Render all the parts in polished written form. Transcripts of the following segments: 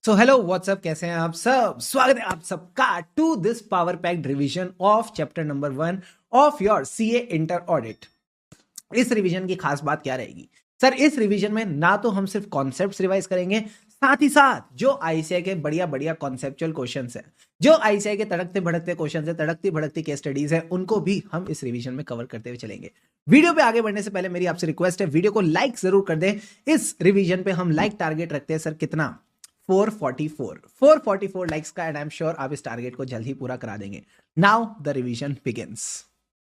So hello what's up, कैसे हैं आप सब। स्वागत है आप सबका to this power packed revision of chapter number 1 of your CA inter audit. इस रिवीजन की खास बात क्या रहेगी सर? इस रिवीजन में ना तो हम सिर्फ कॉन्सेप्ट्स रिवाइज करेंगे, साथ ही साथ जो आईसीआई के बढ़िया बढ़िया कॉन्सेप्चुअल क्वेश्चंस हैं, जो आईसीआई के तड़कते भड़कते क्वेश्चंस हैं, तड़कती भड़कती केस स्टडीज हैं, उनको भी हम इस रिवीजन में कवर करते हुए चलेंगे। वीडियो पे आगे बढ़ने से पहले मेरी आपसे रिक्वेस्ट है, वीडियो को लाइक जरूर कर दें। इस रिवीजन पे हम लाइक टारगेट रखते हैं सर कितना? 444 लाइक्स का, एंड आई एम श्योर आप इस टारगेट को जल्द ही पूरा करा देंगे। Now the revision begins.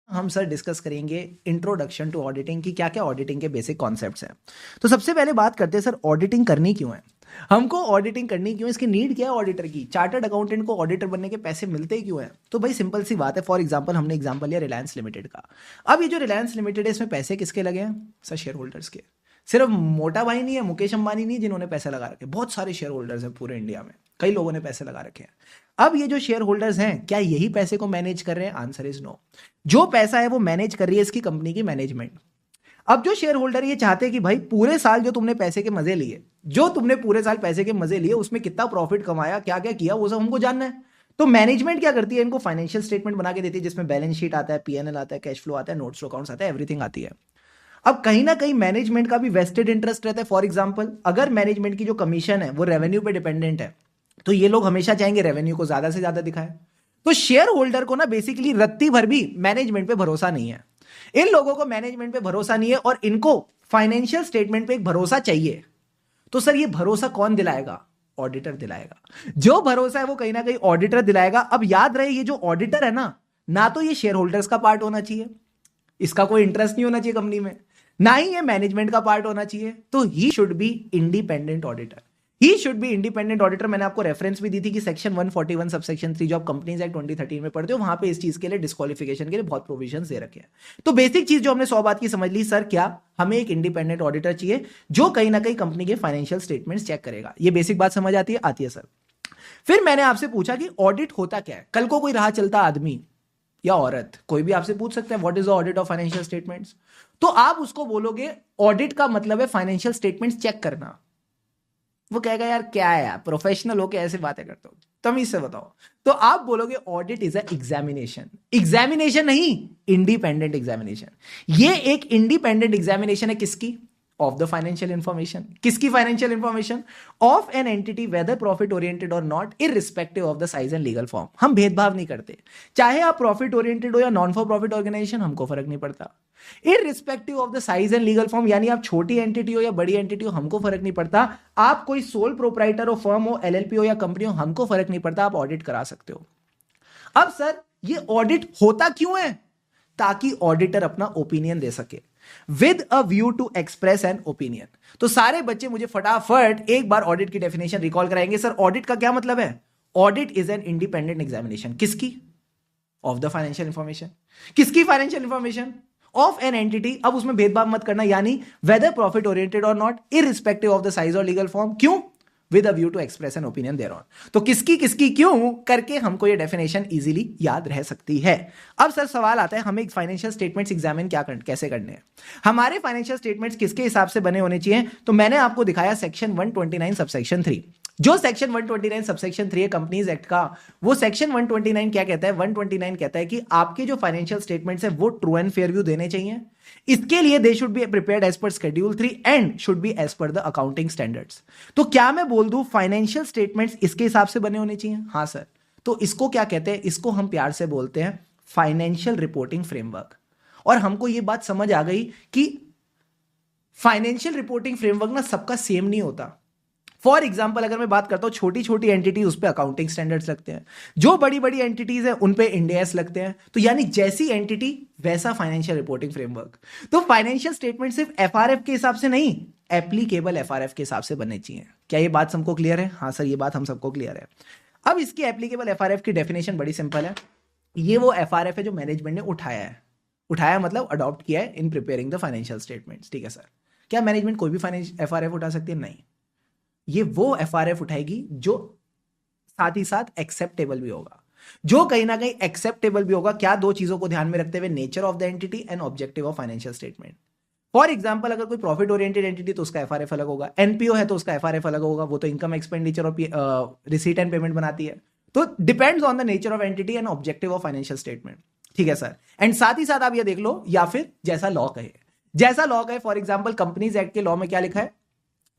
हम सर डिस्कस करेंगे इंट्रोडक्शन टू ऑडिटिंग की क्या क्या ऑडिटिंग के बेसिक कॉन्सेप्ट्स हैं। तो सबसे पहले बात करते हैं सर, ऑडिटिंग करनी क्यों है, हमको ऑडिटिंग करनी क्यों, इसकी नीड क्या है ऑडिटर की, चार्टर्ड अकाउंटेंट को ऑडिटर बनने के पैसे मिलते क्यों हैं? तो भाई सिंपल सी बात है। फॉर एग्जांपल हमने एग्जांपल लिया रिलायंस लिमिटेड का। अब ये जो रिलायंस लिमिटेड है, इसमें पैसे किसके लगे हैं सर? शेयर होल्डर्स के। सिर्फ मोटा भाई नहीं है, मुकेश अंबानी नहीं जिन्होंने पैसे लगा रखे, बहुत सारे शेयर होल्डर्स हैं पूरे इंडिया में, कई लोगों ने पैसे लगा रखे हैं। अब ये जो शेयर होल्डर्स हैं, क्या यही पैसे को मैनेज कर रहे हैं? Answer is no. जो पैसा है वो मैनेज कर रही है इसकी कंपनी की मैनेजमेंट। अब जो शेयर होल्डर ये चाहते हैं कि भाई पूरे साल जो तुमने पैसे के मजे लिए, जो तुमने पूरे साल पैसे के मजे लिए, उसमें कितना प्रॉफिट कमाया, क्या क्या किया, वो सब हमको जानना है। तो मैनेजमेंट क्या करती है? इनको फाइनेंशियल स्टेटमेंट बना के देती है, जिसमें बैलेंस शीट आता है, पीएनएल आता है, कैश फ्लो आता है, नोट्स टू अकाउंट्स आता है, एवरीथिंग आती है। अब कहीं ना कहीं मैनेजमेंट का भी वेस्टेड इंटरेस्ट रहता है। फॉर एग्जांपल अगर मैनेजमेंट की जो कमीशन है वो रेवेन्यू पे डिपेंडेंट है, तो ये लोग हमेशा चाहेंगे रेवेन्यू को ज्यादा से ज्यादा दिखाए। तो शेयर होल्डर को ना बेसिकली रत्ती भर भी मैनेजमेंट पे भरोसा नहीं है। इन लोगों को मैनेजमेंट पे भरोसा नहीं है और इनको फाइनेंशियल स्टेटमेंट पे एक भरोसा चाहिए। तो सर ये भरोसा कौन दिलाएगा? ऑडिटर दिलाएगा। जो भरोसा है वो कहीं ना कहीं ऑडिटर दिलाएगा। अब याद रहे, ये जो ऑडिटर है ना तो ये शेयर होल्डर्स का पार्ट होना चाहिए, इसका कोई इंटरेस्ट नहीं होना चाहिए कंपनी में, ना ही ये मैनेजमेंट का पार्ट होना चाहिए। तो he should be independent auditor, he should be independent auditor. मैंने आपको रेफरेंस भी दी थी कि सेक्शन 141 सबसेक्शन 3 जो आप कंपनीज एक्ट 2013 में पढ़ते हो, वहां पे इस चीज के लिए डिस्क्वालिफिकेशन के लिए बहुत प्रोविजंस दे रखे हैं। तो बेसिक चीज जो हमने 100 बात की समझ ली सर, क्या हमें एक इंडिपेंडेंट ऑडिटर चाहिए जो कहीं ना कहीं कंपनी के फाइनेंशियल स्टेटमेंट्स चेक करेगा। ये बेसिक बात समझ आती है? आती है सर। फिर मैंने आपसे पूछा कि ऑडिट होता क्या है। कल को कोई राह चलता आदमी या औरत, कोई भी आपसे पूछ सकता है what is the audit of financial statements, तो आप उसको बोलोगे ऑडिट का मतलब है फाइनेंशियल स्टेटमेंट्स चेक करना। वो कहेगा यार क्या है यार, प्रोफेशनल होके ऐसे बातें करते हो, तमीज से बताओ। तो आप बोलोगे audit is a examination. Examination नहीं, इंडिपेंडेंट एग्जामिनेशन। ये एक इंडिपेंडेंट एग्जामिनेशन है किसकी? Of the financial information. किसकी financial information? Of an entity whether profit oriented or not, irrespective of the size and legal form. हम भेदभाव नहीं करते, चाहे आप प्रॉफिट ओरिएंटेड हो या नॉन फॉर प्रॉफिट ऑर्गेनाइजेशन, हमको फर्क नहीं पड़ता। Irrespective of the size and legal form, यानी आप छोटी एंटिटी हो या बड़ी एंटिटी हो, हमको फर्क नहीं पड़ता। आप कोई सोल प्रोप्राइटर हो, फर्म हो, एलएलपी हो या कंपनी हो, हमको फर्क नहीं पड़ता, आप ऑडिट करा सकते हो। अब सर ये ऑडिट होता क्यों है? ताकि ऑडिटर अपना ओपिनियन दे सके, with a view to express an opinion. तो सारे बच्चे मुझे फटाफट एक बार ऑडिट की डेफिनेशन रिकॉल कराएंगे। सर ऑडिट का क्या मतलब है? Audit is an independent examination. किसकी? Of the financial information. किसकी financial information? Of an entity. अब उसमें भेदभाव मत करना, यानी whether profit oriented or not, irrespective of the size और लीगल फॉर्म। क्यों? With a view to express an opinion there on. तो किसकी किसकी क्यों करके हमको ये डेफिनेशन इजीली याद रह सकती है। अब सर सवाल आता है, हमें फाइनेंशियल स्टेटमेंट्स एग्जामिन कैसे करने हैं? हमारे फाइनेंशियल स्टेटमेंट्स किसके हिसाब से बने होने चाहिए? तो मैंने आपको दिखाया सेक्शन 129 सबसेक्शन 3। जो सेक्शन 129 सबसेक्शन 3 है कंपनीज एक्ट का, वो सेक्शन 129 क्या कहता है? 129 कहता है कि आपके जो फाइनेंशियल स्टेटमेंट्स है वो ट्रू एंड फेयर व्यू देने चाहिए। इसके लिए they should be prepared as per schedule 3 and should be as per the accounting standards. तो क्या मैं बोल दूं फाइनेंशियल स्टेटमेंट्स इसके हिसाब से बने होने चाहिए? हाँ सर। तो इसको क्या कहते हैं? इसको हम प्यार से बोलते हैं फाइनेंशियल रिपोर्टिंग फ्रेमवर्क। और हमको यह बात समझ आ गई कि फाइनेंशियल रिपोर्टिंग फ्रेमवर्क ना सबका सेम नहीं होता। फॉर एग्जाम्पल अगर मैं बात करता हूं छोटी छोटी एंटिटी, उस पर अकाउंटिंग स्टैंडर्ड्स लगते हैं, जो बड़ी बड़ी एंटिटीज हैं उन पे इंड एस लगते हैं। तो यानी जैसी एंटिटी वैसा फाइनेंशियल रिपोर्टिंग फ्रेमवर्क। तो फाइनेंशियल स्टेटमेंट सिर्फ एफआरएफ के हिसाब से नहीं, एप्लीकेबल एफआरएफ के हिसाब से बनने चाहिए। क्या ये बात सबको क्लियर है? हाँ सर, ये बात हम सबको क्लियर है। अब इसकी एप्लीकेबल एफआरएफ की डेफिनेशन बड़ी सिंपल है। ये वो एफआरएफ है जो मैनेजमेंट ने उठाया मतलब अडॉप्ट किया है in preparing the financial statements. ठीक है सर। क्या मैनेजमेंट कोई भी फाइनेंशियल एफआरएफ उठा सकती है? नहीं, ये वो एफआरएफ उठाएगी जो साथ ही साथ एक्सेप्टेबल भी होगा, जो कहीं ना कहीं एक्सेप्टेबल भी होगा। क्या? दो चीजों को ध्यान में रखते हुए, nature of the entity and objective of financial statement. For example अगर कोई प्रॉफिट ओरिएंटेड एंटिटी तो उसका एफआरएफ अलग होगा, एनपीओ है तो उसका एफआरएफ अलग होगा, वो तो इनकम एक्सपेंडिचर और रिसीट एंड पेमेंट बनाती है। तो depends on the nature of entity and objective of financial statement. ठीक है सर, एंड साथ ही साथ आप ये देख लो, या फिर जैसा लॉ कहे, जैसा लॉ कहे। फॉर एग्जाम्पल कंपनीज एक्ट के लॉ में क्या लिखा है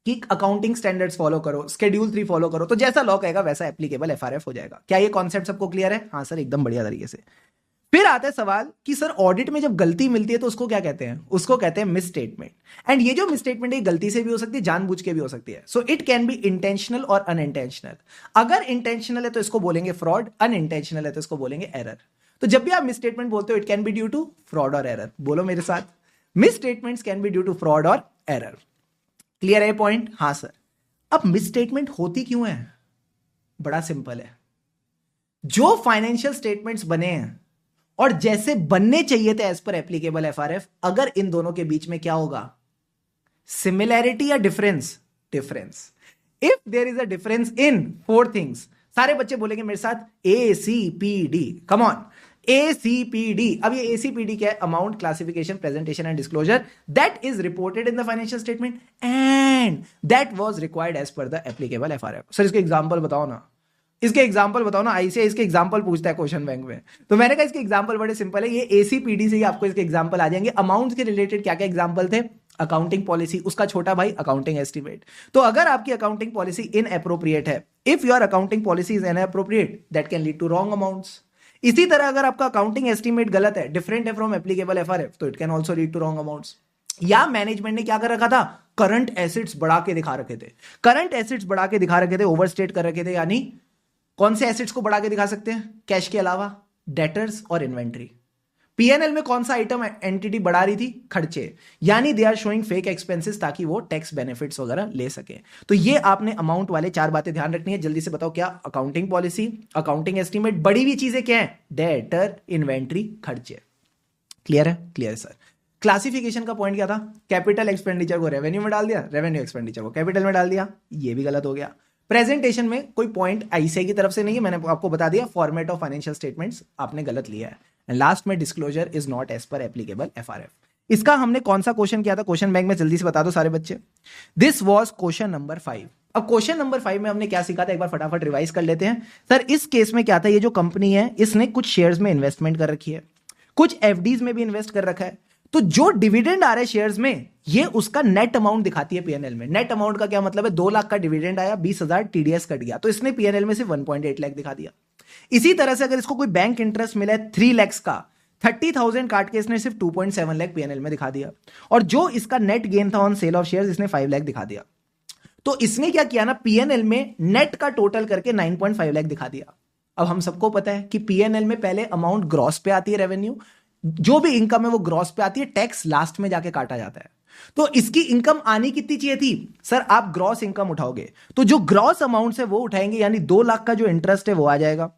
कि अकाउंटिंग स्टैंडर्ड्स फॉलो करो, शेड्यूल 3 फॉलो करो, तो जैसा लॉ कहेगा वैसा एप्लीकेबल एफआरएफ हो जाएगा। क्या ये कॉन्सेप्ट सबको क्लियर है? हाँ सर, एकदम बढ़िया तरीके से। फिर आता है सवाल कि सर ऑडिट में जब गलती मिलती है तो उसको क्या कहते हैं? उसको कहते हैं मिस स्टेटमेंट। एंड ये जो मिस स्टेटमेंट है गलती से भी हो सकती है, जानबूझ के भी हो सकती है। So it can B intentional और अनइंटेंशनल। अगर इंटेंशनल है तो इसको बोलेंगे फ्रॉड, अनइंटेंशनल है तो इसको बोलेंगे एरर। तो जब भी आप मिस स्टेटमेंट बोलते हो, it can be due to fraud और एरर। बोलो मेरे साथ, misstatements can be due to fraud और एरर। क्लियर है पॉइंट? हाँ सर। अब मिस स्टेटमेंट होती क्यों है? बड़ा सिंपल है। जो फाइनेंशियल स्टेटमेंट्स बने हैं और जैसे बनने चाहिए थे एज पर एप्लीकेबल एफआरएफ, अगर इन दोनों के बीच में क्या होगा? सिमिलैरिटी या difference? Difference. If there is a difference in 4 things, सारे बच्चे बोलेंगे मेरे साथ ACPD, कम ऑन, ACPD। अब ये ACPD क्या है? Amount, classification, presentation and disclosure that is reported in the financial statement and that was required as per the applicable FRF. Sir इसके एग्जांपल बताओ ना, इसके एग्जांपल बताओ ना। आईसीआई इसके एग्जांपल पूछता है क्वेश्चन बैंक में, तो मैंने कहा इसके एग्जांपल बड़े सिंपल है, ये ACPD से ही आपको इसके एग्जांपल आ जाएंगे। अमाउंट्स के रिलेटेड क्या क्या एग्जांपल थे? अकाउंटिंग पॉलिसी, उसका छोटा भाई अकाउंटिंग एस्टिमेट। तो अगर आपकी अकाउंटिंग पॉलिसी इनएप्रोप्रिएट है, if your accounting policy is inappropriate, that can lead to wrong amounts. इसी तरह अगर आपका अकाउंटिंग एस्टिमेट गलत है, डिफरेंट है फ्रॉम एप्लीकेबल एफआरएफ, तो it can also lead to wrong amounts. या मैनेजमेंट ने क्या कर रखा था? करंट एसेट्स बढ़ा के दिखा रखे थे, करंट एसेट्स बढ़ा के दिखा रखे थे, ओवरस्टेट कर रखे थे। यानी कौन से एसेट्स को बढ़ा के दिखा सकते हैं कैश के अलावा? डेटर्स और इन्वेंट्री। पीएनएल में कौन सा आइटम एंटिटी बढ़ा रही थी? खर्चे। यानी they are showing fake expenses ताकि वो टैक्स बेनिफिट्स वगैरह ले सके। तो ये आपने अमाउंट वाले 4 बातें ध्यान रखनी है। जल्दी से बताओ क्या? अकाउंटिंग पॉलिसी, अकाउंटिंग एस्टिमेट, बड़ी हुई चीजें क्या है? डेटर, इन्वेंट्री, खर्चे। क्लियर है? क्लियर है सर। क्लासिफिकेशन का पॉइंट क्या था? कैपिटल एक्सपेंडिचर को रेवेन्यू में डाल दिया, रेवेन्यू एक्सपेंडिचर को कैपिटल में डाल दिया, ये भी गलत हो गया। प्रेजेंटेशन में कोई पॉइंट आईसीआई की तरफ से नहीं है, मैंने आपको बता दिया, फॉर्मेट ऑफ फाइनेंशियल स्टेटमेंट्स आपने गलत लिया है। एंड लास्ट में disclosure is not as per applicable FRF. इसका हमने कौन सा क्वेश्चन किया था क्वेश्चन बैंक में? जल्दी से बता दो सारे बच्चे। This was question number 5। अब क्वेश्चन नंबर 5 में हमने क्या सीखा था, एक बार फटाफट रिवाइज कर लेते हैं। सर इस केस में क्या था, ये जो कंपनी है इसने कुछ शेयर्स में इन्वेस्टमेंट कर रखी है, कुछ एफडीज में भी इन्वेस्ट कर रखा है। तो जो डिविडेंड आ रहा है शेयर्स में, ये उसका नेट अमाउंट दिखाती है पीएनएल में। नेट अमाउंट का क्या मतलब है? 2 लाख का डिविडेंड आया, 20,000 टीडीएस कट गया, तो इसने पीएनएल में से 1.8 लाख दिखा दिया। इसी तरह से अगर इसको कोई बैंक इंटरेस्ट मिला है 3 लाख का, 30,000 काट के इसने सिर्फ 2.7 लाख पीएनएल में दिखा दिया। और जो इसका नेट गेन था ऑन सेल ऑफ शेयर्स, इसने 5 लाख दिखा दिया। तो इसने क्या किया ना, पीएनएल में नेट का टोटल करके 9.5 लाख दिखा दिया। अब हम सबको पता है कि पीएनएल में पहले अमाउंट ग्रॉस पे आती है, रेवेन्यू जो भी इनकम है वो ग्रॉस पे आती है, टैक्स लास्ट में जाके काटा जाता है। तो इसकी इनकम आनी कितनी चाहिए थी? सर आप ग्रॉस इनकम उठाओगे तो जो ग्रॉस अमाउंट है वो उठाएंगे, यानी 2 लाख का जो इंटरेस्ट है वो आ जाएगा,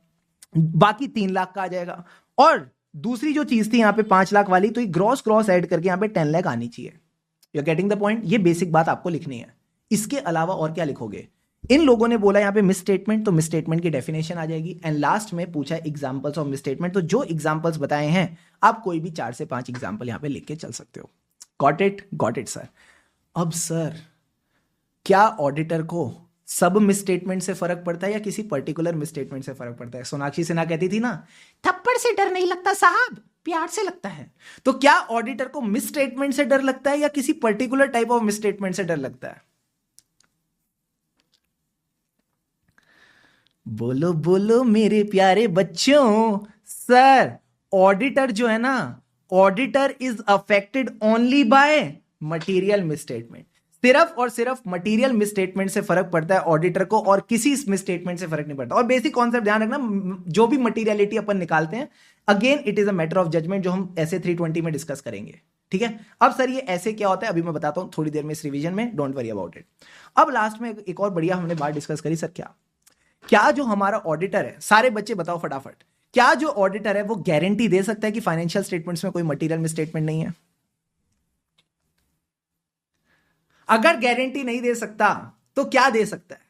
बाकी 3 लाख का आ जाएगा। और दूसरी जो चीज थी यहां पे 5 लाख वाली, तो ये ग्रॉस क्रॉस ऐड करके यहां पे 10 लाख आनी चाहिए। You are getting the point? ये बेसिक बात आपको लिखनी है। इसके अलावा और क्या लिखोगे? इन लोगों ने बोला यहां पे मिस स्टेटमेंट, तो मिस स्टेटमेंट की डेफिनेशन आ जाएगी। एंड लास्ट में पूछा एग्जांपल्स ऑफ मिस स्टेटमेंट, तो जो एग्जांपल्स बताए हैं आप कोई भी 4 से 5 एग्जांपल यहां पे लिख के चल सकते हो। Got it? Got it sir. अब सर क्या ऑडिटर को सब मिस स्टेटमेंट से फर्क पड़ता है या किसी पर्टिकुलर मिस स्टेटमेंट से फर्क पड़ता है? सोनाक्षी सिन्हा कहती थी ना, थप्पड़ से डर नहीं लगता साहब, प्यार से लगता है। तो क्या ऑडिटर को मिस स्टेटमेंट से डर लगता है या किसी particular type of miss statement से डर लगता है? बोलो बोलो मेरे प्यारे बच्चों। सर ऑडिटर जो है ना, auditor is affected only by material misstatement. सिर्फ और सिर्फ मटेरियल मिसस्टेटमेंट से फर्क पड़ता है ऑडिटर को, और किसी मिसस्टेटमेंट से फर्क नहीं पड़ता। और बेसिक कॉन्सेप्ट ध्यान रखना, जो भी मटेरियलिटी अपन निकालते हैं, again it is a matter of judgement, जो हम ऐसे 320 में डिस्कस करेंगे। ठीक है? अब सर ये ऐसे क्या होता है अभी मैं बताता हूं थोड़ी देर में इस रिवीजन में, डोंट वरी अबाउट इट। अब लास्ट में एक और बढ़िया हमने बात डिस्कस करी सर, क्या जो हमारा ऑडिटर है, सारे बच्चे बताओ फटाफट, क्या जो ऑडिटर है वो गारंटी दे सकता है कि फाइनेंशियल स्टेटमेंट्स में कोई मटेरियल मिसस्टेटमेंट नहीं है? अगर गारंटी नहीं दे सकता तो क्या दे सकता है?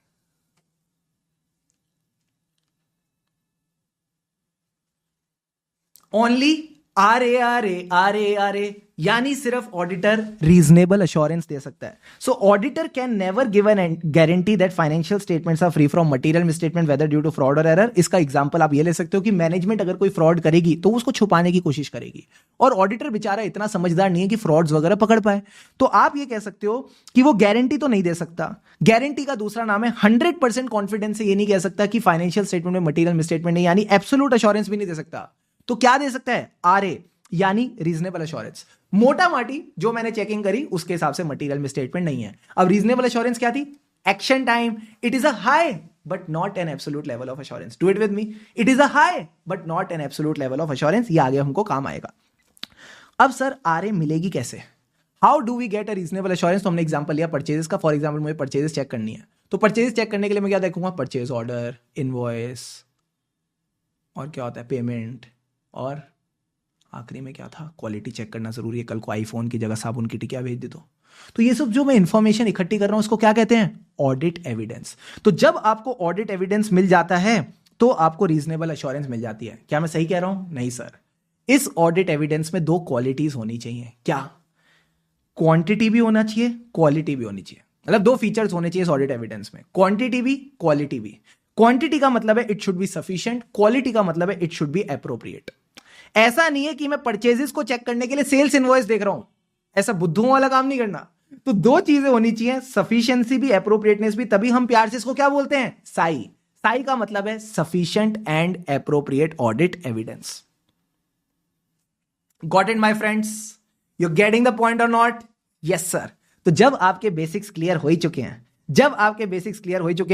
ओनली आरे आरे आरे आरे यानी सिर्फ ऑडिटर रीजनेबल अश्योरेंस दे सकता है. So auditor can never give an guarantee that financial statements are free from material misstatement whether due to fraud और एरर. इसका एग्जांपल आप ये ले सकते हो कि मैनेजमेंट अगर कोई फ्रॉड करेगी तो उसको छुपाने की कोशिश करेगी, और ऑडिटर बेचारा इतना समझदार नहीं है कि फ्रॉड्स वगैरह पकड़ पाए. तो आप ये कह सकते हो कि वो गारंटी तो नहीं दे सकता. गारंटी का दूसरा नाम है 100% कॉन्फिडेंस से ये नहीं कह सकता कि फाइनेंशियल स्टेटमेंट में मटेरियल मिसस्टेटमेंट नहीं, यानी एब्सोल्यूट अश्योरेंस भी नहीं दे सकता. तो क्या दे सकता है? आरए यानी रीजनेबल अश्योरेंस. मोटा माटी जो मैंने चेकिंग करी उसके हिसाब से मटेरियल मिसस्टेटमेंट नहीं है. अब रीजनेबल अश्योरेंस क्या थी? Action time. It is a high but not an absolute level of assurance. Do it with me. It is a high but not an absolute level of assurance. ये आगे हमको काम आएगा. अब सर आरए मिलेगी कैसे? How do we get a reasonable assurance? तो हमने एग्जांपल लिया परचेजेस का. फॉर एग्जांपल मुझे परचेजेस चेक करनी है, तो परचेजेस चेक करने के लिए मैं क्या देखूंगा? परचेज ऑर्डर, इनवॉइस, और क्या होता है? पेमेंट, और आखिरी में क्या था? क्वालिटी चेक करना जरूरी है. कल को आईफोन की जगह साबुन की टिकिया भेज दे तो ये सब जो मैं इंफॉर्मेशन इकट्ठी कर रहा हूं उसको क्या कहते हैं? Audit evidence. तो जब आपको ऑडिट एविडेंस मिल जाता है तो आपको रीजनेबल अश्योरेंस मिल जाती है. क्या मैं सही कह रहा हूं? नहीं सर. इस ऑडिट एविडेंस में दो क्वालिटीज होनी चाहिए. क्या? क्वांटिटी भी होना चाहिए, क्वालिटी भी होनी चाहिए. मतलब दो फीचर्स होने चाहिए इस ऑडिट एविडेंस में, क्वांटिटी भी, क्वालिटी भी. क्वांटिटी का मतलब है it should be sufficient, quality का मतलब है इट शुड बी एप्रोप्रिएट. ऐसा नहीं है कि मैं परचेजेस को चेक करने के लिए सेल्स इनवॉइस देख रहा हूं. ऐसा बुद्धुओं वाला काम नहीं करना. तो दो चीजें होनी चाहिए, सफिशिएंसी भी, एप्रोप्रिएटनेस भी. तभी हम प्यार से इसको क्या बोलते हैं? साई. साई का मतलब है sufficient and appropriate audit evidence. Got it my friends? You getting the point और नॉट? Yes sir. तो जब आपके बेसिक्स क्लियर हो ही चुके हैं,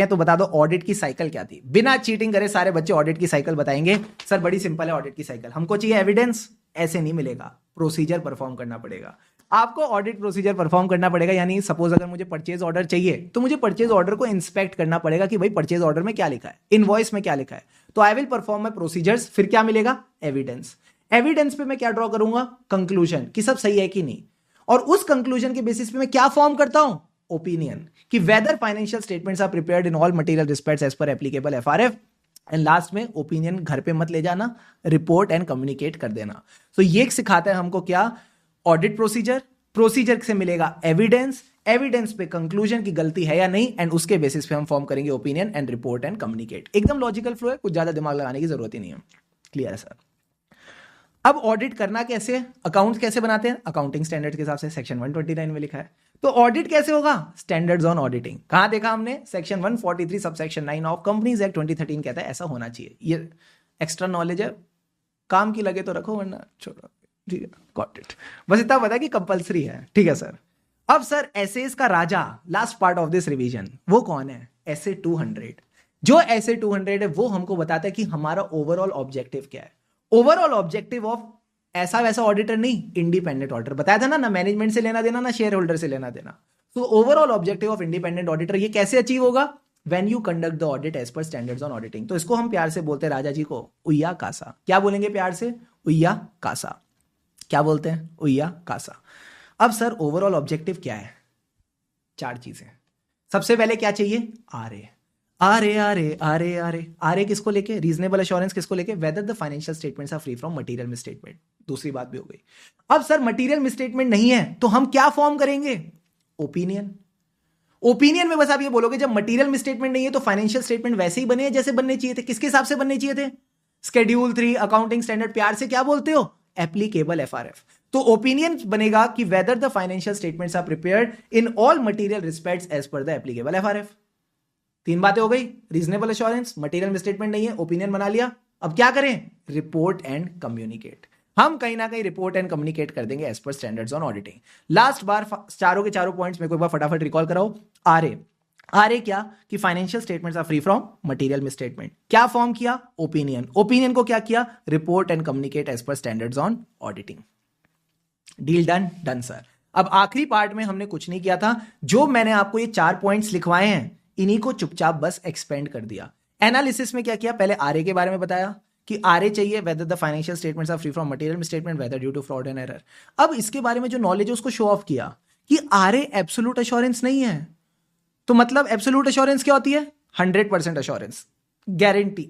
तो बता दो ऑडिट की साइकिल क्या थी. बिना चीटिंग करे सारे बच्चे ऑडिट की साइकिल बताएंगे. सर बड़ी सिंपल है ऑडिट की साइकिल. हमको चाहिए एविडेंस, ऐसे नहीं मिलेगा. प्रोसीजर परफॉर्म करना पड़ेगा. आपको ऑडिट प्रोसीजर परफॉर्म करना पड़ेगा. यानी सपोज अगर मुझे परचेज ऑर्डर चाहिए तो मुझे परचेज ऑर्डर को इंस्पेक्ट करना पड़ेगा कि भाई परचेज ऑर्डर में क्या लिखा है, इनवॉइस में क्या लिखा है. तो I will perform my procedures. फिर क्या मिलेगा? एविडेंस. एविडेंस पे मैं क्या ड्रॉ करूंगा? कंक्लूजन, कि सब सही है कि नहीं. और उस कंक्लूजन के बेसिस पे मैं क्या फॉर्म करता हूं? ओपिनियन, कि whether financial statements are prepared in all material respects as per applicable FRF. And last में ओपिनियन घर पे मत ले जाना, रिपोर्ट एंड कम्युनिकेट कर देना. तो ये सिखाता है हमको क्या? Audit procedure. प्रोसीजर से मिलेगा एविडेंस, एविडेंस पे कंक्लूजन की गलती है या नहीं, एंड उसके बेसिस पे हम फॉर्म करेंगे opinion and report and communicate. एकदम लॉजिकल फ्लो है, कुछ ज्यादा दिमाग लगाने की जरूरत ही नहीं है. क्लियर है सर? अब ऑडिट करना कैसे? अकाउंट्स कैसे बनाते हैं? अकाउंटिंग स्टैंडर्ड के हिसाब से सेक्शन 129 में लिखा है. तो ऑडिट कैसे होगा? Standards on auditing. कहां देखा हमने? Section 143 sub section 9 of companies act 2013 कहता है ऐसा होना चाहिए. ये एक्स्ट्रा नॉलेज है, काम की लगे तो रखो वरना छोड़ो. ठीक है, गॉट इट. बस इतना पता कि कंपलसरी है. ठीक है सर. अब सर एसेस का राजा, last part of this revision, वो कौन है? एसे 200. जो एसे 200 है वो हमको बताता है कि हमारा ओवरऑल ऑब्जेक्टिव क्या है. ओवरऑल ऑब्जेक्टिव ऑफ ऐसा वैसा ऑडिटर नहीं, इंडिपेंडेंट ऑडिटर. बताया था ना मैनेजमेंट से लेना देना, ना शेयर होल्डर से लेना देना. तो overall objective of independent auditor ये कैसे अचीव होगा? When you conduct the audit as per standards on auditing. तो इसको हम प्यार से बोलते हैं राजा जी को उय्या कासा. क्या बोलेंगे प्यार से? उय्या कासा. क्या बोलते हैं? उय्या कासा. अब सर ओवरऑल ऑब्जेक्टिव क्या है? 4 चीजें. सबसे पहले क्या चाहिए? आरए. आरे आरे आरे आरे आरे किसको लेके? Reasonable assurance. किसको लेके? Whether the financial statements are free from material misstatement. दूसरी बात भी हो गई. अब सर मटेरियल मिसस्टेटमेंट नहीं है तो हम क्या फॉर्म करेंगे? ओपिनियन. ओपिनियन में बस आप ये बोलोगे जब मटेरियल मिसस्टेटमेंट नहीं है तो फाइनेंशियल स्टेटमेंट वैसे ही बने हैं जैसे बनने चाहिए थे. किसके हिसाब से बनने चाहिए थे? Schedule 3 accounting standard. प्यार से क्या बोलते हो? Applicable FRF. तो ओपिनियन बनेगा कि whether the financial statements are prepared in all material respects as per the applicable FRF. 3 बातें हो गई. रीजनेबल अश्योरेंस, मटेरियल मिसस्टेटमेंट नहीं है, ओपिनियन बना लिया. अब क्या करें? Report and communicate. हम कहीं ना कहीं रिपोर्ट एंड कम्युनिकेट कर देंगे as per standards on auditing. Last बार चारों के चारों पॉइंट्स में एक बार फटाफट रिकॉल कराओ. आरए. आरए क्या? कि financial statements are free from material misstatement. क्या फॉर्म किया? ओपिनियन. ओपिनियन को क्या किया? Report and communicate as per standards on auditing. Deal done? Done sir. अब आखिरी पार्ट में हमने कुछ नहीं किया था. जो मैंने आपको ये 4 पॉइंट्स लिखवाए हैं इन्हीं को चुपचाप बस एक्सपेंड कर दिया. एनालिसिस में क्या किया? पहले आरए के बारे में बताया कि आरए चाहिए whether the financial statements are free from material misstatement whether due to fraud and error. अब इसके बारे में जो नॉलेज है उसको शो ऑफ किया कि आरए एब्सोल्यूट अश्योरेंस नहीं है. तो मतलब एब्सोल्यूट अश्योरेंस क्या होती है? 100% अश्योरेंस, गारंटी.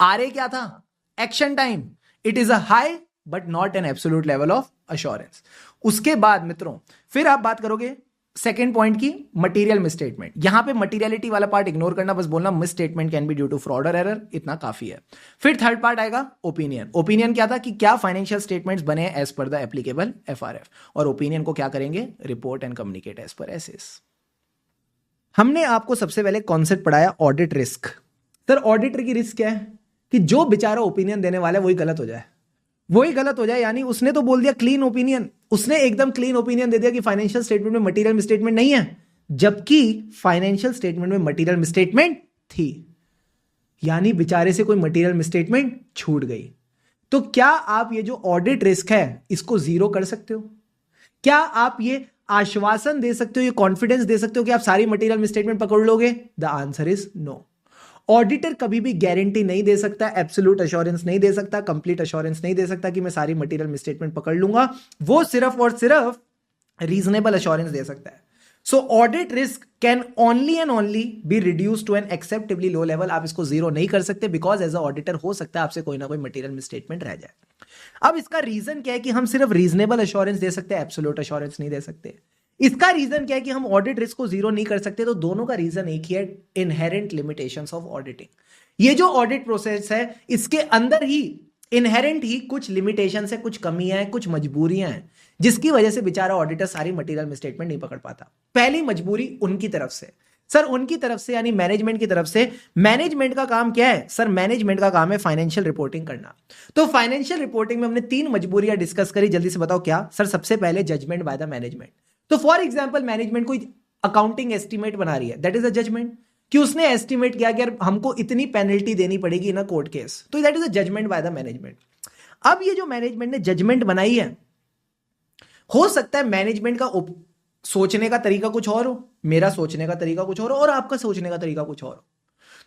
आरए क्या था? Action time. It is a high but not an absolute level of assurance. उसके बाद मित्रों फिर आप बात करोगे सेकेंड पॉइंट की, मटेरियल मिसस्टेटमेंट। यहां पे मटेरियलिटी वाला पार्ट इग्नोर करना, बस बोलना misstatement can be due to fraud और एरर, इतना काफी है। फिर थर्ड पार्ट आएगा ओपिनियन। ओपिनियन क्या था कि क्या फाइनेंशियल स्टेटमेंट्स बने as per the applicable FRF, और ओपिनियन को क्या करेंगे, report and communicate as per SS. हमने आपको सबसे पहले कॉन्सेप्ट पढ़ाया ऑडिट रिस्क। सर ऑडिटर की रिस्क क्या है कि जो बेचारा ओपिनियन देने वाला है वही गलत हो जाए, वही गलत हो जाए। यानी उसने तो बोल दिया क्लीन ओपिनियन, उसने एकदम क्लीन ओपिनियन दे दिया कि फाइनेंशियल स्टेटमेंट में मटेरियल मिसस्टेटमेंट नहीं है, जबकि फाइनेंशियल स्टेटमेंट में मटेरियल मिसस्टेटमेंट थी। यानी बेचारे से कोई मटेरियल मिसस्टेटमेंट छूट गई। तो क्या आप ये जो ऑडिट रिस्क है इसको जीरो कर सकते हो? क्या आप ये आश्वासन दे सकते हो, ये कॉन्फिडेंस दे सकते हो कि आप सारी मटेरियल मिसस्टेटमेंट पकड़ लोगे? The answer is no. Auditor कभी भी गारंटी नहीं दे सकता, एब्सोल्यूट अश्योरेंस नहीं दे सकता, कंप्लीट अश्योरेंस नहीं दे सकता कि मैं सारी मटेरियल मिसस्टेटमेंट पकड़ लूंगा। वो सिर्फ और सिर्फ रीजनेबल अश्योरेंस दे सकता है। So audit risk can only and only be reduce to an acceptably low level. आप इसको जीरो नहीं कर सकते बिकॉज एज अ ऑडिटर हो सकता है आपसे कोई ना कोई मटेरियल मिसस्टेटमेंट रह जाए। अब इसका रीजन क्या है कि हम सिर्फ रीजनेबल अश्योरेंस दे सकते हैं, एब्सोल्यूट अश्योरेंस नहीं दे सकते। इसका रीजन क्या है कि हम ऑडिट रिस्क को जीरो नहीं कर सकते? तो दोनों का रीजन एक ही है, इनहेरेंट लिमिटेशंस ऑफ ऑडिटिंग। ये जो ऑडिट प्रोसेस है इसके अंदर ही इनहेरेंट ही कुछ लिमिटेशंस है, कुछ कमियां हैं, कुछ मजबूरियां हैं, जिसकी वजह से बेचारा ऑडिटर सारी मटेरियल मिसस्टेटमेंट नहीं पकड़ पाता। पहली मजबूरी उनकी तरफ से, सर उनकी तरफ से यानी मैनेजमेंट की तरफ से। मैनेजमेंट का काम क्या है? सर मैनेजमेंट का काम है फाइनेंशियल रिपोर्टिंग करना। तो फाइनेंशियल रिपोर्टिंग में हमने 3 मजबूरियां डिस्कस करी, जल्दी से बताओ क्या? सर सबसे पहले जजमेंट बाय द मैनेजमेंट। तो फॉर एग्जाम्पल मैनेजमेंट कोई अकाउंटिंग एस्टिमेट बना रही है, दैट इज अ जजमेंट, कि उसने एस्टिमेट किया कि यार हमको इतनी पेनल्टी देनी पड़ेगी ना कोर्ट केस, तो that is a judgement by the management. अब ये जो मैनेजमेंट ने जजमेंट बनाई है, हो सकता है मैनेजमेंट का सोचने का तरीका कुछ और हो, मेरा सोचने का तरीका कुछ और आपका सोचने का तरीका कुछ और हो।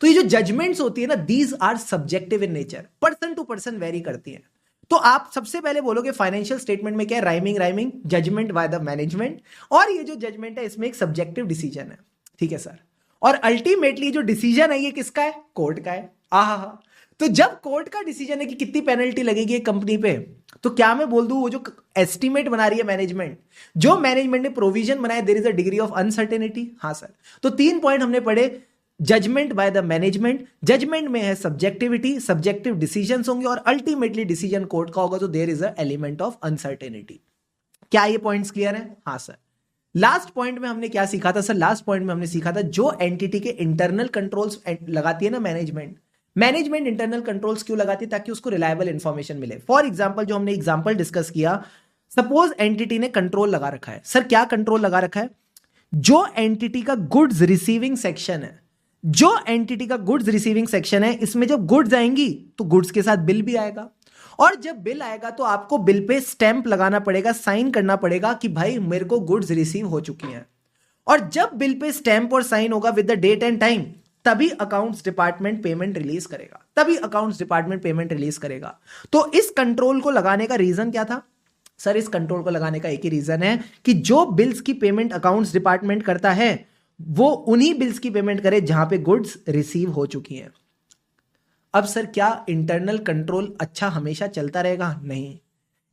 तो ये जो जजमेंट्स होती है ना, these are subjective in nature, person to person vary करती हैं। तो आप सबसे पहले बोलोगे फाइनेंशियल स्टेटमेंट में क्या है? Rhyming judgement by the management, और ये जो जजमेंट है इसमें एक सब्जेक्टिव डिसीजन है। ठीक है सर, और अल्टीमेटली जो डिसीजन है ये किसका है? कोर्ट का है। आहा, तो जब कोर्ट का डिसीजन है कि कितनी पेनल्टी लगेगी एक कंपनी पे, तो क्या मैं बोल दूं वो जो एस्टिमेट बना रही है मैनेजमेंट, जो मैनेजमेंट ने प्रोविजन बनाया, there is a degree of uncertainty. हाँ सर, तो 3 पॉइंट हमने पढ़े, judgement by the management, judgement में है सब्जेक्टिविटी, सब्जेक्टिव डिसीजंस होंगे, और अल्टीमेटली डिसीजन कोर्ट का होगा, तो there is a element of uncertainty. क्या ये पॉइंट्स क्लियर है? हाँ सर। लास्ट पॉइंट में हमने क्या सीखा था? सर लास्ट पॉइंट में हमने सीखा था जो एंटिटी के इंटरनल कंट्रोल्स लगाती है ना मैनेजमेंट इंटरनल कंट्रोल्स क्यों लगाती है? ताकि उसको रिलायबल इंफॉर्मेशन मिले। फॉर एग्जांपल जो हमने एग्जांपल डिस्कस किया, सपोज एंटिटी ने कंट्रोल लगा रखा है। सर क्या कंट्रोल लगा रखा है? जो एंटिटी का गुड्स रिसीविंग सेक्शन है, जो एंटिटी का गुड्स रिसीविंग सेक्शन है, इसमें जब गुड्स आएंगी तो गुड्स के साथ बिल भी आएगा, और जब बिल आएगा तो आपको बिल पे स्टैंप लगाना पड़ेगा, साइन करना पड़ेगा कि भाई मेरे को गुड्स रिसीव हो चुकी हैं। और जब बिल पे स्टैंप और साइन होगा with the date and time, तभी अकाउंट्स डिपार्टमेंट पेमेंट रिलीज करेगा। तो इस कंट्रोल को लगाने का रीजन क्या था? सर इस कंट्रोल को लगाने का एक ही रीजन है कि जो बिल्स की पेमेंट अकाउंट्स डिपार्टमेंट करता है वो उन्हीं बिल्स की पेमेंट करे जहां पे गुड्स रिसीव हो चुकी हैं। अब सर क्या इंटरनल कंट्रोल अच्छा हमेशा चलता रहेगा? नहीं,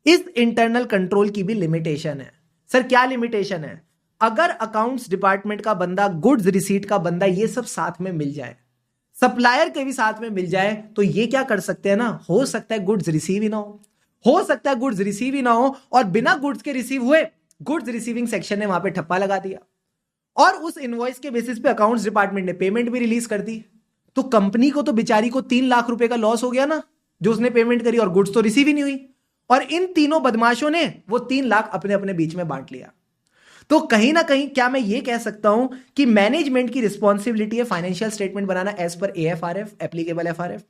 इस इंटरनल कंट्रोल की भी लिमिटेशन है। सर क्या लिमिटेशन है? अगर अकाउंट्स डिपार्टमेंट का बंदा, गुड्स रिसीट का बंदा, ये सब साथ में मिल जाए, सप्लायर के भी साथ में मिल जाए, तो ये क्या कर सकते हैं ना, हो सकता है गुड्स रिसीव ही ना हो सकता है गुड्स रिसीव ही ना हो, और बिना गुड्स के रिसीव हुए गुड्स रिसीविंग सेक्शन ने वहां पे ठप्पा लगा दिया, और उस इनवॉइस के बेसिस पे अकाउंट्स डिपार्टमेंट ने पेमेंट भी रिलीज कर दी। तो कंपनी को तो बेचारी को 3 लाख रुपए का लॉस हो गया ना, जो उसने पेमेंट करी, और गुड्स तो रिसीव ही नहीं हुई, और इन तीनों बदमाशों ने वो 3 लाख अपने अपने बीच में बांट लिया। तो कहीं ना कहीं क्या मैं ये कह सकता हूं कि मैनेजमेंट की रिस्पॉन्सिबिलिटी है फाइनेंशियल स्टेटमेंट बनाना एज पर एएफआरएफ, एप्लीकेबल एफआरएफ,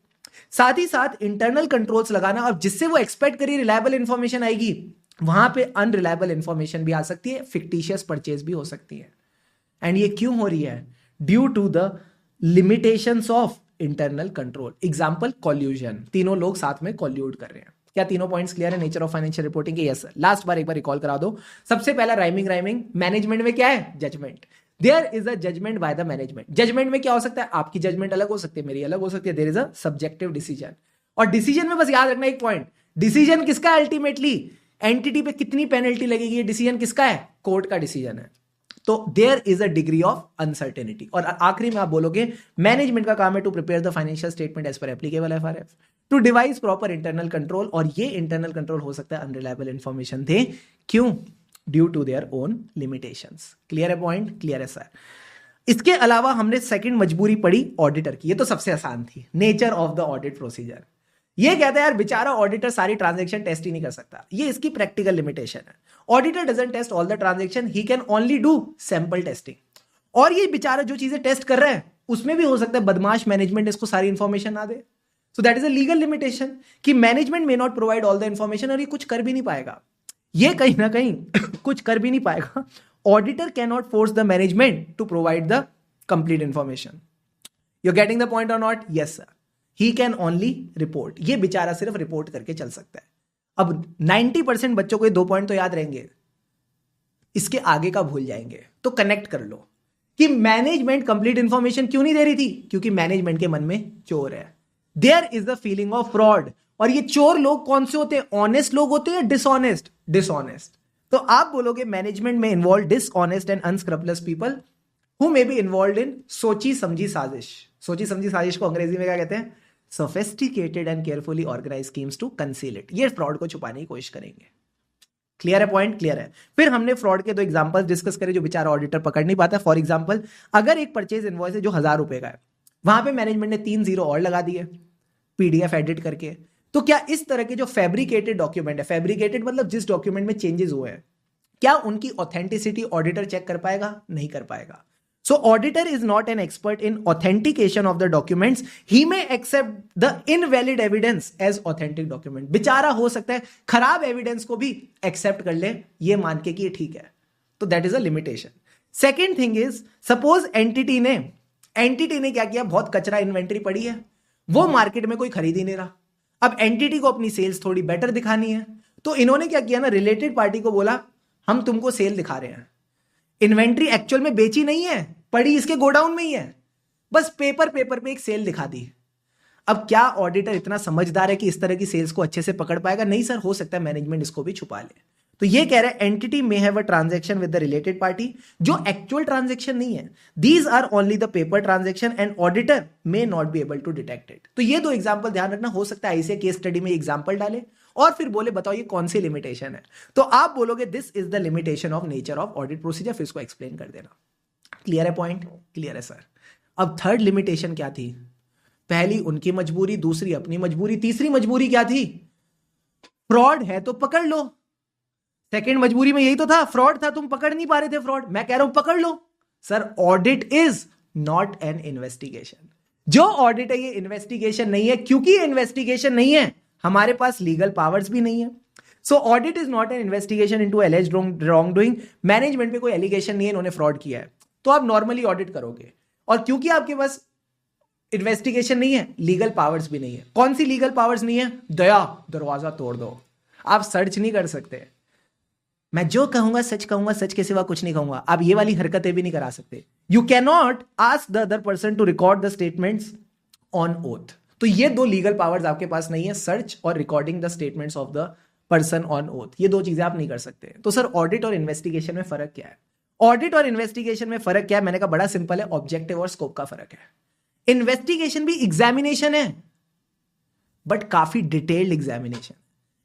साथ ही साथ इंटरनल कंट्रोल्स लगाना, और जिससे वो एक्सपेक्ट करिए रिलायबल इंफॉर्मेशन आएगी, वहां पे अनरिलायबल इंफॉर्मेशन भी आ सकती है, फिक्टिशियस परचेज भी हो सकती है। एंड ये क्यों हो रही है? Due to the limitations of internal control. Example collusion, तीनों लोग साथ में कॉल्यूड कर रहे हैं। क्या तीनों पॉइंट्स क्लियर है नेचर ऑफ फाइनेंशियल रिपोर्टिंग के? यस। लास्ट बार एक बार रिकॉल करा दो। सबसे पहला राइमिंग मैनेजमेंट में क्या है? Judgement. There is a judgement by the management. Judgement में क्या हो सकता है? आपकी जजमेंट अलग हो सकती है, मेरी अलग हो सकती है, there is a subjective decision. और डिसीजन में बस याद रखना एक पॉइंट, डिसीजन किसका है अल्टीमेटली? एंटिटी पे कितनी पेनल्टी लगेगी, ये डिसीजन किसका है? कोर्ट का डिसीजन है। तो there is a degree of uncertainty. और आखिरी में आप बोलोगे मैनेजमेंट का काम है to prepare the financial statement as per applicable FRF, to devise proper internal control. और ये इंटरनल कंट्रोल हो सकता है अनरिलायबल इंफॉर्मेशन थे, क्यों? Due to their own limitations. Clear है पॉइंट? क्लियर है सर। इसके अलावा हमने सेकंड मजबूरी पड़ी ऑडिटर की, ये तो सबसे आसान थी, nature of the audit procedure. ये कहता है यार बेचारा ऑडिटर सारी ट्रांजैक्शन टेस्ट ही नहीं कर सकता, ये इसकी प्रैक्टिकल लिमिटेशन है। Auditor doesn't test all the transaction, he can only do sample testing. और ये बेचारा जो चीजें टेस्ट कर रहा है उसमें भी हो सकता है बदमाश मैनेजमेंट इसको सारी इंफॉर्मेशन ना दे। So that is a legal limitation कि management may not provide all the information, और ये कुछ कर भी नहीं पाएगा, ये कहीं ना कहीं कुछ कर भी नहीं पाएगा। Auditor can not force the management to provide the complete information. You getting the point और not? Yes sir. He can only report, ये बेचारा सिर्फ रिपोर्ट करके चल सकता है। अब 90% बच्चों को ये 2 पॉइंट तो याद रहेंगे, इसके आगे का भूल जाएंगे। तो कनेक्ट कर लो कि मैनेजमेंट कंप्लीट इंफॉर्मेशन क्यों नहीं दे रही थी, क्योंकि मैनेजमेंट के मन में चोर है। There is the feeling of fraud. और ये चोर लोग कौन से होते हैं? ऑनेस्ट लोग होते हैं या डिसऑनेस्ट? डिसऑनेस्ट। तो आप बोलोगे मैनेजमेंट में involve dishonest and unscrupulous people who may be involve in सोची समझी साजिश। सोची समझी साजिश को अंग्रेजी में क्या कहते हैं? Sophisticated and carefully organise schemes to conceal it. ये फ्रॉड को छुपाने की कोशिश करेंगे। क्लियर है पॉइंट? क्लियर है। फिर हमने फ्रॉड के 2 एग्जांपल्स डिस्कस करे जो बेचारा ऑडिटर पकड़ नहीं पाता। फॉर एग्जांपल, अगर एक परचेज इनवॉइस है जो 1000 रुपए का है, वहां पे मैनेजमेंट ने 3 जीरो और लगा दिए पीडीएफ एडिट करके, तो क्या इस तरह के जो फैब्रिकेटेड डॉक्यूमेंट है, फैब्रिकेटेड मतलब जिस डॉक्यूमेंट में चेंजेस हुए हैं, क्या उनकी ऑथेंटिसिटी ऑडिटर चेक कर पाएगा? नहीं कर पाएगा। So auditor is not an expert in authentication of the documents. He may accept the invalid evidence as authentic document. बेचारा हो सकता है खराब एविडेंस को भी एक्सेप्ट कर ले, ये मान के कि ये ठीक है। तो that is a limitation. Second thing is, suppose entity ने क्या किया, बहुत कचरा इन्वेंट्री पड़ी है, वो मार्केट में कोई खरीद ही नहीं रहा। अब एंटिटी को अपनी सेल्स थोड़ी बेटर दिखानी है, तो इन्होंने क्या किया ना, रिलेटेड पार्टी को बोला हम तुमको सेल दिखा रहे हैं। इन्वेंट्री एक्चुअल में बेची नहीं है, पड़ी इसके गोडाउन में ही है, बस पेपर पे एक सेल दिखा दी। अब क्या ऑडिटर इतना समझदार है कि इस तरह की सेल्स को अच्छे से पकड़ पाएगा? नहीं सर, हो सकता है मैनेजमेंट इसको भी छुपा ले। तो ये कह रहे हैं entity may have a transaction with the related party, जो एक्चुअल ट्रांजैक्शन नहीं है। These are only the paper transaction and auditor may not be able to detect it. तो ये 2 एग्जांपल ध्यान रखना, हो सकता है ऐसे केस स्टडी में एग्जांपल डाले और फिर बोले बताओ ये कौन सी लिमिटेशन है, तो आप बोलोगे this is the limitation of nature of audit procedure, फिर इसको एक्सप्लेन कर देना। क्लियर है पॉइंट? क्लियर है सर। अब थर्ड लिमिटेशन क्या थी? पहली उनकी मजबूरी, दूसरी अपनी मजबूरी, तीसरी मजबूरी क्या थी? फ्रॉड है तो पकड़ लो। सेकंड मजबूरी में यही तो था, फ्रॉड था, तुम पकड़ नहीं पा रहे थे फ्रॉड, मैं कह रहा हूं पकड़ लो। Sir audit is not an investigation. जो ऑडिट है ये इन्वेस्टिगेशन नहीं है, क्योंकि इन्वेस्टिगेशन नहीं है हमारे पास लीगल पावर्स भी नहीं है। So audit is not an investigation into alleged wrongdoing. Management पे कोई एलिगेशन नहीं है इन्होंने फ्रॉड किया है, तो आप नॉर्मली ऑडिट करोगे। और क्योंकि आपके पास इन्वेस्टिगेशन नहीं है, लीगल पावर्स भी नहीं है। कौन सी लीगल पावर्स नहीं है? दया, दरवाजा तोड़ दो, आप सर्च नहीं कर सकते। मैं जो कहूंगा सच कहूंगा, सच के सिवा कुछ नहीं कहूंगा। आप ये वाली हरकतें भी नहीं करा सकते। You cannot ask the other person to record the statements on oath. तो ये 2 लीगल पावर्स आपके पास नहीं है, सर्च और recording the statements of the person on oath. ये 2 चीजें आप नहीं कर सकते। तो सर ऑडिट और इन्वेस्टिगेशन में फर्क क्या है? ऑडिट और इन्वेस्टिगेशन में फर्क क्या है? मैंने कहा बड़ा सिंपल है, ऑब्जेक्टिव और स्कोप का फर्क है। इन्वेस्टिगेशन भी एग्जामिनेशन है, बट काफी detailed examination.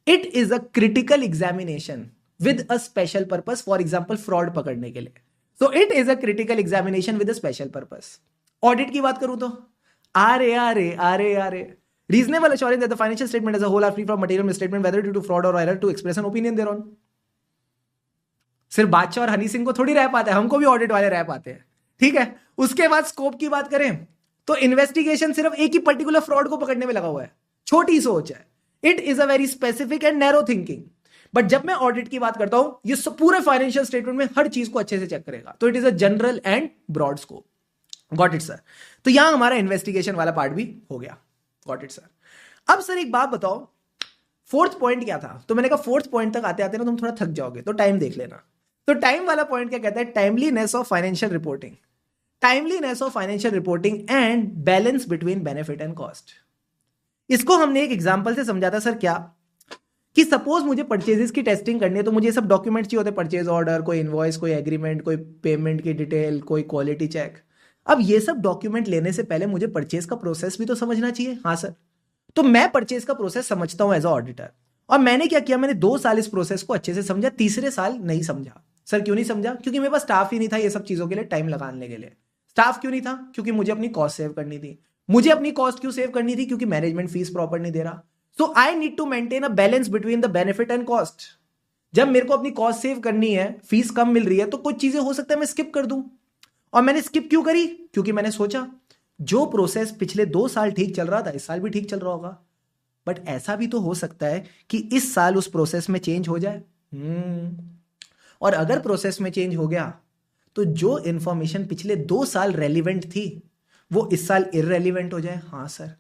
It is a critical examination with a special purpose, for example fraud पकड़ने के लिए। So it is a critical examination with a special purpose. Audit की बात करूं तो आरे reasonable assurance that the financial statement as a whole are free from material misstatement whether due to fraud or error to express an opinion thereon। सिर्फ बादशाह और हनी सिंह को थोड़ी रह पाते हैं, हमको भी ऑडिट वाले रह पाते हैं, ठीक है। उसके बाद स्कोप की बात करें तो इन्वेस्टिगेशन सिर्फ एक ही पर्टिकुलर फ्रॉड को पकड़ने में लगा हुआ है, छोटी सोच है। It is a very specific and narrow thinking. But जब मैं ऑडिट की बात करता हूं, ये पूरे फाइनेंशियल स्टेटमेंट में हर चीज को अच्छे से चेक करेगा। तो it is a general and broad scope. Got it sir. तो यहां हमारा इन्वेस्टिगेशन वाला पार्ट भी हो गया। Got it sir. अब सर एक बात बताओ, 4th पॉइंट क्या था? तो मैंने कहा 4th पॉइंट तक आते आते ना तुम थोड़ा थक जाओगे, तो टाइम देख लेना। तो टाइम वाला पॉइंट क्या कहता है? Timeliness of financial reporting. Timeliness of financial reporting and balance between benefit and cost. इसको हमने एक एग्जांपल से समझा था सर। क्या? कि सपोज मुझे परचेजेस की टेस्टिंग करनी है, तो मुझे ये सब डॉक्यूमेंट्स चाहिए होते हैं, परचेज ऑर्डर, कोई इनवॉइस, कोई एग्रीमेंट, कोई पेमेंट की डिटेल, कोई क्वालिटी चेक। अब ये सब डॉक्यूमेंट लेने से पहले मुझे परचेज का प्रोसेस भी तो समझना चाहिए। हाँ सर, तो मैं परचेज का प्रोसेस समझता हूं एज अ ऑडिटर, और मैंने क्या किया, मैंने 2 साल इस प्रोसेस को अच्छे से समझा, तीसरे साल नहीं समझा। सर क्यों नहीं समझा? क्योंकि मेरे पास स्टाफ ही नहीं था ये सब चीजों के लिए टाइम लगाने के लिए। स्टाफ क्यों नहीं था? क्योंकि मुझे अपनी कॉस्ट सेव करनी थी। मुझे अपनी कॉस्ट क्यों सेव करनी थी? क्योंकि मैनेजमेंट फीस प्रॉपर नहीं दे रहा। So I need to maintain a balance between the benefit and cost. जब मेरे को अपनी कॉस्ट सेव करनी है, फीस कम मिल रही है, तो कुछ चीजें हो सकता है मैं स्किप कर दूं। और मैंने स्किप क्यों करी? क्योंकि मैंने सोचा जो प्रोसेस पिछले 2 साल ठीक चल रहा था, इस साल भी ठीक चल रहा होगा। बट ऐसा भी तो हो सकता है कि इस साल उस प्रोसेस में चेंज हो जाए। और अगर प्रोसेस में चेंज हो गया, तो जो इंफॉर्मेशन पिछले 2 साल रेलिवेंट थी, वो इस साल इररेलिवेंट हो जाए। हाँ सर,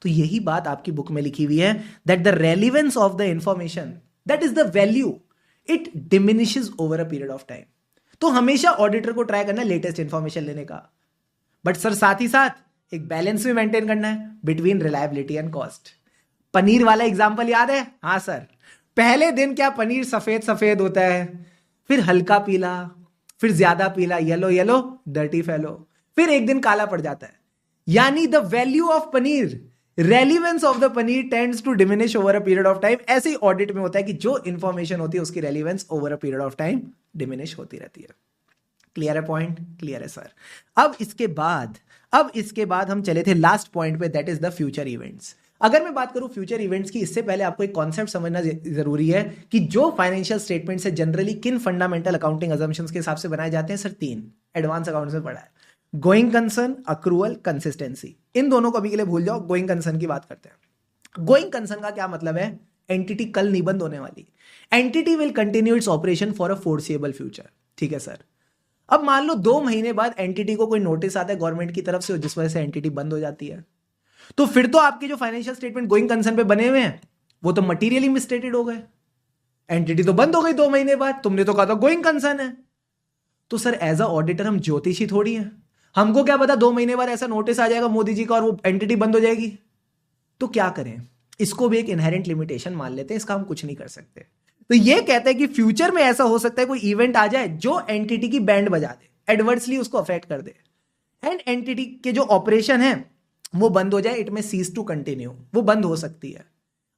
तो यही बात आपकी बुक में लिखी हुई है, that the relevance of the information, that is the value, it diminishes over a period of time. तो हमेशा ऑडिटर को ट्राई करना है लेटेस्ट इंफॉर्मेशन लेने का, बट सर साथ ही साथ एक बैलेंस भी मेंटेन करना है between reliability and cost. Paneer वाला एग्जांपल याद है? हाँ सर, पहले दिन क्या पनीर सफेद सफेद होता है, फिर हल्का पीला, फिर ज्यादा पीला, येलो येलो, डर्टी फेलो, फिर एक दिन काला पड़ जाता है। यानी the value of paneer, relevance of the paneer tends to diminish over a period of time. ऐसे ही ऑडिट में होता है कि जो इंफॉर्मेशन होती है उसकी relevance over a period of time diminish होती रहती है। क्लियर है पॉइंट? क्लियर है सर। अब इसके बाद हम चले थे लास्ट पॉइंट पे, that is the future events. अगर मैं बात करूं फ्यूचर इवेंट्स की, इससे पहले आपको एक कॉन्सेप्ट समझना जरूरी है कि जो फाइनेंशियल स्टेटमेंट्स है जनरली किन फंडामेंटल अकाउंटिंग अजम्पशंस के हिसाब से बनाए जाते हैं। सर 3 एडवांस अकाउंट्स में पढ़ा है, गोइंग कंसर्न, अक्रूवल, कंसिस्टेंसी। इन दोनों को अभी के लिए भूल जाओ, गोइंग कंसर्न की बात करते हैं। गोइंग कंसर्न का क्या मतलब है? एंटिटी कल नहीं बंद होने वाली, entity will continue its operation for a foreseeable future. ठीक है सर। अब मान लो 2 महीने बाद एंटिटी को कोई नोटिस आता है गवर्नमेंट की तरफ से, जिस वजह से एंटिटी बंद हो जाती है, तो फिर तो आपके जो फाइनेंशियल स्टेटमेंट गोइंग कंसर्न पे बने हुए हैं वो तो मटीरियली मिसस्टेटेड हो गए। एंटिटी तो बंद हो गई 2 महीने बाद, तुमने तो कहा था गोइंग कंसर्न है। तो सर एज अ ऑडिटर हम ज्योतिषी थोड़ी हैं, हमको क्या पता 2 महीने बाद ऐसा नोटिस आ जाएगा मोदी जी का और वो एंटिटी बंद हो जाएगी। तो क्या करें? इसको भी एक इनहेरेंट लिमिटेशन मान लेते हैं, इसका हम कुछ नहीं कर सकते। तो ये कहता है कि फ्यूचर में ऐसा हो सकता है कोई इवेंट आ जाए जो एंटिटी की बैंड बजा दे, एडवर्सली उसको अफेक्ट कर दे, एंड एंटिटी के जो ऑपरेशन है वो बंद हो जाए, इट में सीज टू कंटिन्यू, वो बंद हो सकती है।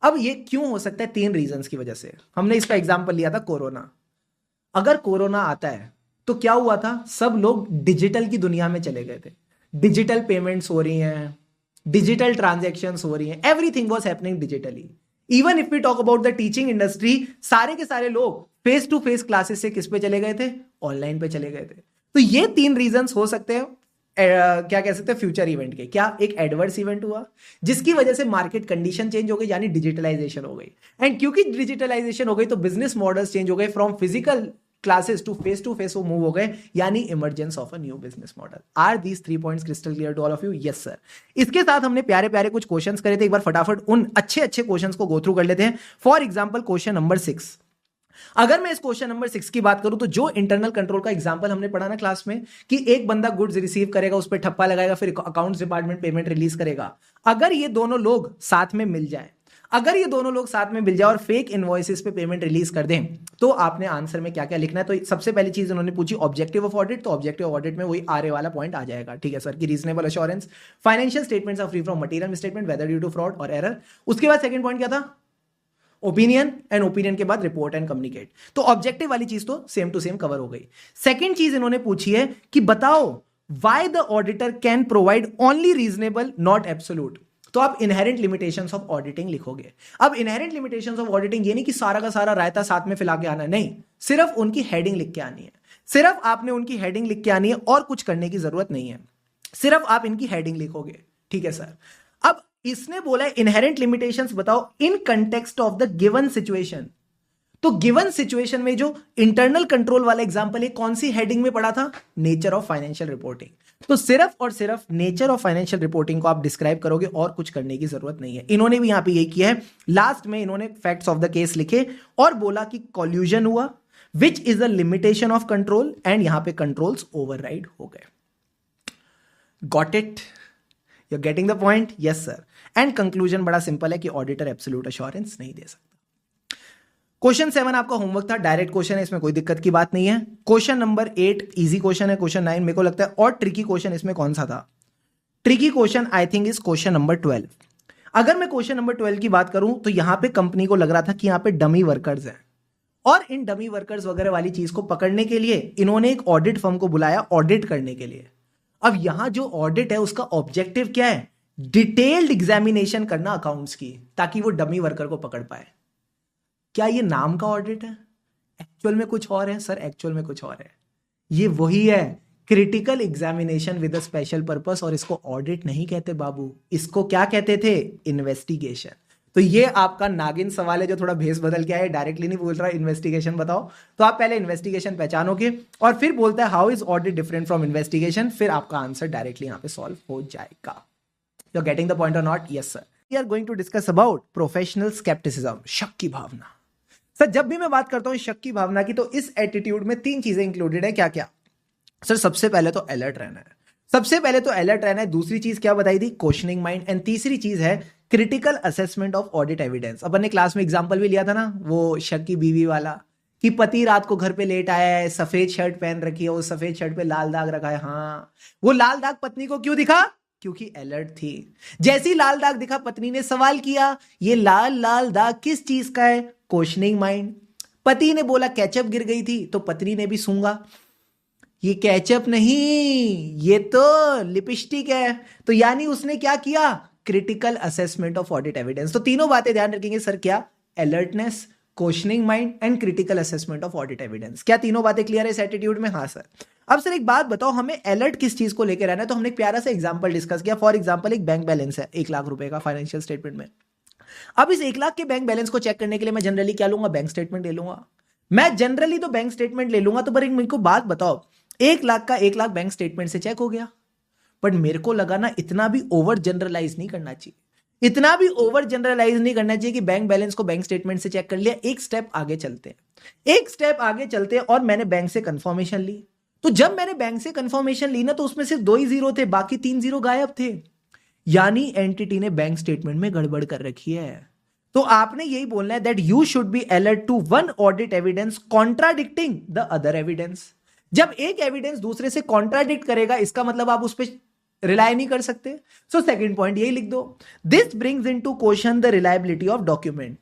अब ये क्यों हो सकता है? 3 रीजंस की वजह से। हमने इसका एग्जांपल लिया था कोरोना। अगर कोरोना आता है तो क्या हुआ था? सब लोग डिजिटल की दुनिया में चले गए थे, डिजिटल पेमेंट्स हो रही हैं, डिजिटल ट्रांजैक्शंस हो रही हैं, everything was happening digitally. Even if we talk about the teaching industry, सारे के सारे लोग फेस टू फेस क्लासेस से किस पे चले गए थे? ऑनलाइन पे चले गए थे। तो ये 3 रीजंस हो सकते हैं क्या कह सकते हैं फ्यूचर इवेंट के। क्या? एक एडवर्स इवेंट हुआ जिसकी वजह से मार्केट कंडीशन चेंज हो गई, यानी डिजिटलाइजेशन हो गई, एंड क्योंकि डिजिटलाइजेशन हो गई तो बिजनेस मॉडल्स चेंज हो गए, from physical classes to face वो मूव हो गए, यानी emergence of a new business model. Are these 3 points crystal clear to all of you? Yes sir. इसके साथ हमने प्यारे प्यारे कुछ क्वेश्चंस करे थे, एक बार फटाफट उन अच्छे अच्छे क्वेश्चंस को गो थ्रू कर लेते हैं। For example question number 6। अगर मैं इस क्वेश्चन नंबर 6 की बात करूं, तो जो इंटरनल कंट्रोल का एग्जांपल हमने पढ़ा ना क्लास में, कि एक बंदा गुड्स रिसीव करेगा, उस पर ठप्पा लगाएगा, फिर अकाउंट्स डिपार्टमेंट पेमेंट रिलीज करेगा। अगर ये दोनों लोग साथ में मिल जाए, और फेक इनवॉइसेस पे पेमेंट रिलीज कर दें, तो आपने आंसर में क्या क्या लिखना है? तो सबसे पहली चीज उन्होंने पूछी ऑब्जेक्टिव ऑफ ऑडिट, तो ऑब्जेक्टिव ऑडिट में वही आर वाला पॉइंट आ जाएगा। ठीक है सर, कि reasonable assurance, financial statements are free from material misstatement whether due to fraud और एरर। उसके बाद सेकंड पॉइंट क्या था? ओपिनियन, एंड ओपिनियन के बाद रिपोर्ट एंड कम्युनिकेट। तो ऑब्जेक्टिव वाली चीज तो सेम टू सेम कवर हो गई। सेकंड चीज इन्होंने पूछी है कि बताओ why the auditor can provide only reasonable not absolute. तो आप इनहेरेंट लिमिटेशंस ऑफ ऑडिटिंग लिखोगे। अब इनहेरेंट लिमिटेशंस ऑफ ऑडिटिंग ये नहीं कि सारा का सारा रायता साथ में फैला के आना है, नहीं, सिर्फ उनकी हेडिंग लिख के आनी है। सिर्फ आपने उनकी हेडिंग लिख के आनी है और कुछ करने की जरूरत नहीं है, सिर्फ आप इनकी हेडिंग लिखोगे। ठीक है सर। अब इसने बोला इनहेरेंट लिमिटेशंस बताओ in context of the given situation. तो गिवन सिचुएशन में जो इंटरनल कंट्रोल वाला एग्जांपल है, कौन सी हेडिंग में पढ़ा था? Nature of financial reporting. तो सिर्फ और सिर्फ नेचर ऑफ फाइनेंशियल रिपोर्टिंग को आप डिस्क्राइब करोगे और कुछ करने की जरूरत नहीं है। इन्होंने भी यहां पे यही किया है। लास्ट में इन्होंने फैक्ट्स ऑफ द केस लिखे और बोला कि कॉल्यूजन हुआ, which is the limitation of control, and यहां पे कंट्रोल्स ओवरराइड हो गए। Got it? You getting the point? Yes sir. And conclusion बड़ा सिंपल है कि ऑडिटर एब्सोल्यूट एश्योरेंस नहीं दे सकता। क्वेश्चन 7 आपका होमवर्क था, डायरेक्ट क्वेश्चन है, इसमें कोई दिक्कत की बात नहीं है। क्वेश्चन नंबर 8 इजी क्वेश्चन है। क्वेश्चन 9 मेरे को लगता है और ट्रिकी क्वेश्चन इसमें कौन सा था? Tricky question I think is question number 12। अगर मैं क्वेश्चन नंबर 12 की बात करूं तो यहां पे कंपनी को लग रहा था कि यहां पे डमी वर्कर्स हैं, और इन डमी वर्कर्स वगैरह वाली चीज को पकड़ने के लिए इन्होंने एक ऑडिट फर्म को बुलाया ऑडिट करने के लिए। अब यहां जो ऑडिट है उसका ऑब्जेक्टिव क्या है? डिटेल्ड एग्जामिनेशन करना अकाउंट्स की, ताकि वो डमी वर्कर को पकड़ पाए। क्या ये नाम का ऑडिट है? एक्चुअल में कुछ और है सर, एक्चुअल में कुछ और है। ये वही है, critical examination with a special purpose, और इसको ऑडिट नहीं कहते बाबू, इसको क्या कहते थे? इन्वेस्टिगेशन। तो ये आपका नागिन सवाल है जो थोड़ा भेस बदल के आया, डायरेक्टली नहीं बोल रहा इन्वेस्टिगेशन बताओ। तो आप पहले इन्वेस्टिगेशन पहचानोगे और फिर बोलता है how is audit different from investigation, फिर आपका आंसर डायरेक्टली यहां पे सॉल्व हो जाएगा। You are getting the point और not? Yes sir. We are going to discuss about professional scepticism, शक की भावना। सर जब भी मैं बात करता हूं शक की भावना की, तो इस एटीट्यूड में 3 चीजें इंक्लूडेड है। क्या क्या? सर सबसे पहले तो अलर्ट रहना है, सबसे पहले तो अलर्ट रहना है। दूसरी चीज क्या बताई थी? Questioning mind. एंड तीसरी चीज है critical assessment of audit evidence. अपन ने क्लास में एग्जांपल भी लिया था ना, वो शक की बीवी वाला, कि पति रात को घर पे लेट आया है, सफेद शर्ट पहन रखी है, उस सफेद शर्ट पे लाल दाग रखा है। हाँ, वो लाल दाग पत्नी को क्यों दिखा? क्योंकि अलर्ट थी। जैसी लाल दाग दिखा, पत्नी ने सवाल किया, ये लाल लाल दाग किस चीज का है? Questioning mind. पति ने बोला केचप गिर गई थी, तो पत्नी ने भी सूंगा, ये केचप नहीं, ये तो लिपस्टिक है। तो यानी उसने क्या किया? Critical assessment of audit evidence. तो तीनों बातें ध्यान रखेंगे सर, क्या? Alertness, questioning mind and critical assessment of audit evidence. क्या तीनों बातें क्लियर है इस एटीट्यूड में? हाँ सर। अब सर एक बात बताओ, हमें अलर्ट किस चीज को लेकर रहना है? तो हमने एक प्यारा सा एग्जांपल डिस्कस किया। फॉर एग्जांपल एक बैंक बैलेंस है 1 लाख रुपए का फाइनेंशियल स्टेटमेंट में। अब इस 1 लाख के बैंक बैलेंस को चेक करने के लिए मैं जनरली क्या लूंगा? बैंक स्टेटमेंट ले लूंगा। मैं जनरली तो बैंक स्टेटमेंट ले लूंगा। तो पर एक मेरे को बात बताओ, 1 लाख का 1 लाख बैंक स्टेटमेंट से चेक हो गया, बट मेरे को लगा ना इतना भी ओवर जनरलाइज नहीं करना चाहिए, इतना भी ओवर जनरलाइज नहीं करना चाहिए कि बैंक बैलेंस को बैंक स्टेटमेंट से चेक कर लिया। एक स्टेप आगे चलते हैं, एक स्टेप आगे चलते हैं, और मैंने बैंक से कंफर्मेशन ली। तो जब मैंने बैंक से कंफर्मेशन ली ना, तो उसमें सिर्फ 2 ही जीरो थे, बाकी 3 जीरो गायब थे। यानी एंटिटी ने बैंक स्टेटमेंट में गड़बड़ कर रखी है। तो आपने यही बोलना है that you should be alert to one audit evidence contradicting the other evidence. जब एक एविडेंस दूसरे से कॉन्ट्राडिक्ट करेगा, इसका मतलब आप उस पर रिलाय नहीं कर सकते। सो सेकंड पॉइंट यही लिख दो, this brings into question the reliability of document.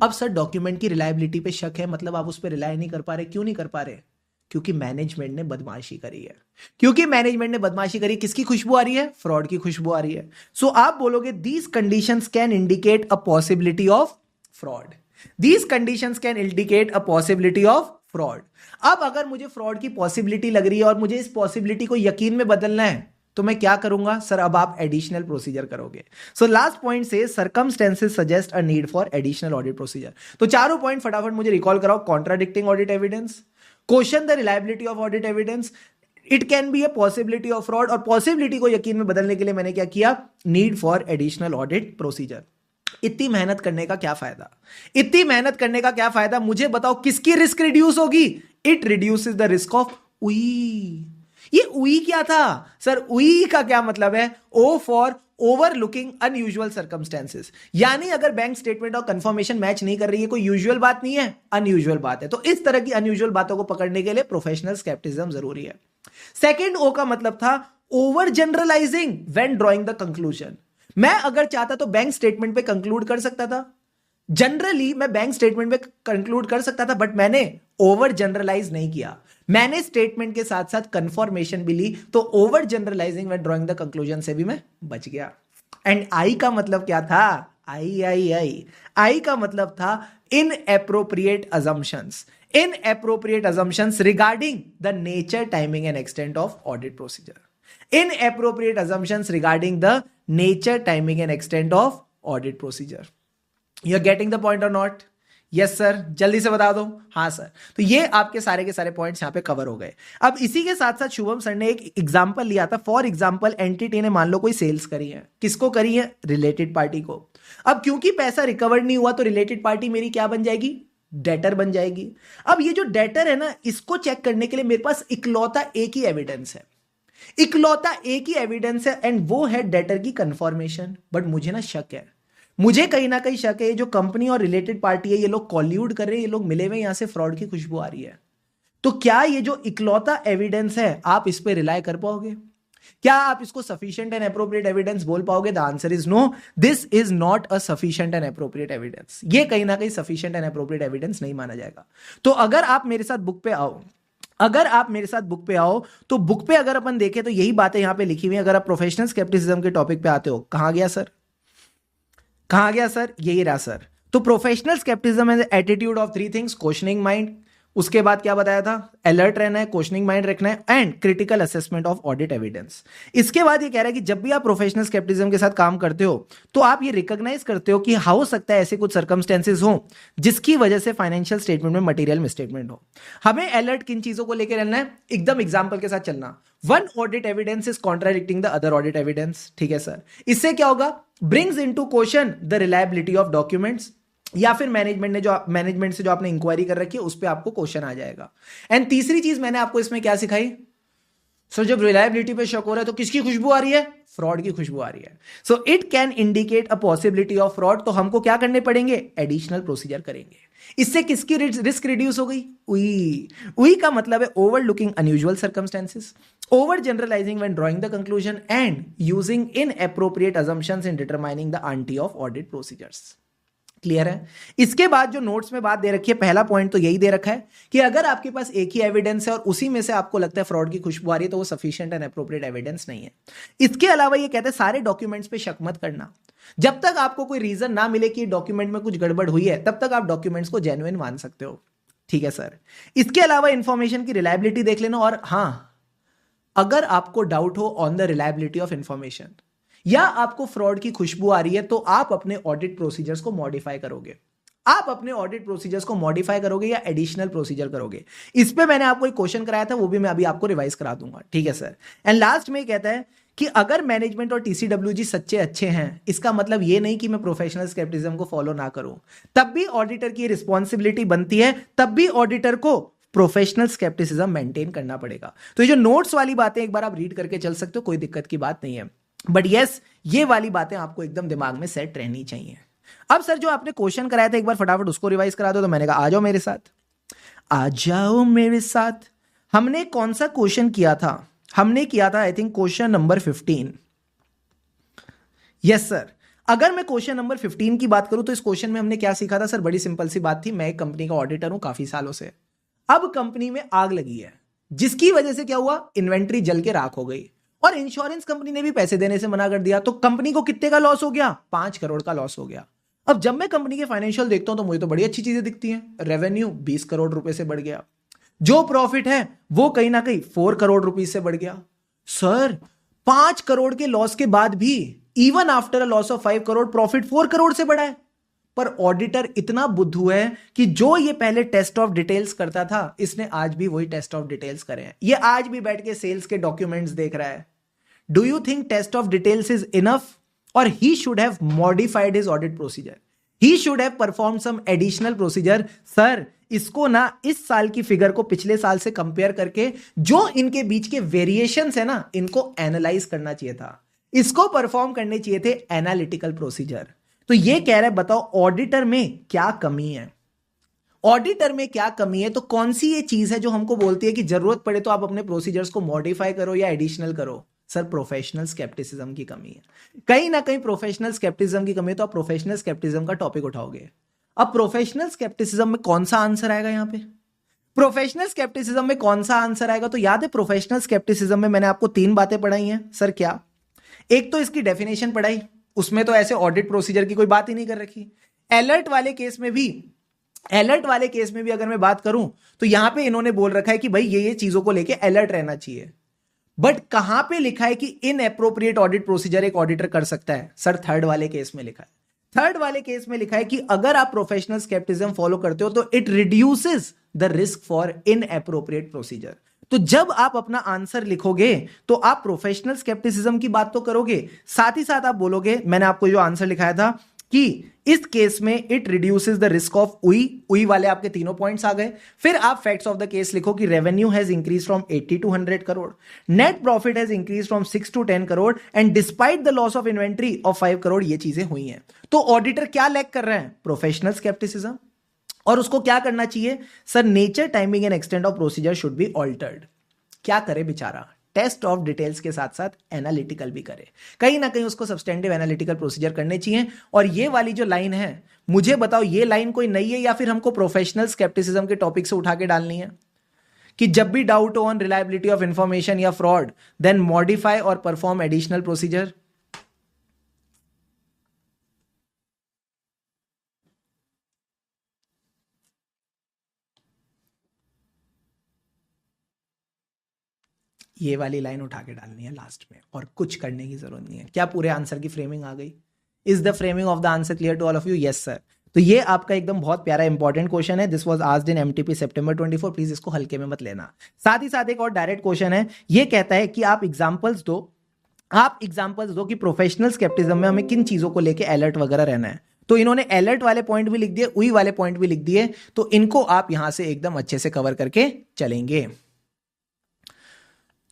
अब सर डॉक्यूमेंट की रिलायबिलिटी पे शक है, मतलब आप उस पर रिलाय नहीं कर पा रहे। क्यों नहीं कर पा रहे? क्योंकि मैनेजमेंट ने बदमाशी करी है। क्योंकि मैनेजमेंट ने बदमाशी करी, किसकी खुशबू आ रही है? फ्रॉड की खुशबू आ रही है। सो आप बोलोगे these conditions can indicate a possibility of fraud. These conditions can indicate a possibility of fraud. अब अगर मुझे फ्रॉड की पॉसिबिलिटी लग रही है और मुझे इस पॉसिबिलिटी को यकीन में बदलना है, तो मैं क्या करूंगा? सर अब आप एडिशनल प्रोसीजर करोगे। सो लास्ट पॉइंट से circumstances suggest a need for additional audit procedure. तो चारों पॉइंट फटाफट मुझे रिकॉल कराओ। Contradicting audit evidence, question the reliability of audit evidence, it can be a possibility of fraud, और possibility को यकीन में बदलने के लिए मैंने क्या किया? Need for additional audit procedure. इतनी मेहनत करने का क्या फायदा? इतनी मेहनत करने का क्या फायदा? मुझे बताओ किसकी रिस्क रिड्यूस होगी? It reduces the risk of उई। ये उई क्या था सर? उई का क्या मतलब है? O for overlooking unusual circumstances. यानी अगर बैंक स्टेटमेंट और कंफर्मेशन मैच नहीं कर रही है, कोई यूजुअल बात नहीं है, अनयूजुअल बात है। तो इस तरह की अनयूजुअल बातों को पकड़ने के लिए प्रोफेशनल स्केप्टिसिज्म जरूरी है। सेकंड ओ का मतलब था over generalising when drawing the conclusion. मैं अगर चाहता तो बैंक स्टेटमेंट पे कंक्लूड कर सकता था, जनरली मैं बैंक स्टेटमेंट पे कंक्लूड कर सकता था, बट मैंने ओवर जनरलाइज नहीं किया। मैंने स्टेटमेंट के साथ साथ कंफर्मेशन भी ली, तो over generalising when drawing the conclusion से भी मैं बच गया। एंड आई का मतलब क्या था? आई का मतलब था inappropriate assumptions, inappropriate assumptions regarding the nature, timing and extent of audit procedure. Inappropriate assumptions regarding the nature, timing and extent of audit procedure. You are getting the point और not? Yes sir, जल्दी से बता दो। हाँ sir. तो ये आपके सारे के सारे पॉइंट्स यहां पे कवर हो गए। अब इसी के साथ साथ शुभम सर ने एक एग्जांपल लिया था। फॉर एग्जांपल एंटिटी ने मान लो कोई सेल्स करी है, किसको करी है? रिलेटेड पार्टी को। अब क्योंकि पैसा रिकवर नहीं हुआ, तो रिलेटेड पार्टी मेरी क्या बन जाएगी? डेटर बन जाएगी। अब ये जो डेटर है ना, इसको चेक करने के लिए मेरे पास इकलौता एक ही एविडेंस है, इकलौता एक ही एविडेंस है, एंड वो है डेटर की कंफर्मेशन। बट मुझे ना शक है, मुझे कहीं ना कहीं शक है ये जो कंपनी और रिलेटेड पार्टी है ये लोग कॉल्यूड कर रहे हैं, ये लोग मिले हुए, यहां से फ्रॉड की खुशबू आ रही है। तो क्या ये जो इकलौता एविडेंस है आप इस पे रिलाय कर पाओगे? क्या आप इसको सफिशिएंट एंड एप्रोप्रिएट एविडेंस बोल पाओगे? The answer is no, this is not a sufficient and appropriate evidence. ये कहीं ना कहीं सफिशिएंट एंड एप्रोप्रिएट एविडेंस नहीं माना जाएगा। तो अगर आप मेरे साथ बुक पे आओ, तो बुक पे अगर अपन देखें तो यही बातें यहां पे लिखी हुई है। अगर आप प्रोफेशनल स्केप्टिसिज्म के टॉपिक पे आते हो, कहां गया सर, यही रहा सर। तो professional scepticism is attitude of three things, questioning mind, उसके बाद क्या बताया था, अलर्ट रहना है, क्वेश्चनिंग माइंड रखना है, and critical assessment of audit evidence. इसके बाद ये कह रहा है कि जब भी आप प्रोफेशनल स्केप्टिज्म के साथ काम करते हो तो आप ये रिकॉग्नाइज करते हो कि हो सकता है ऐसे कुछ सर्कमस्टेंसेस हो जिसकी वजह से फाइनेंशियल स्टेटमेंट में मटेरियल मिसस्टेटमेंट हो। हमें अलर्ट किन चीजों को लेकर रहना है, एकदम एग्जाम्पल के साथ चलना। One audit evidence is contradicting the other audit evidence, ठीक है सर। इससे क्या होगा, brings into question the reliability of documents, या फिर मैनेजमेंट से जो आपने इंक्वायरी कर रखी है उस पर आपको क्वेश्चन आ जाएगा। एंड तीसरी चीज मैंने आपको इसमें क्या सिखाई सर, जब रिलायबिलिटी पे शक हो रहा है तो किसकी खुशबू आ रही है, फ्रॉड की खुशबू आ रही है। So it can indicate a possibility of fraud. तो हमको क्या करने पड़ेंगे, एडिशनल प्रोसीजर करेंगे। इससे किसकी रिस्क रिड्यूस हो गई, उई का मतलब है overlooking unusual circumstances, over generalising when drawing the conclusion, and using inappropriate assumptions in determining the aunty of audit procedures. Clear है? इसके बाद जो नोट्स में बात दे रखी है, पहला पॉइंट तो यही दे रखा है कि अगर आपके पास एक ही एविडेंस है और उसी में से आपको लगता है फ्रॉड की खुशबू आ रही है तो वो सफिशिएंट एंड एप्रोप्रिएट एविडेंस नहीं है। इसके अलावा ये कहते हैं सारे डॉक्यूमेंट्स पे शक मत करना। जब तक आपको कोई रीजन ना मिले कि डॉक्यूमेंट में कुछ गड़बड़ हुई है तब तक आप डॉक्यूमेंट्स को जेन्युइन मान सकते हो, ठीक है सर। इसके अलावा इंफॉर्मेशन की रिलायबिलिटी देख लेना, और हां, अगर आपको डाउट हो on the reliability of information या आपको फ्रॉड की खुशबू आ रही है तो आप अपने ऑडिट प्रोसीजर्स को मॉडिफाई करोगे, या एडिशनल प्रोसीजर करोगे। इस पे मैंने आपको एक क्वेश्चन कराया था, वो भी मैं अभी आपको रिवाइज करा दूंगा, ठीक है सर। एंड लास्ट में कहता है कि अगर मैनेजमेंट और टीसीडब्ल्यूजी सच्चे अच्छे हैं, इसका मतलब ये नहीं कि मैं प्रोफेशनल स्केप्टिज्म को फॉलो ना करूं, तब भी ऑडिटर की रिस्पॉन्सिबिलिटी बनती है, तब भी ऑडिटर को प्रोफेशनल स्केप्टिसिज्म मेंटेन करना पड़ेगा। तो ये जो नोट्स वाली बातें एक बार आप रीड करके चल सकते हो, कोई दिक्कत की बात नहीं है। बट यस, ये वाली बातें आपको एकदम दिमाग में सेट रहनी चाहिए। अब सर जो आपने क्वेश्चन कराया था एक बार फटाफट उसको रिवाइज करा दो। तो मैंने कहा आ जाओ मेरे साथ, हमने कौन सा क्वेश्चन किया था, हमने किया था I think question number 15। Yes sir, अगर मैं क्वेश्चन नंबर 15 की बात करूं तो इस क्वेश्चन में हमने क्या सीखा था सर, बड़ी सिंपल सी बात थी। मैं एक कंपनी का ऑडिटर हूं काफी सालों से, अब कंपनी में आग लगी है जिसकी वजह से क्या हुआ, इन्वेंट्री जल के राख हो गई और इंश्योरेंस कंपनी ने भी पैसे देने से मना कर दिया। तो कंपनी को कितने का लॉस हो गया, 5 करोड़ का लॉस हो गया। अब जब मैं कंपनी के फाइनेंशियल देखता हूं तो मुझे तो बड़ी अच्छी चीजें दिखती हैं, रेवेन्यू 20 करोड़ रुपए से बढ़ गया, जो प्रॉफिट है वो कहीं ना कहीं 4 करोड़ रुपीस से बढ़ गया। सर 5 करोड़ के लॉस के बाद भी even after a loss of 5 crore profit 4 crore से बढ़ा है। पर ऑडिटर इतना बुद्धू है कि जो ये पहले टेस्ट ऑफ डिटेल्स करता था, इसने आज भी वही टेस्ट ऑफ डिटेल्स करे हैं। ये आज भी बैठ के सेल्स के डॉक्यूमेंट्स देख रहा है। Do you think test of details is enough, or he should have modified his audit procedure, he should have perform some additional procedure. Sir इसको ना इस साल की फिगर को पिछले साल से कंपेयर करके जो इनके बीच के वेरिएशंस है ना, इनको एनालाइज करना चाहिए था, इसको परफॉर्म करने चाहिए थे एनालिटिकल प्रोसीजर। तो ये कह रहा है बताओ ऑडिटर में क्या कमी है, ऑडिटर में क्या कमी है। तो कौन सी ये चीज है जो हमको बोलती है कि जरूरत पड़े तो आप अपने प्रोसीजर्स को मॉडिफाई करो या एडिशनल करो। सर प्रोफेशनल स्केप्टिसिज्म की कमी है, कहीं ना कहीं प्रोफेशनल स्केप्टिसिज्म की कमी है। तो आप प्रोफेशनल स्केप्टिसिज्म का टॉपिक उठाओगे। अब प्रोफेशनल स्केप्टिसिज्म में कौन सा आंसर आएगा, यहां पे प्रोफेशनल स्केप्टिसिज्म में कौन सा आंसर आएगा। तो याद है प्रोफेशनल स्केप्टिसिज्म में मैंने आपको 3 बातें पढ़ाई हैं सर। क्या, एक तो इसकी डेफिनेशन पढ़ाई, उसमें तो ऐसे ऑडिट प्रोसीजर की कोई बात ही नहीं कर रखी। अलर्ट वाले केस में भी अगर मैं बात करूं तो यहां पे इन्होंने बोल रखा है कि भाई ये चीजों को लेके अलर्ट रहना चाहिए। बट कहां पे लिखा है कि इनएप्रोप्रिएट ऑडिट प्रोसीजर एक ऑडिटर कर सकता है? सर थर्ड वाले केस में लिखा है। थर्ड वाले केस में लिखा है कि अगर आप प्रोफेशनल स्केप्टिज्म फॉलो करते हो तो it reduces the risk for inappropriate procedure. तो जब आप अपना आंसर लिखोगे तो आप प्रोफेशनल स्केप्टिसिज्म की बात तो करोगे, साथ ही साथ आप बोलोगे, मैंने आपको जो आंसर लिखाया था, कि इस केस में it reduces the risk of उई वाले आपके तीनों पॉइंट्स आ गए। फिर आप फैक्ट्स ऑफ द केस लिखो कि revenue has increase from 80 to 100 crore, net profit has increase from 6 to 10 crore and despite the loss of inventory of 5 crore. ये चीजें हुई हैं। तो ऑडिटर क्या लैक कर रहे हैं? Professional scepticism. और उसको क्या करना चाहिए? Sir nature, timing and extent of procedure should be altered. क्या करे बेचारा? टेस्ट ऑफ डिटेल्स के साथ साथ एनालिटिकल भी करे, कहीं ना कहीं उसको सब्सटेंटिव एनालिटिकल प्रोसीजर करने चाहिए। और ये वाली जो लाइन है, मुझे बताओ ये लाइन कोई नई है या फिर हमको प्रोफेशनल स्केप्टिसिज्म के टॉपिक से उठा के डालनी है कि जब भी डाउट हो ऑन रिलायबिलिटी ऑफ इंफॉर्मेशन या फ्रॉड देन मॉडिफाई और परफॉर्म एडिशनल प्रोसीजर। ये वाली लाइन उठा के डालनी है लास्ट में, और कुछ करने की जरूरत नहीं है। क्या पूरे आंसर की फ्रेमिंग आ गई? Is the framing of the answer clear to all of you? Yes sir. तो ये आपका एकदम बहुत प्यारा इंपॉर्टेंट क्वेश्चन है। This was asked in MTP September 24। Please इसको हल्के में मत लेना। साथ ही साथ एक और डायरेक्ट क्वेश्चन है, ये कहता है कि आप एग्जांपल्स दो कि प्रोफेशनल स्केप्टिज्म में हमें किन चीजों को लेके अलर्ट वगैरह रहना है। तो इन्होंने अलर्ट वाले पॉइंट भी लिख दिए, उई वाले पॉइंट भी लिख दिए, तो इनको आप यहां से एकदम अच्छे से कवर करके चलेंगे।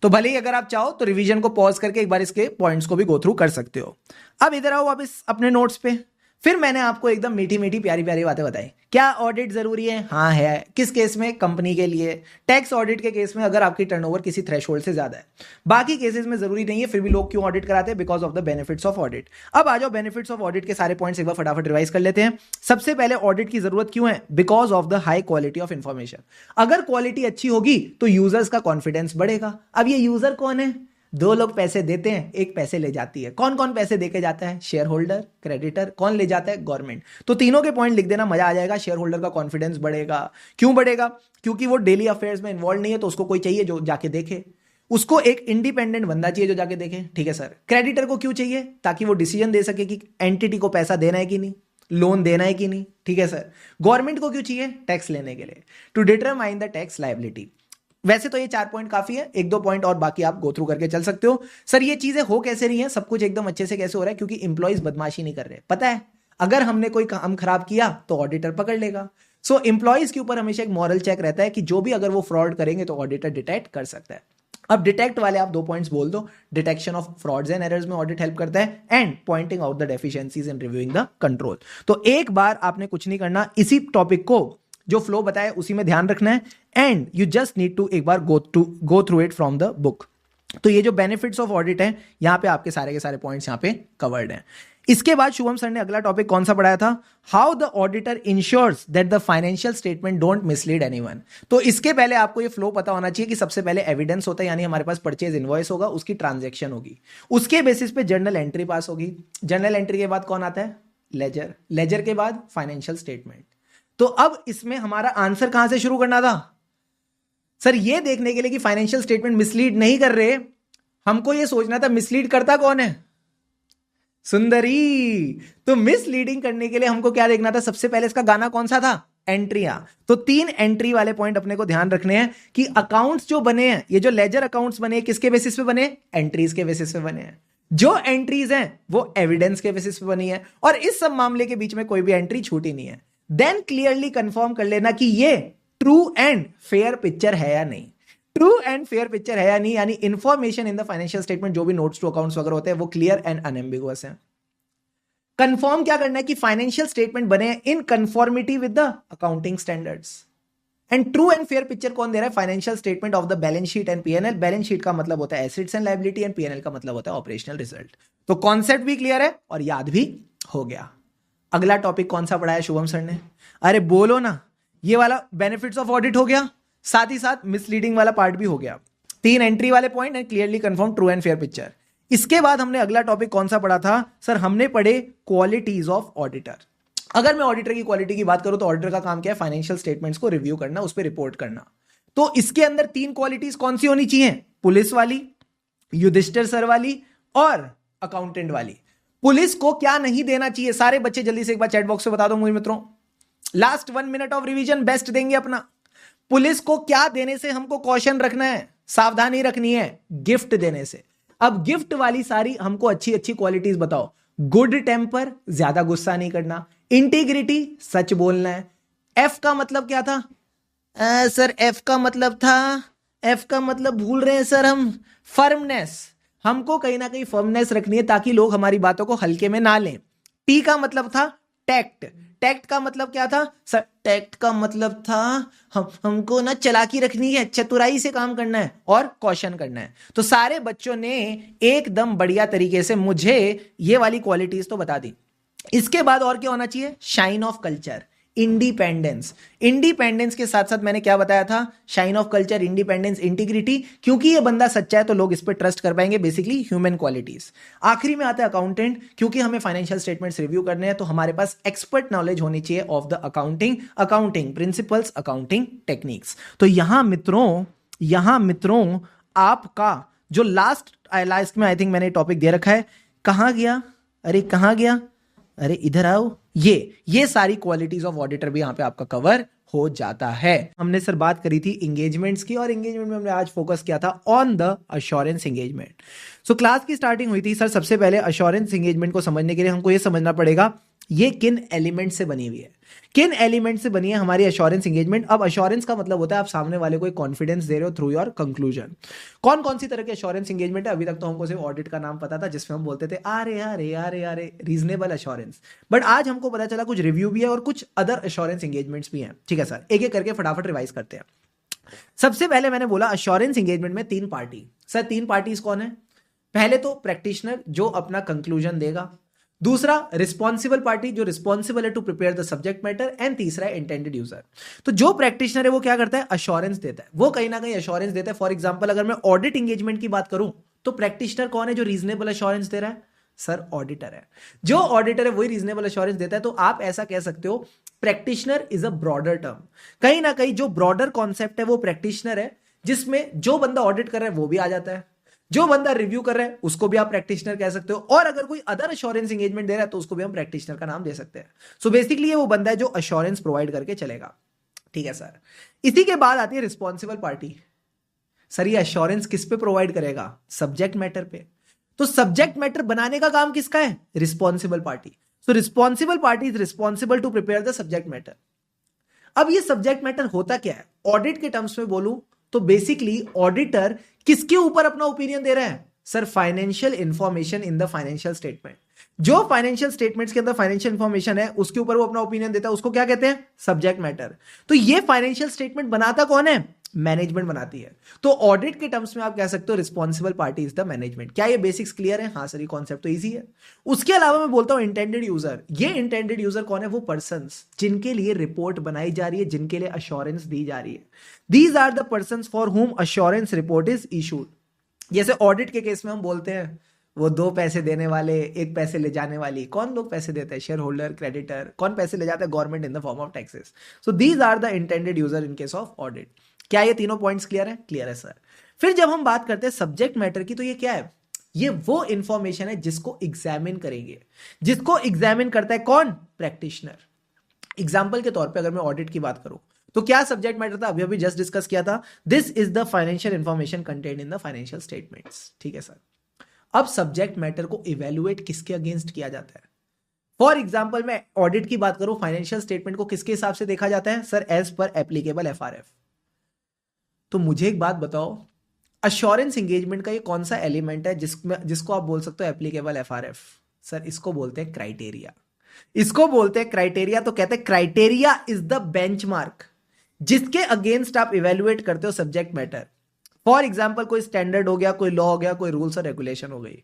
तो भले ही अगर आप चाहो तो रिवीजन को पॉज करके एक बार इसके पॉइंट्स को भी गो थ्रू कर सकते हो। अब इधर आओ वापस अपने नोट्स पे। फिर मैंने आपको एकदम मीठी मीठी प्यारी प्यारी बातें बताई। क्या ऑडिट जरूरी है? हाँ है। किस केस में? कंपनी के लिए। टैक्स ऑडिट के केस में अगर आपकी टर्नओवर किसी थ्रेशोल्ड से ज्यादा है। बाकी केसेस में जरूरी नहीं है, फिर भी लोग क्यों ऑडिट कराते हैं? Because of the benefits of audit. अब आ जाओ बेनिफिट्स ऑफ ऑडिट के सारे पॉइंट्स एक बार फटाफट रिवाइज कर लेते हैं। सबसे पहले ऑडिट की जरूरत क्यों है? Because of the high quality of information. अगर क्वालिटी अच्छी होगी तो यूजर्स का कॉन्फिडेंस बढ़ेगा। अब ये यूजर कौन है? दो लोग पैसे देते हैं, एक पैसे ले जाती है। कौन कौन पैसे देके जाता है? Share holder, creditor. कौन ले जाता है? गवर्नमेंट। तो तीनों के पॉइंट लिख देना, मजा आ जाएगा। शेयर होल्डर का कॉन्फिडेंस बढ़ेगा। क्यों बढ़ेगा? क्योंकि वो डेली अफेयर्स में इन्वॉल्व नहीं है, तो उसको कोई चाहिए जो जाके देखे। उसको एक इंडिपेंडेंट बंदा चाहिए जो जाके देखे। ठीक है सर। क्रेडिटर को क्यों चाहिए? ताकि वो डिसीजन दे सके कि एंटिटी को पैसा देना है कि नहीं, लोन देना है कि नहीं। ठीक है सर। गवर्नमेंट को क्यों चाहिए? टैक्स लेने के लिए, to determine the tax liability. वैसे तो ये 4 पॉइंट काफी है, एक दो पॉइंट और बाकी आप गो थ्रू करके चल सकते हो। सर ये चीजें हो कैसे रही हैं? सब कुछ एकदम अच्छे से कैसे हो रहा है? क्योंकि इंप्लॉइज बदमाशी नहीं कर रहे। पता है, अगर हमने कोई काम खराब किया तो ऑडिटर पकड़ लेगा। सो इंप्लॉइज के ऊपर हमेशा एक मॉरल चेक रहता है कि जो भी अगर वो फ्रॉड करेंगे तो ऑडिटर डिटेक्ट कर सकता है। अब डिटेक्ट वाले आप 2 पॉइंट्स बोल दो। Detection of frauds and errors में ऑडिट हेल्प करता है, and pointing out the deficiencies in reviewing the control. तो एक बार आपने कुछ नहीं करना, इसी टॉपिक को जो फ्लो बताया उसी में ध्यान रखना है, and you just need to एक बार go through it from the book. तो ये जो बेनिफिट्स ऑफ ऑडिट है, यहां पे आपके सारे के सारे पॉइंट्स यहां पे कवर्ड हैं। इसके बाद शुभम सर ने अगला टॉपिक कौन सा पढ़ाया था? How the auditor ensures that the financial statement don't mislead anyone. तो इसके पहले आपको ये फ्लो पता होना चाहिए कि सबसे पहले एविडेंस होता है, यानी हमारे पास परचेज इनवॉइस होगा, उसकी ट्रांजैक्शन होगी, उसके बेसिस पे जर्नल एंट्री पास होगी। जर्नल एंट्री के बाद कौन आता है? लेजर। लेजर के बाद फाइनेंशियल स्टेटमेंट। तो अब इसमें हमारा आंसर कहां से शुरू करना था? सर ये देखने के लिए कि फाइनेंशियल स्टेटमेंट मिसलीड नहीं कर रहे, हमको ये सोचना था मिसलीड करता कौन है? सुंदरी। तो मिसलीडिंग करने के लिए हमको क्या देखना था? सबसे पहले इसका गाना कौन सा था? एंट्रियां। तो 3 एंट्री वाले पॉइंट अपने को ध्यान रखने हैं कि अकाउंट्स जो बने हैं, ये जो लेजर अकाउंट्स बने, किसके बेसिस पे बने? एंट्रीज के बेसिस पे बने हैं। जो एंट्रीज हैं वो एविडेंस के बेसिस पे बनी है, और इस सब मामले के बीच में कोई भी एंट्री छूटी नहीं है। देन क्लियरली कंफर्म कर लेना कि ये ट्रू एंड फेयर पिक्चर है या नहीं। ट्रू एंड फेयर पिक्चर है या नहीं, यानी information in the financial statement जो भी नोट्स टू अकाउंट्स वगैरह होते हैं वो क्लियर एंड अनएम्बिगुअस है। कंफर्म क्या करना है कि फाइनेंशियल स्टेटमेंट बने in conformity with the accounting standards. And true and fair picture कौन दे रहा है? Financial statement of the balance sheet and PNL. Balance sheet का मतलब होता है assets and liability, and PNL का मतलब होता है ऑपरेशनल रिजल्ट। तो कॉन्सेप्ट भी क्लियर है और याद भी हो गया। अगला टॉपिक कौन सा पढ़ाया शुभम सर ने? अरे बोलो ना। ये वाला बेनिफिट्स ऑफ ऑडिट हो गया, साथ ही साथ मिसलीडिंग वाला पार्ट भी हो गया। 3 एंट्री वाले point and clearly confirm true and fair picture. इसके बाद हमने अगला टॉपिक कौन सा पढ़ा था? सर हमने पढ़े क्वालिटीज ऑफ ऑडिटर। अगर मैं ऑडिटर की क्वालिटी की बात करूं तो ऑडिटर का काम क्या है? फाइनेंशियल स्टेटमेंट्स को रिव्यू करना, उस पर रिपोर्ट करना। तो इसके अंदर 3 क्वालिटीज कौन सी होनी चाहिए? पुलिस वाली, युधिष्ठिर सर वाली, और अकाउंटेंट वाली। पुलिस को क्या नहीं देना चाहिए? सारे बच्चे जल्दी से एक बार चैट बॉक्स में बता दो मुझे मित्रों। Last 1 minute of revision best देंगे अपना। पुलिस को क्या देने से हमको कॉशन रखना है, सावधानी रखनी है? गिफ्ट देने से। अब गिफ्ट वाली सारी हमको अच्छी अच्छी क्वालिटीज बताओ। गुड टेम्पर, ज्यादा गुस्सा नहीं करना, इंटीग्रिटी, सच बोलना है। एफ का मतलब क्या था? सर एफ का मतलब था, एफ का मतलब भूल रहे हैं सर हम, फर्मनेस। हमको कहीं ना कहीं फर्मनेस रखनी है ताकि लोग हमारी बातों को हल्के में ना लें। टी का मतलब था टैक्ट। टैक्ट का मतलब क्या था सर? टैक्ट का मतलब था हमको ना चालाकी रखनी है, चतुराई से काम करना है और कौशन करना है। तो सारे बच्चों ने एकदम बढ़िया तरीके से मुझे ये वाली क्वालिटीज तो बता दी। इसके बाद और क्या होना चाहिए? Shine of culture, independence. Independence के साथ साथ मैंने क्या बताया था? Shine of culture, independence, integrity. क्योंकि ये बंदा सच्चा है तो लोग इस पर ट्रस्ट कर पाएंगे, बेसिकली ह्यूमन क्वालिटीज। आखिरी में आता है अकाउंटेंट। क्योंकि हमें फाइनेंशियल स्टेटमेंट्स रिव्यू करने हैं तो हमारे पास एक्सपर्ट नॉलेज होनी चाहिए of the accounting, accounting principles, accounting techniques. तो यहां मित्रों आपका जो लास्ट में आई थिंक मैंने टॉपिक दे रखा है, कहां गया? अरे कहां गया? अरे इधर आओ। ये सारी क्वालिटीज ऑफ ऑडिटर भी यहां पे आपका कवर हो जाता है। हमने सर बात करी थी एंगेजमेंट्स की, और एंगेजमेंट में हमने आज फोकस किया था on the assurance engagement. So class की स्टार्टिंग हुई थी सर, सबसे पहले अश्योरेंस एंगेजमेंट को समझने के लिए हमको ये समझना पड़ेगा ये किन एलिमेंट से बनी हुई है, किन एलिमेंट से बनी है हमारी अश्योरेंस एंगेजमेंट। अब अश्योरेंस का मतलब होता है आप सामने वाले को एक कॉन्फिडेंस दे रहे हो थ्रू योर कंक्लूजन। कौन कौन सी तरह के अश्योरेंस एंगेजमेंट है? अभी तक तो हमको सिर्फ ऑडिट का नाम पता था जिसमें हम बोलते थे अरे अरे अरे अरे रीजनेबल अश्योरेंस, बट आज हमको पता चला कुछ रिव्यू भी है और कुछ अदर अश्योरेंस एंगेजमेंट्स भी हैं। ठीक है सर, एक एक करके फटाफट रिवाइज करते हैं। सबसे पहले मैंने बोला अश्योरेंस एंगेजमेंट में तीन पार्टी। सर तीन पार्टीज कौन है? पहले तो प्रैक्टिशनर जो अपना कंक्लूजन देगा, दूसरा रिस्पॉन्सिबल पार्टी जो रिस्पॉन्सिबल है to prepare the subject matter, and तीसरा इंटेंडेड यूजर। तो जो प्रैक्टिशनर है वो क्या करता है? अश्योरेंस देता है, वो कहीं ना कहीं अश्योरेंस देता है। फॉर एग्जांपल अगर मैं ऑडिट एंगेजमेंट की बात करूं तो प्रैक्टिशनर कौन है जो रीजनेबल अश्योरेंस दे रहा है? सर ऑडिटर है। जो ऑडिटर है वही रीजनेबल अश्योरेंस देता है। तो आप ऐसा कह सकते हो practitioner is a broader term. कहीं ना कहीं जो ब्रॉडर कॉन्सेप्ट है वो प्रैक्टिशनर है, जिसमें जो बंदा ऑडिट कर रहा है वो भी आ जाता है, जो बंदा रिव्यू कर रहा है उसको भी आप प्रैक्टिशनर कह सकते हो, और अगर कोई अदर अश्योरेंस एंगेजमेंट दे रहा है तो उसको भी हम प्रैक्टिशनर का नाम दे सकते हैं। सो बेसिकली ये वो बंदा है जो अश्योरेंस प्रोवाइड करके चलेगा। ठीक है सर। इसी के बाद आती है रिस्पॉन्सिबल पार्टी। सर ये अश्योरेंस किस पे प्रोवाइड करेगा? सब्जेक्ट मैटर पे। तो सब्जेक्ट मैटर बनाने का काम किसका है? Responsible party. So responsible party is responsible to prepare the subject matter. अब ये सब्जेक्ट मैटर होता क्या है? ऑडिट के टर्म्स में बोलूं तो बेसिकली ऑडिटर किसके ऊपर अपना ओपिनियन दे रहा है? Sir financial information in the financial statement. जो फाइनेंशियल स्टेटमेंट्स के अंदर फाइनेंशियल इंफॉर्मेशन है उसके ऊपर वो अपना ओपिनियन देता है, उसको क्या कहते हैं? Subject matter. तो ये फाइनेंशियल स्टेटमेंट बनाता कौन है? मैनेजमेंट बनाती है। तो ऑडिट के टर्म्स में आप कह सकते हो responsible party is the management. क्या ये बेसिक्स क्लियर है? हाँ सर, ये कॉन्सेप्ट तो इजी है। उसके अलावा मैं बोलता हूं इंटेंडेड यूजर। ये इंटेंडेड यूजर कौन है? वो पर्संस जिनके लिए रिपोर्ट बनाई जा रही है, जिनके लिए अश्योरेंस दी जा रही है। These are the persons for whom assurance report is issued. जैसे ऑडिट के केस में हम बोलते हैं वो 2 पैसे देने वाले, 1 पैसे ले जाने वाली। कौन लोग पैसे देते हैं? Share holder, creditor. कौन पैसे ले जाता है? Government in the form of taxes. So these are the intended user in case of audit. क्या ये तीनों पॉइंट्स क्लियर है? क्लियर है सर। फिर जब हम बात करते हैं सब्जेक्ट मैटर की, तो ये क्या है? ये वो इंफॉर्मेशन है जिसको एग्जामिन करेंगे। जिसको एग्जामिन करता है कौन? प्रैक्टिशनर। एग्जाम्पल के तौर पे अगर मैं ऑडिट की बात करूं तो क्या सब्जेक्ट मैटर था? अभी अभी जस्ट डिस्कस किया था, this is the financial information contained in the financial statements. ठीक है सर। अब सब्जेक्ट मैटर को इवेलुएट किसके अगेंस्ट किया जाता है? फॉर एग्जाम्पल मैं ऑडिट की बात करूं, फाइनेंशियल स्टेटमेंट को किसके हिसाब से देखा जाता है? Sir as per applicable FRF. तो मुझे एक बात बताओ, अश्योरेंस एंगेजमेंट का ये कौन सा एलिमेंट है जिसको आप बोल सकते हो एप्लीकेबल एफआरएफ? सर इसको बोलते हैं क्राइटेरिया। इसको बोलते हैं क्राइटेरिया। तो कहते हैं क्राइटेरिया इज द बेंचमार्क जिसके अगेंस्ट आप इवेलुएट करते हो सब्जेक्ट मैटर। फॉर एग्जाम्पल कोई स्टैंडर्ड हो गया, कोई लॉ हो गया, कोई रूल्स और रेगुलेशन हो गई।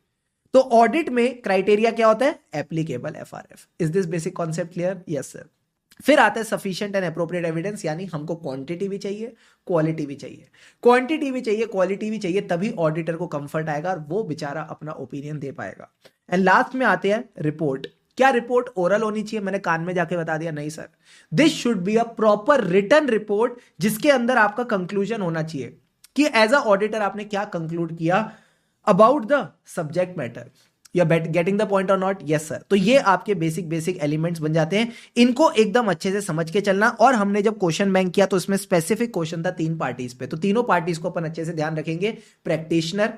तो ऑडिट में क्राइटेरिया क्या होता है? Applicable FRF. Is this basic concept clear? Yes sir. फिर आता है सफिशिएंट एंड एप्रोप्रिएट एविडेंस, यानी हमको क्वांटिटी भी चाहिए, क्वालिटी भी चाहिए। क्वांटिटी भी चाहिए, क्वालिटी भी चाहिए, तभी ऑडिटर को कंफर्ट आएगा और वो बेचारा अपना ओपिनियन दे पाएगा। एंड लास्ट में आते हैं रिपोर्ट। क्या रिपोर्ट ओरल होनी चाहिए? मैंने कान में जाके बता दिया, नहीं sir. This should be a proper written report जिसके अंदर आपका कंक्लूजन होना चाहिए कि एज अ ऑडिटर आपने क्या कंक्लूड किया about the subject matter. You are getting the point और नॉट? Yes sir. तो ये आपके बेसिक एलिमेंट्स बन जाते हैं। इनको एकदम अच्छे से समझ के चलना। और हमने जब क्वेश्चन बैंक किया तो इसमें स्पेसिफिक क्वेश्चन था 3 पार्टीज पे, तो तीनों पार्टीज को अपन अच्छे से ध्यान रखेंगे, प्रैक्टिशनर,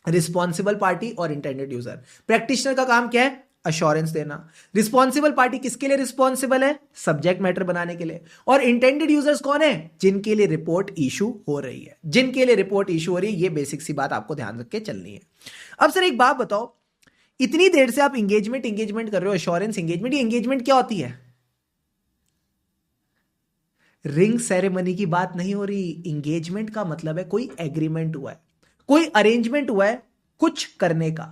रिस्पॉन्सिबल पार्टी और इंटेंडेड यूजर। प्रैक्टिशनर का काम क्या है? अश्योरेंस देना। रिस्पॉन्सिबल पार्टी किसके लिए रिस्पॉन्सिबल है? सब्जेक्ट मैटर बनाने के लिए। और इंटेंडेड यूजर्स कौन है? जिनके लिए रिपोर्ट इशू हो रही है, जिनके लिए रिपोर्ट इशू हो रही है। ये बेसिक सी बात आपको ध्यान रख के चलनी है। अब सर एक बात बताओ, इतनी देर से आप एंगेजमेंट कर रहे हो, अश्योरेंस एंगेजमेंट। ये एंगेजमेंट क्या होती है? रिंग सेरेमनी की बात नहीं हो रही। एंगेजमेंट का मतलब है कोई एग्रीमेंट हुआ है, कोई अरेंजमेंट हुआ है कुछ करने का।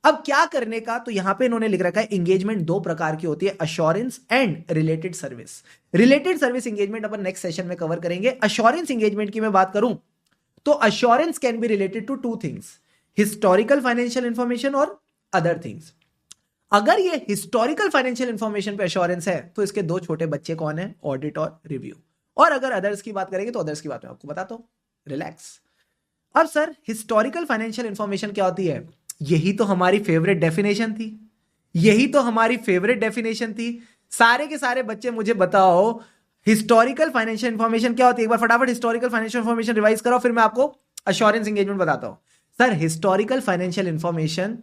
अब क्या करने का? तो यहां पे इन्होंने लिख रखा है एंगेजमेंट दो प्रकार की होती है, assurance and related service. Related service engagement अपन नेक्स्ट सेशन में कवर करेंगे। अश्योरेंस एंगेजमेंट की मैं बात करूं तो assurance can be related to two things, historical financial information और अदर थिंग्स। अगर ये हिस्टोरिकल फाइनेंशियल इंफॉर्मेशन पे अश्योरेंस है तो इसके दो छोटे बच्चे कौन है? ऑडिट और रिव्यू। और अगर अदर्स की बात करेंगे तो अदर्स की बात मैं आपको बताता हूं, रिलैक्स। अब सर हिस्टोरिकल फाइनेंशियल इंफॉर्मेशन क्या होती है? यही तो हमारी फेवरेट डेफिनेशन थी, यही तो हमारी फेवरेट डेफिनेशन थी। सारे के सारे बच्चे मुझे बताओ हिस्टोरिकल फाइनेंशियल इंफॉर्मेशन क्या होती है? एक बार फटाफट हिस्टोरिकल फाइनेंशियल इंफॉर्मेशन रिवाइज करो, फिर मैं आपको अश्योरेंस एंगेजमेंट बताता हूं। Sir historical financial information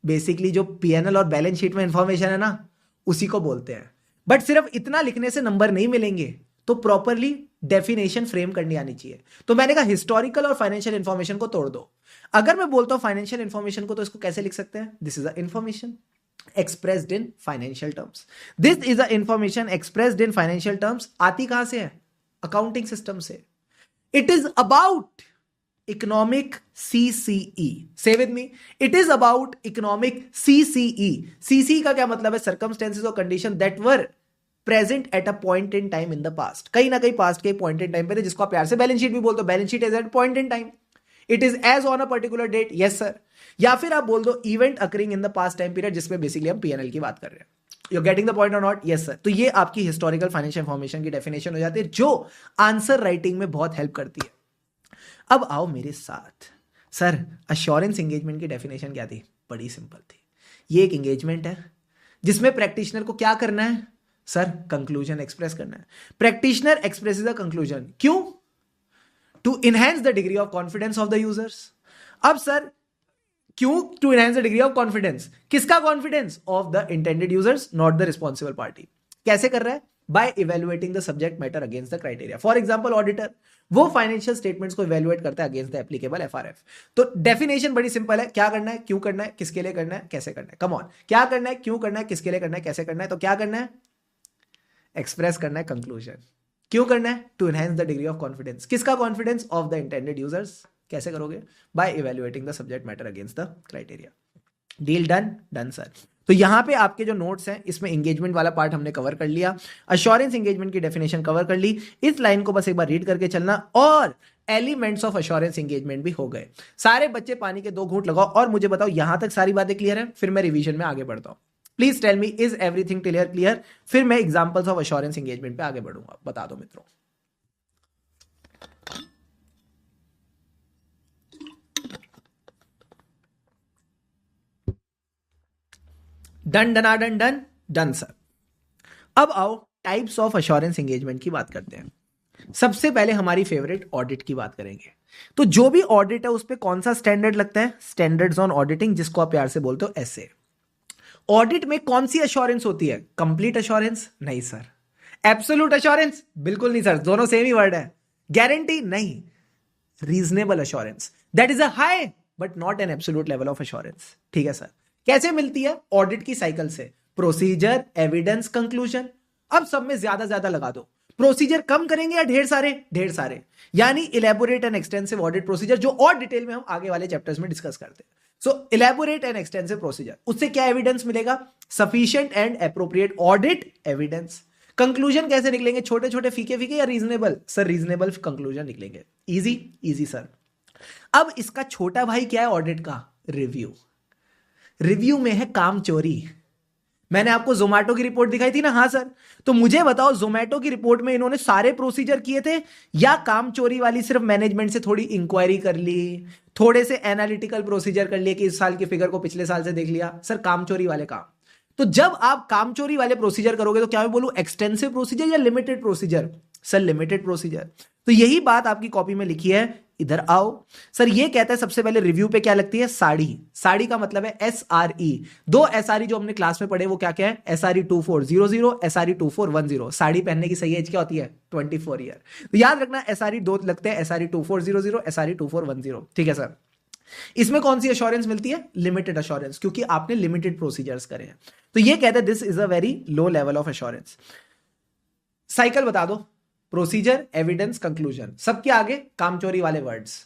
basically जो पीएनएल और बैलेंस शीट में इंफॉर्मेशन है ना, उसी को बोलते हैं। बट सिर्फ इतना लिखने से नंबर नहीं मिलेंगे, तो प्रॉपरली डेफिनेशन फ्रेम करनी आनी चाहिए। तो मैंने कहा हिस्टोरिकल और फाइनेंशियल इंफॉर्मेशन को तोड़ दो। अगर मैं बोलता हूं फाइनेंशियल इंफॉर्मेशन को, तो इसको कैसे लिख सकते हैं? This is a information expressed in financial terms. This is a information expressed in financial terms. आती कहां से है? अकाउंटिंग सिस्टम से। It is about economic CCE। से with me, it is about economic CCE। CCE का क्या मतलब है? सर्कमस्टेंसेस और condition that were present at a point in time in the past. कहीं ना कहीं पास्ट के पॉइंट इन टाइम पे थे, जिसको आप प्यार से बैलेंस शीट भी बोलते हो। Balance sheet is at point in time, it is as on a particular date. Yes sir. या फिर आप बोल दो event occurring in the past time period, जिसमें बेसिकली हम पीएनएल की बात कर रहे हैं। यू गेटिंग द पॉइंट और नॉट? Yes sir. तो ये आपकी हिस्टोरिकल फाइनेंशियल इंफॉर्मेशन की डेफिनेशन हो जाती है, जो आंसर राइटिंग में बहुत हेल्प करती है। अब आओ मेरे साथ। सर अश्योरेंस एंगेजमेंट की डेफिनेशन क्या थी? बड़ी सिंपल थी। ये एक एंगेजमेंट है जिसमें प्रैक्टिशनर को क्या करना है? सर कंक्लूजन एक्सप्रेस करना है। Practitioner expresses the conclusion. क्यों? To enhance the degree of confidence of the users. अब सर क्यों to enhance the degree of confidence? किसका confidence? Of the intended users, not the responsible party. कैसे कर रहा है? By evaluating the subject matter against the criteria. For example auditor, वो financial statements को evaluate करता है अगेंस्ट द एप्लीकेबल एफआरएफ। तो डेफिनेशन बड़ी सिंपल है। क्या करना है, क्यों करना है, किसके लिए करना है, कैसे करना है। कम ऑन, क्या करना है, क्यों करना है, किसके लिए करना है, कैसे करना है। तो क्या करना है? एक्सप्रेस करना है कंक्लूजन। क्यों करना है? To enhance the degree of confidence. किसका confidence? Of the intended users. कैसे करोगे? By evaluating the subject matter against the criteria. Deal done? Done sir. तो यहां पे आपके जो नोट्स हैं, इसमें एंगेजमेंट वाला पार्ट हमने कवर कर लिया, अश्योरेंस एंगेजमेंट की डेफिनेशन कवर कर ली। इस लाइन को बस एक बार रीड करके चलना, और एलिमेंट्स ऑफ अश्योरेंस एंगेजमेंट भी हो गए। सारे बच्चे पानी के 2 घूंट लगाओ और मुझे बताओ यहां तक सारी बातें क्लियर है? फिर मैं रिवीजन में आगे बढ़ता हूं। Please tell me, is everything clear? फिर मैं एग्जांपल्स ऑफ अश्योरेंस एंगेजमेंट पे आगे बढ़ूंगा। बता दो मित्रों। डन डना डन डन डन सर। अब आओ टाइप्स ऑफ अश्योरेंस एंगेजमेंट की बात करते हैं। सबसे पहले हमारी फेवरेट ऑडिट की बात करेंगे। तो जो भी ऑडिट है उस पे कौन सा स्टैंडर्ड लगता है? स्टैंडर्ड्स ऑन ऑडिटिंग, जिसको आप प्यार से बोलते हो एसए। ऑडिट में कौन सी अश्योरेंस होती है? Complete assurance? नहीं सर। Absolute assurance? बिल्कुल नहीं सर, दोनों सेम ही वर्ड है। गारंटी? नहीं। Reasonable assurance, that is a high but not an absolute level of assurance. ठीक है सर। कैसे मिलती है? ऑडिट की साइकिल से। Procedure, evidence, conclusion. अब सब में ज्यादा लगा दो। प्रोसीजर कम करेंगे या ढेर सारे? ढेर सारे। यानी elaborate and extensive audit procedure, जो और डिटेल में हम आगे वाले चैप्टर्स में डिस्कस करते हैं। सो इलेबोरेट एंड एक्सटेंसिव प्रोसीजर, उससे क्या एविडेंस मिलेगा? Sufficient and appropriate audit evidence. Conclusion कैसे निकलेंगे? छोटे छोटे फीके फीके या रीजनेबल? सर रीजनेबल कंक्लूजन निकलेंगे। Easy sir. अब इसका छोटा भाई क्या है ऑडिट का? रिव्यू। रिव्यू में है काम चोरी। मैंने आपको जोमैटो की रिपोर्ट दिखाई थी ना? हाँ सर। तो मुझे बताओ जोमैटो की रिपोर्ट में इन्होंने सारे प्रोसीजर किए थे, या काम चोरी वाली सिर्फ मैनेजमेंट से थोड़ी इंक्वायरी कर ली, थोड़े से एनालिटिकल प्रोसीजर कर लिए कि इस साल की फिगर को पिछले साल से देख लिया? सर काम चोरी वाले काम। तो जब आप काम चोरी वाले प्रोसीजर करोगे तो क्या मैं बोलूं एक्सटेंसिव प्रोसीजर या limited procedure? Sir limited procedure. तो यही बात आपकी कॉपी में लिखी है, इधर आओ। सर ये कहता है सबसे पहले रिव्यू पे क्या लगती है, साड़ी। साड़ी का मतलब है SRE। दो SRE जो हमने क्लास में पढ़े वो क्या क्या है, SRE 2400, SRE 2410। साड़ी पहनने की सही एज क्या होती है, 24 ईयर। तो याद रखना SRE दो लगते हैं, SRE 2400, SRE 2410। ठीक है सर। इसमें कौन सी अश्योरेंस मिलती है, लिमिटेड अश्योरेंस, क्योंकि आपने लिमिटेड प्रोसीजर्स करे हैं। तो ये कहते हैं this is a very low level of assurance. Cycle बता दो, प्रोसीजर, एविडेंस, कंक्लूजन, सबके आगे कामचोरी वाले वर्ड्स।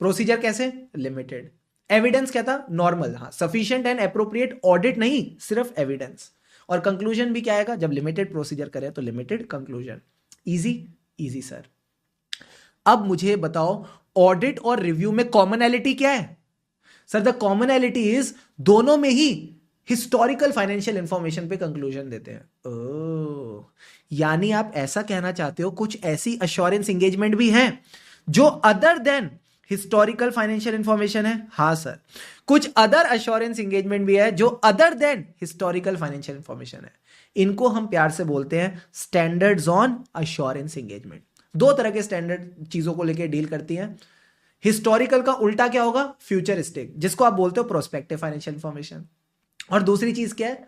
प्रोसीजर कैसे, लिमिटेड। एविडेंस क्या था, नॉर्मल, हाँ सफिशिएंट एंड एप्रोप्रिएट ऑडिट नहीं, सिर्फ एविडेंस। और कंक्लूजन भी क्या आएगा, जब लिमिटेड प्रोसीजर करे तो limited conclusion. Easy, easy sir. अब मुझे बताओ ऑडिट और रिव्यू में कॉमनैलिटी क्या है। सर द कॉमनैलिटी इज दोनों में ही हिस्टोरिकल फाइनेंशियल इंफॉर्मेशन पे कंक्लूजन देते हैं। ओह, यानी आप ऐसा कहना चाहते हो कुछ ऐसी अश्योरेंस एंगेजमेंट भी हैं जो other than historical financial information है। हाँ सर, कुछ अदर अश्योरेंस एंगेजमेंट भी है जो other than historical financial information है। इनको हम प्यार से बोलते हैं स्टैंडर्ड्स ऑन अश्योरेंस एंगेजमेंट। दो तरह के स्टैंडर्ड चीजों को लेकर डील करती हैं। हिस्टोरिकल का उल्टा क्या होगा, फ्यूचरिस्टिक, जिसको आप बोलते हो प्रोस्पेक्टिव फाइनेंशियल इंफॉर्मेशन। और दूसरी चीज क्या है,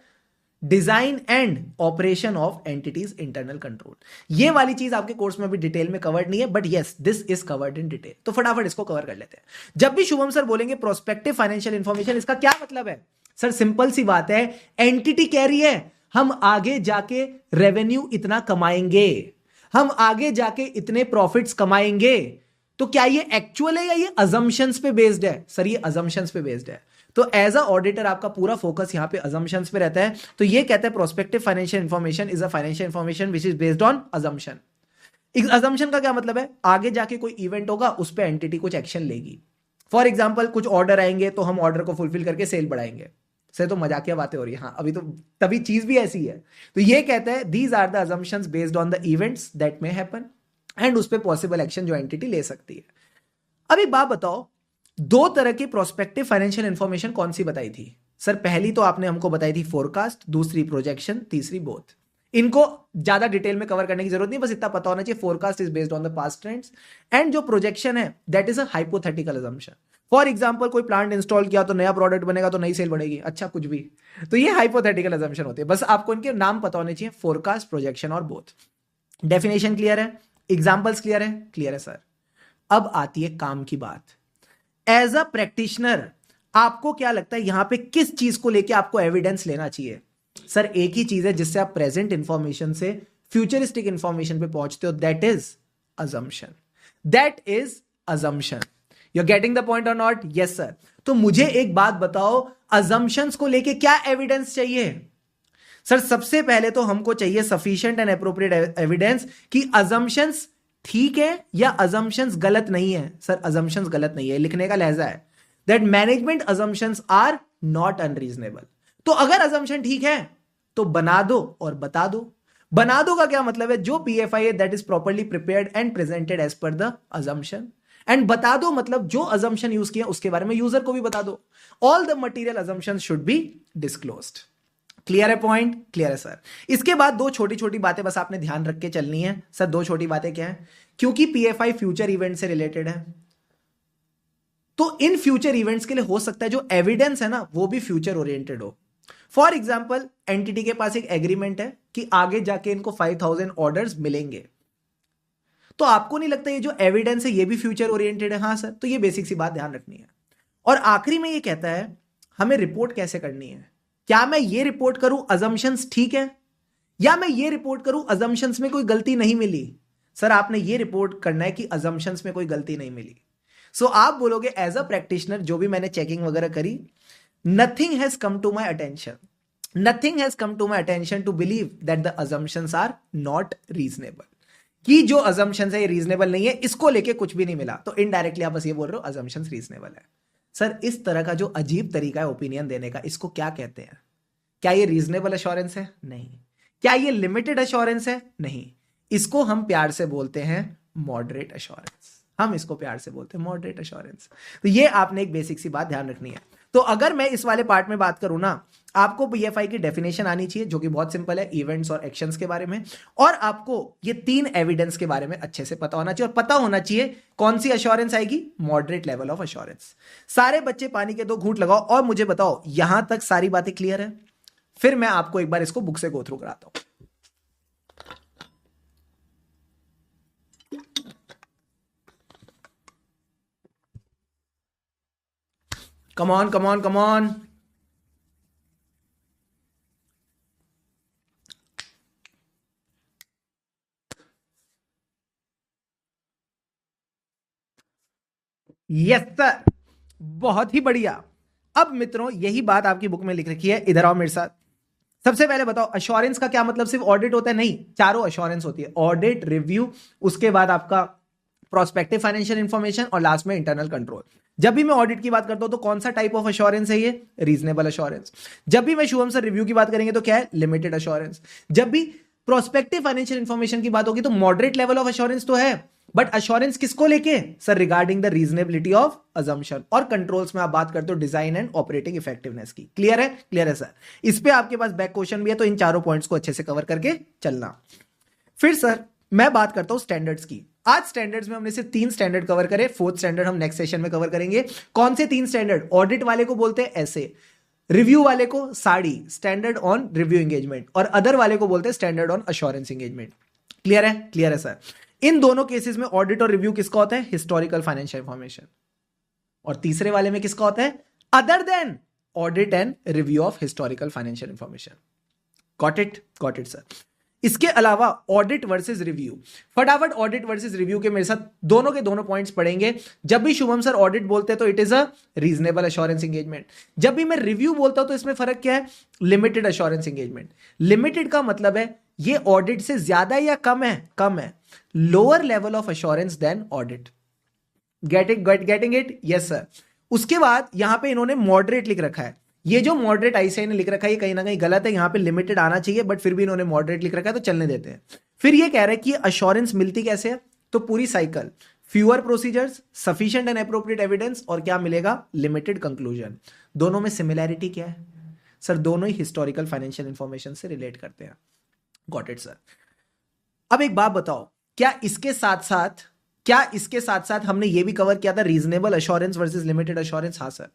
design and operation of entities internal control. ये वाली चीज आपके कोर्स में भी डिटेल में कवर्ड नहीं है, but yes this is covered in detail. तो फटाफट इसको कवर कर लेते हैं। जब भी शुभम सर बोलेंगे प्रोस्पेक्टिव फाइनेंशियल इंफॉर्मेशन, इसका क्या मतलब है। सर सिंपल सी बात है, एंटिटी कह रही है हम आगे जाके रेवेन्यू इतना कमाएंगे, हम आगे जाके इतने प्रॉफिट्स कमाएंगे। तो क्या ये एक्चुअल है या ये अजम्पशंस पे बेस्ड है। सर ये अजम्पशंस पे बेस्ड है। तो एज अ ऑडिटर आपका पूरा फोकस यहां पे अजम्पशंस पे रहता है। तो ये कहते हैं prospective financial information is a financial information which is based on assumption. Assumption का क्या मतलब है, आगे जाके कोई इवेंट होगा, उस पर एंटिटी कुछ एक्शन लेगी। फॉर एग्जाम्पल कुछ ऑर्डर आएंगे तो हम ऑर्डर को फुलफिल करके सेल बढ़ाएंगे। सर तो मजाकिया बातें हो रही है, हाँ अभी तो तभी चीज भी ऐसी है। तो ये कहते हैं these are the assumptions based on the events that may happen and उस पर पॉसिबल एक्शन जो एंटिटी ले सकती है। अब एक बात बताओ, दो तरह की प्रोस्पेक्टिव फाइनेंशियल इंफॉर्मेशन कौन सी बताई थी। सर पहली तो आपने हमको बताई थी फोरकास्ट, दूसरी प्रोजेक्शन, तीसरी बोथ। इनको ज्यादा डिटेल में कवर करने की जरूरत नहीं, बस इतना पता होना चाहिए forecast is based on the past trends and जो प्रोजेक्शन है that is a hypothetical assumption. For example कोई प्लांट इंस्टॉल किया तो नया प्रोडक्ट बनेगा तो नई सेल बढ़ेगी, अच्छा कुछ भी। तो ये हाइपोथेटिकल अजम्पशन होती है, बस आपको इनके नाम पता होने चाहिए, फोरकास्ट, प्रोजेक्शन और बोथ। डेफिनेशन क्लियर है, एग्जाम्पल्स क्लियर है, क्लियर है सर। अब आती है काम की बात। एज अ प्रैक्टिशनर आपको क्या लगता है यहां पे किस चीज को लेके आपको एविडेंस लेना चाहिए। सर एक ही चीज है जिससे आप प्रेजेंट इंफॉर्मेशन से फ्यूचरिस्टिक इंफॉर्मेशन पे पहुंचते हो, that is assumption. That is assumption. You are getting the point और नॉट। Yes sir. तो मुझे एक बात बताओ, अजम्पशंस को लेके क्या एविडेंस चाहिए। सर सबसे पहले तो हमको चाहिए सफिशिएंट एंड एप्रोप्रिएट एविडेंस कि अजम्पशंस ठीक है या अजम्पशंस गलत नहीं है। सर अजम्पशंस गलत नहीं है, लिखने का लहजा है that management assumptions are not unreasonable. तो अगर अजम्पशन ठीक है तो बना दो और बता दो। बना दो का क्या मतलब है, जो PFI है that is properly prepared and presented as per the assumption. And बता दो मतलब जो अजम्पशन यूज किया उसके बारे में यूजर को भी बता दो। All the material assumptions should be disclosed. Clear है पॉइंट, क्लियर है सर। इसके बाद दो छोटी छोटी बातें बस आपने ध्यान रख के चलनी है। सर दो छोटी बातें क्या है, क्योंकि PFI फ्यूचर इवेंट से रिलेटेड है तो इन फ्यूचर इवेंट्स के लिए हो सकता है जो एविडेंस है ना वो भी फ्यूचर ओरिएंटेड हो। फॉर एग्जाम्पल एंटिटी के पास एक एग्रीमेंट है कि आगे जाके इनको 5000 ऑर्डर्स मिलेंगे, तो आपको नहीं लगता ये जो एविडेंस है ये भी फ्यूचर ओरिएंटेड है। हाँ सर, तो ये बेसिक सी बात ध्यान रखनी है। और आखिरी में ये कहता है हमें रिपोर्ट कैसे करनी है। क्या मैं ये रिपोर्ट करूं अजम्पशंस ठीक है, या मैं ये रिपोर्ट करूं अजम्पशंस में कोई गलती नहीं मिली। सर आपने ये रिपोर्ट करना है कि अजम्पशंस में कोई गलती नहीं मिली। सो आप बोलोगे एज अ प्रैक्टिशनर जो भी मैंने चेकिंग वगैरह करी, nothing has come to my attention, nothing has come to my attention to believe that the assumptions are not reasonable. कि जो अजम्पशंस है ये रीजनेबल नहीं है, इसको लेके कुछ भी नहीं मिला, तो इनडायरेक्टली आप बस ये बोल रहे हो अजम्पशंस रीजनेबल है। सर इस तरह का जो अजीब तरीका है ओपिनियन देने का, इसको क्या कहते हैं। क्या ये रीजनेबल एश्योरेंस है, नहीं। क्या ये लिमिटेड एश्योरेंस है, नहीं। इसको हम प्यार से बोलते हैं मॉडरेट एश्योरेंस। हम इसको प्यार से बोलते हैं मॉडरेट एश्योरेंस। तो ये आपने एक बेसिक सी बात ध्यान रखनी है। तो अगर मैं इस वाले पार्ट में बात करूं ना, आपको पीएफआई की डेफिनेशन आनी चाहिए जो कि बहुत सिंपल है, इवेंट्स और एक्शंस के बारे में, और आपको ये 3 एविडेंस के बारे में अच्छे से पता होना चाहिए, और पता होना चाहिए कौन सी अश्योरेंस आएगी, मॉडरेट लेवल ऑफ अश्योरेंस। सारे बच्चे पानी के 2 घूंट लगाओ और मुझे बताओ यहां तक सारी बातें क्लियर है? फिर मैं आपको एक बार इसको बुक से गो थ्रू कराता हूं। Come on come on come on. Yes sir, बहुत ही बढ़िया। अब मित्रों यही बात आपकी बुक में लिख रखी है, इधर आओ मेरे साथ। सबसे पहले बताओ अश्योरेंस का क्या मतलब? सिर्फ ऑडिट होता है? नहीं, चारों अश्योरेंस होती है, ऑडिट, रिव्यू, उसके बाद आपका प्रोस्पेक्टिव फाइनेंशियल इंफॉर्मेशन, और लास्ट में इंटरनल कंट्रोल। जब भी मैं ऑडिट की बात करता हूं तो कौन सा टाइप ऑफ अश्योरेंस है ये? Reasonable assurance. जब भी मैं शुभम सर रिव्यू की बात करेंगे तो क्या है? Limited assurance. जब भी प्रोस्पेक्टिव फाइनेंशियल इंफॉर्मेशन की बात होगी तो मॉडरेट लेवल ऑफ अश्योरेंस तो है, बट अश्योरेंस किसको लेके? Sir regarding the reasonability of assumption. और कंट्रोल्स में आप बात करते हो डिजाइन एंड ऑपरेटिंग इफेक्टिवनेस की। क्लियर है? क्लियर है सर। इस पे आपके पास बैक क्वेश्चन भी है, तो इन चारों पॉइंट्स को अच्छे से कवर करके चलना। फिर सर मैं बात करता हूं स्टैंडर्ड्स की। आज स्टैंडर्ड्स में हमने सिर्फ 3 स्टैंडर्ड कवर करे, 4th स्टैंडर्ड हम नेक्स्ट सेशन में कवर करेंगे। कौन से 3 स्टैंडर्ड? ऑडिट वाले को बोलते हैं ऐसे, रिव्यू वाले को sari, standard on review engagement, और अदर वाले को बोलते हैं standard on assurance engagement. Clear है? क्लियर है सर। इन दोनों केसेस में ऑडिट और रिव्यू किसका होता है? Historical financial information. और तीसरे वाले में किसका होता है? Other than audit and review of historical financial information. Got it? Got it sir. इसके अलावा ऑडिट वर्सेस रिव्यू, फटाफट ऑडिट वर्सेस रिव्यू के मेरे साथ दोनों के दोनों पॉइंट्स पढ़ेंगे। जब भी शुभम सर ऑडिट बोलते हैं तो it is a reasonable assurance engagement. जब भी मैं रिव्यू बोलता हूं तो इसमें फर्क क्या है? Limited assurance engagement. लिमिटेड का मतलब है ये ऑडिट से ज्यादा या कम है? कम है। Lower level of assurance than audit. Getting it? Yes sir. उसके बाद यहां पे इन्होंने मॉडरेट लिख रखा है। ये जो मॉडरेट आईसीआई ने लिख रखा है ये कहीं ना कहीं गलत है, यहां पे लिमिटेड आना चाहिए, बट फिर भी इन्होंने मॉडरेट लिख रखा है तो चलने देते हैं। फिर ये कह रहा है कि अश्योरेंस मिलती कैसे है? तो पूरी cycle, fewer procedures, sufficient and appropriate evidence, और क्या मिलेगा? Limited conclusion. दोनों में सिमिलैरिटी क्या है? सर दोनों ही हिस्टोरिकल फाइनेंशियल इंफॉर्मेशन से रिलेट करते हैं। Got it sir. अब एक बात बताओ, क्या इसके साथ साथ हमने ये भी कवर किया था reasonable assurance versus limited assurance? हाँ सर।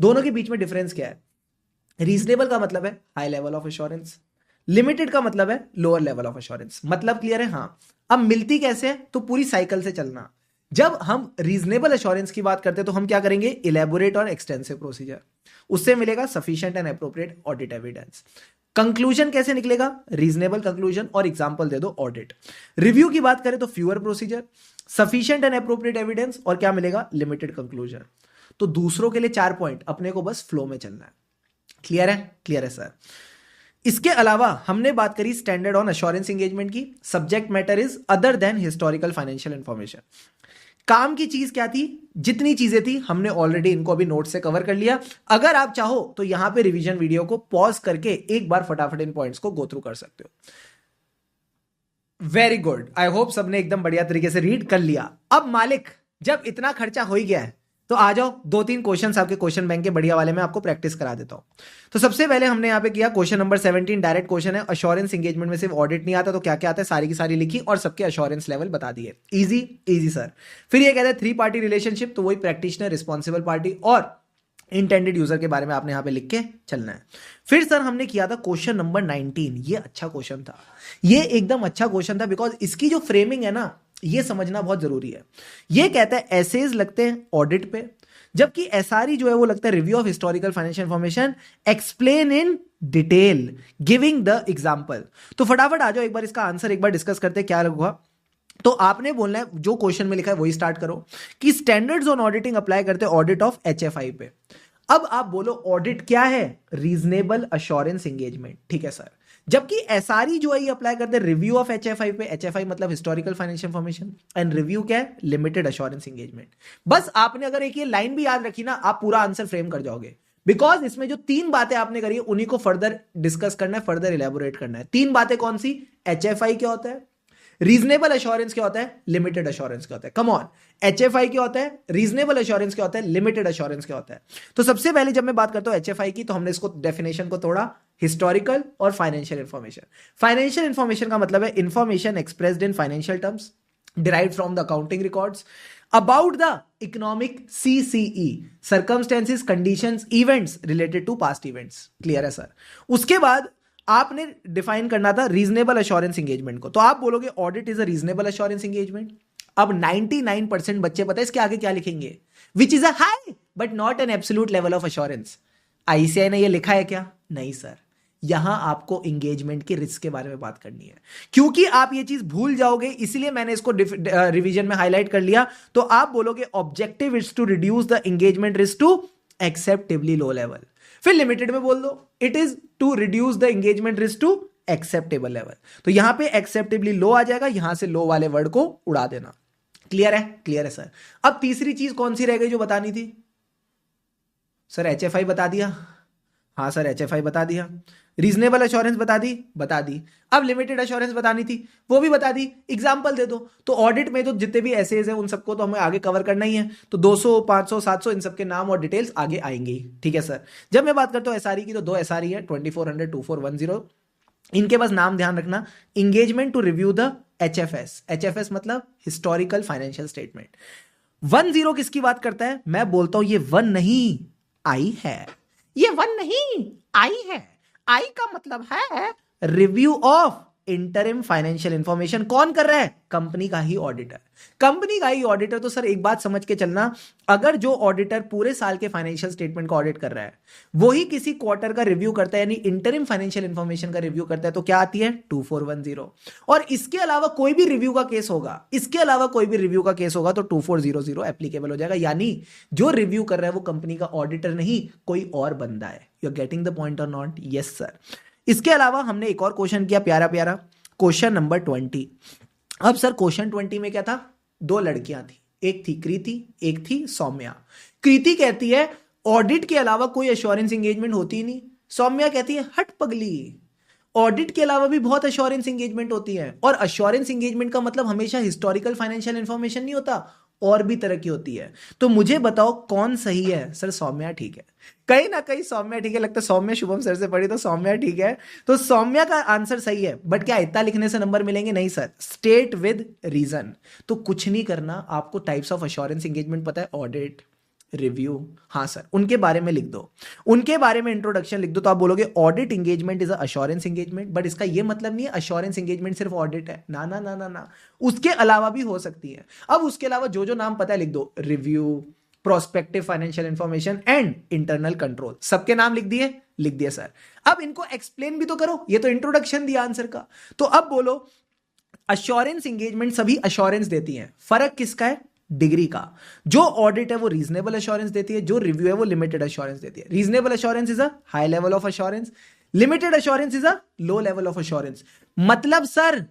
दोनों के बीच में डिफरेंस क्या है? रीजनेबल का मतलब है high level of assurance, limited का मतलब है लोअर लेवल ऑफ अश्योरेंस। मतलब क्लियर है? हाँ। अब मिलती कैसे है? तो पूरी साइकिल से चलना। जब हम रीजनेबल अश्योरेंस की बात करते हैं तो हम क्या करेंगे? इलेबोरेट और एक्सटेंसिव प्रोसीजर, उससे मिलेगा sufficient and appropriate audit evidence. Conclusion कैसे निकलेगा? रीजनेबल कंक्लूजन, और एग्जांपल दे दो ऑडिट। रिव्यू की बात करें तो fewer procedure, sufficient and appropriate evidence, और क्या मिलेगा? Limited conclusion. तो दूसरों के लिए 4 पॉइंट, अपने को बस फ्लो में चलना है। क्लियर है? क्लियर है सर। इसके अलावा हमने बात करी स्टैंडर्ड ऑन अश्योरेंस एंगेजमेंट की। Subject matter is other than historical financial information. काम की चीज क्या थी? जितनी चीजें थी हमने ऑलरेडी इनको अभी नोट से कवर कर लिया। अगर आप चाहो तो यहां पे रिवीजन वीडियो को पॉज करके एक बार फटाफट इन पॉइंट्स को गो थ्रू कर सकते हो। वेरी गुड, आई होप सबने एकदम बढ़िया तरीके से रीड कर लिया। अब मालिक जब इतना खर्चा हो ही गया है तो आ जाओ, 2-3 क्वेश्चंस आपके क्वेश्चन बैंक के बढ़िया वाले में आपको प्रैक्टिस करा देता हूं। तो सबसे पहले हमने यहां पे किया क्वेश्चन नंबर 17, डायरेक्ट क्वेश्चन है। अश्योरेंस एंगेजमेंट में सिर्फ ऑडिट नहीं आता तो क्या क्या आता है? सारी की सारी लिखी और सबके अश्योरेंस लेवल बता दिए। Easy easy sir. फिर ये कहते हैं 3 पार्टी रिलेशनशिप, तो वही प्रैक्टिशनर, रिस्पॉन्सिबल पार्टी और इंटेंडेड यूजर के बारे में आपने यहां पे लिख के चलना है। फिर सर हमने किया था क्वेश्चन नंबर 19। ये अच्छा क्वेश्चन था, ये एकदम अच्छा क्वेश्चन था, बिकॉज इसकी जो फ्रेमिंग है ना ये समझना बहुत जरूरी है। ये कहता है एसेज लगते हैं ऑडिट पे, जबकि एसआरई जो है वो लगता है review of historical financial information, explain in detail giving the example. तो फटाफट आ जाओ, एक बार इसका आंसर एक बार डिस्कस करते हैं क्या होगा। तो आपने बोलना है जो क्वेश्चन में लिखा है वही स्टार्ट करो कि स्टैंडर्ड्स ऑन ऑडिटिंग अप्लाई करते हैं ऑडिट ऑफ एचएफआई पे। अब आप बोलो ऑडिट क्या है? Reasonable assurance engagement. ठीक है सर। जबकि एसआरई जो है ये अप्लाई करते हैं रिव्यू ऑफ एचएफआई पे। एचएफआई मतलब historical financial information, and review क्या है? Limited assurance engagement. बस आपने अगर एक ये लाइन भी याद रखी ना, आप पूरा आंसर फ्रेम कर जाओगे, बिकॉज इसमें जो 3 बातें आपने करी उन्हीं को फर्दर डिस्कस करना है, फर्दर इलेबोरेट करना है। 3 बातें कौन सी? एचएफआई क्या होता है, रीजनेबल एश्योरेंस क्या होता है, लिमिटेड एश्योरेंस क्या होता है, कम ऑन। एचएफआई क्या होता है, रीजनेबल एश्योरेंस क्या होता है, लिमिटेड एश्योरेंस क्या होता है। तो सबसे पहले जब मैं बात करता हूं एचएफआई की, तो हमने इसको डेफिनेशन को तोड़ा, हिस्टोरिकल और फाइनेंशियल इंफॉर्मेशन। फाइनेंशियल इंफॉर्मेशन का मतलब है information expressed in financial terms derived from the accounting records about the economic CCE, circumstances, conditions, events related to past events। Clear है सर। उसके बाद आपने डिफाइन करना था रीजनेबल एश्योरेंस एंगेजमेंट को। तो आप बोलोगे audit is a reasonable assurance engagement. अब 99% बच्चे पता है इसके आगे क्या लिखेंगे, विच is a high but not an absolute level of assurance. ICI ने ये लिखा है क्या, नहीं सर। यहां आपको एंगेजमेंट के रिस्क के बारे में बात करनी है, क्योंकि आप ये चीज भूल जाओगे, इसलिए मैंने इसको रिवीजन में हाईलाइट कर लिया। तो आप बोलोगे objective is to reduce the engagement risk to acceptably low level. फिर लिमिटेड में बोल दो it is to reduce the engagement risk to acceptable level. तो यहां पे एक्सेप्टेबली लो आ जाएगा, यहां से लो वाले वर्ड को उड़ा देना। क्लियर है, क्लियर है सर। अब तीसरी चीज कौन सी रह गई जो बतानी थी, सर एचएफआई बता दिया, हाँ सर एचएफआई बता दिया, रीजनेबल एश्योरेंस बता दी। अब लिमिटेड एश्योरेंस बतानी थी, वो भी बता दी। एग्जांपल दे दो। तो ऑडिट में तो जितने भी एसेज हैं उन सबको तो हमें आगे कवर करना ही है, तो 200 500 700 इन सबके नाम और डिटेल्स आगे आएंगे। ठीक है सर। जब मैं बात करता हूं एसआरई की, तो 2 एसआरई है, 2400 2410। इनके बस नाम ध्यान रखना, engagement to review the HFS. HFS मतलब हिस्टोरिकल फाइनेंशियल स्टेटमेंट। 10 किसकी बात करता है, मैं बोलता हूं ये 1 नहीं आई है, ये 1 नहीं आई है। आई का मतलब है review of interim financial information. कौन कर रहा है, कंपनी का ही ऑडिटर। कंपनी का ही ऑडिटर। तो सर एक बात समझ के चलना, अगर जो ऑडिटर पूरे साल के फाइनेंशियल स्टेटमेंट का ऑडिट कर रहा है वही किसी क्वार्टर का रिव्यू करता है, यानी इंटरिम फाइनेंशियल इंफॉर्मेशन का रिव्यू करता है, तो क्या आती है 2410। और इसके अलावा कोई भी रिव्यू का केस होगा, इसके अलावा कोई भी रिव्यू का केस होगा तो 2400 एप्लीकेबल हो जाएगा। यानी जो रिव्यू कर रहा है वो कंपनी का ऑडिटर नहीं, कोई और बंदा है। You are getting the point और नॉट, यस सर। इसके अलावा हमने एक और क्वेश्चन किया प्यारा प्यारा, क्वेश्चन नंबर 20। अब सर क्वेश्चन 20 में क्या था, 2 लड़कियां थी, एक थी कृति, एक थी सौम्या। कृति कहती है ऑडिट के अलावा कोई एश्योरेंस एंगेजमेंट होती ही नहीं। सौम्या कहती है हट पगली, ऑडिट के अलावा भी बहुत एश्योरेंस एंगेजमेंट होती है, और एश्योरेंस एंगेजमेंट का मतलब हमेशा हिस्टोरिकल फाइनेंशियल इंफॉर्मेशन नहीं होता, और भी तरह की होती है। तो मुझे बताओ कौन सही है। सर सौम्या ठीक है, कहीं ना कहीं सौम्या ठीक है। लगता है सौम्या शुभम सर से पढ़ी तो सौम्या ठीक है, तो सौम्या का आंसर सही है। बट क्या इतना लिखने से नंबर मिलेंगे, नहीं सर। State with reason. तो कुछ नहीं करना, आपको टाइप्स ऑफ एश्योरेंस एंगेजमेंट पता है, ऑडिट, रिव्यू, हाँ सर, उनके बारे में लिख दो, उनके बारे में इंट्रोडक्शन लिख दो। तो आप बोलोगे audit engagement is assurance engagement, but इसका ये मतलब नहीं है अश्योरेंस एंगेजमेंट सिर्फ ऑडिट है, ना ना ना ना ना, उसके अलावा भी हो सकती है। अब उसके अलावा जो जो नाम पता है लिख दो, review, prospective financial information and internal control, सबके नाम लिख दिए सर। अब इनको एक्सप्लेन भी तो करो, ये तो इंट्रोडक्शन दिया आंसर का। तो अब बोलो अश्योरेंस एंगेजमेंट सभी अश्योरेंस देती हैं, फर्क किसका है, डिग्री का। जो ऑडिट है वो रीजनेबल एश्योरेंस देती है, जो रिव्यू है वो लिमिटेड एश्योरेंस देती है। Reasonable assurance is a high level of assurance, limited assurance is a low level of assurance. मतलब सर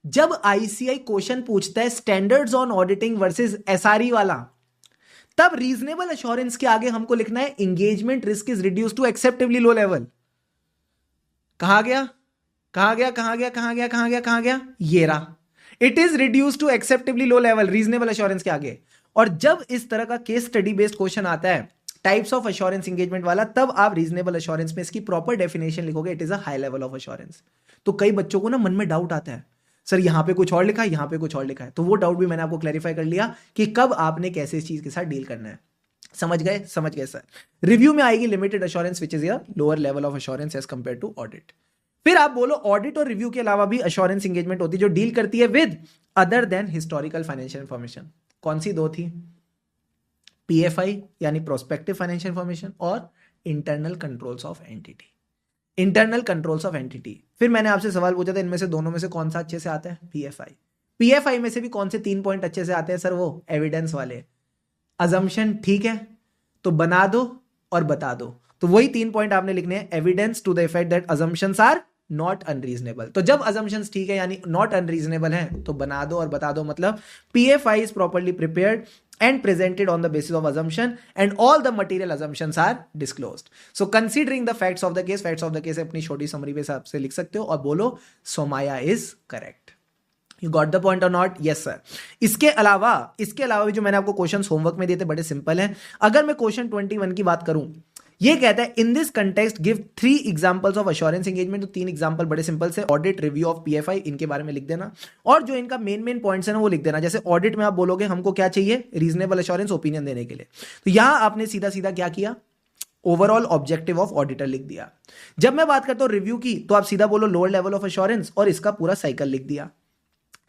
जब आईसीआई क्वेश्चन पूछता है standards on auditing versus SRE वाला, तब रीजनेबल एश्योरेंस के आगे हमको लिखना है engagement risk is reduce to acceptably low level. कहां गया, ये रहा, it is reduce to acceptably low level, reasonable assurance के आगे। और जब इस तरह का केस स्टडी बेस्ड क्वेश्चन आता है टाइप्स ऑफ एश्योरेंस एंगेजमेंट वाला, तब आप रीजनेबल एश्योरेंस में इसकी प्रॉपर डेफिनेशन लिखोगे, it is a high level of assurance. तो कई बच्चों को ना मन में डाउट आता है, सर यहां पे कुछ और लिखा है, यहां पे कुछ और लिखा है। तो वो डाउट भी मैंने आपको क्लैरिफाई कर लिया कि कब आपने कैसे इस चीज के साथ डील करना है। समझ गए सर। रिव्यू में आएगी limited assurance which is a lower level of assurance as compare to audit. फिर आप बोलो ऑडिट और रिव्यू के अलावा भी एश्योरेंस एंगेजमेंट होती है जो डील करती है with other than historical financial information. कौन सी 2 थी, पीएफआई यानी प्रोस्पेक्टिव फाइनेंशियल इंफॉर्मेशन, और internal controls of entity. Internal controls of entity. फिर मैंने आपसे सवाल पूछा था इनमें से दोनों में से कौन सा अच्छे से आता है, पीएफआई। पीएफआई में से भी कौन से 3 पॉइंट अच्छे से आते हैं सर, वो एविडेंस वाले। अजम्पशन ठीक है तो बना दो और बता दो, तो वही 3 पॉइंट आपने लिखने हैं, evidence to the effect that assumptions are not unreasonable. तो जब अजम्पशंस ठीक है यानी नॉट अनरीजनेबल है, तो बना दो और बता दो। मतलब PFI is properly prepared and presented on the basis of assumption and all the material assumptions are disclosed. So considering the facts of the case अपनी छोटी समरी पे हिसाब से लिख सकते हो और बोलो Somaiya is correct. You got the point और नॉट? Yes sir. इसके अलावा भी जो मैंने आपको क्वेश्चन होमवर्क में दिए थे बड़े सिंपल हैं। अगर मैं क्वेश्चन 21 की बात करूं, ये कहता है in this context give 3 examples of assurance engagement. तो 3 एग्जांपल बड़े सिंपल से, ऑडिट, रिव्यू ऑफ पीएफआई, इनके बारे में लिख देना और जो इनका मेन पॉइंट्स है ना वो लिख देना। जैसे ऑडिट में आप बोलोगे हमको क्या चाहिए, रीजनेबल अश्योरेंस ओपिनियन देने के लिए, तो यहां आपने सीधा सीधा क्या किया, ओवरऑल ऑब्जेक्टिव ऑफ ऑडिटर लिख दिया। जब मैं बात करता हूं रिव्यू की तो आप सीधा बोलो लोअर लेवल ऑफ अश्योरेंस और इसका पूरा साइकिल लिख दिया।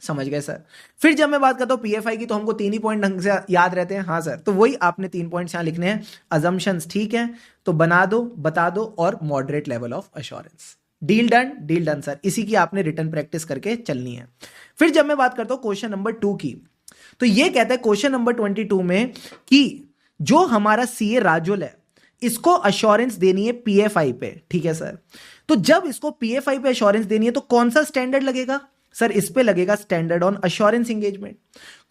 समझ गए सर? फिर जब मैं बात करता हूं पीएफआई की तो हमको 3 ही पॉइंट ढंग से याद रहते हैं। हाँ सर, तो वही आपने 3 पॉइंट्स यहां लिखने हैं। अजम्पशंस ठीक है तो बना दो, बता दो, और moderate level of assurance. Deal done, deal done sir. इसी की आपने रिटर्न प्रैक्टिस करके चलनी है। फिर जब मैं बात करता हूं क्वेश्चन नंबर 2 की, तो ये कहता है क्वेश्चन नंबर 22 में कि जो हमारा सीए राजुल है इसको अश्योरेंस देनी है पीएफआई पे। ठीक है सर, तो जब इसको पीएफआई पे अश्योरेंस देनी है तो कौन सा स्टैंडर्ड लगेगा सर? इस पे लगेगा स्टैंडर्ड ऑन अश्योरेंस एंगेजमेंट।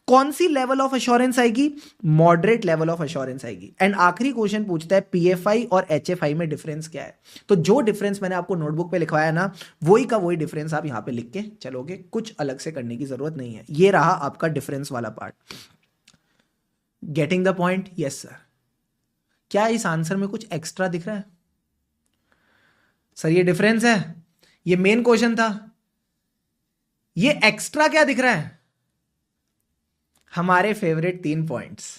कौन सी लेवल ऑफ अश्योरेंस आएगी? मॉडरेट लेवल ऑफ अश्योरेंस आएगी। एंड आखिरी क्वेश्चन पूछता है पीएफआई और एचएफआई में डिफरेंस क्या है? तो जो डिफरेंस मैंने आपको नोटबुक पे लिखवाया ना, वही का वही डिफरेंस आप यहां पे लिख के चलोगे, कुछ अलग से करने की जरूरत नहीं है। ये रहा आपका डिफरेंस वाला part. Getting the point? Yes sir. क्या इस आंसर में कुछ एक्स्ट्रा दिख रहा है सर? ये डिफरेंस है, ये मेन क्वेश्चन था, ये एक्स्ट्रा क्या दिख रहा है? हमारे फेवरेट 3 पॉइंट्स,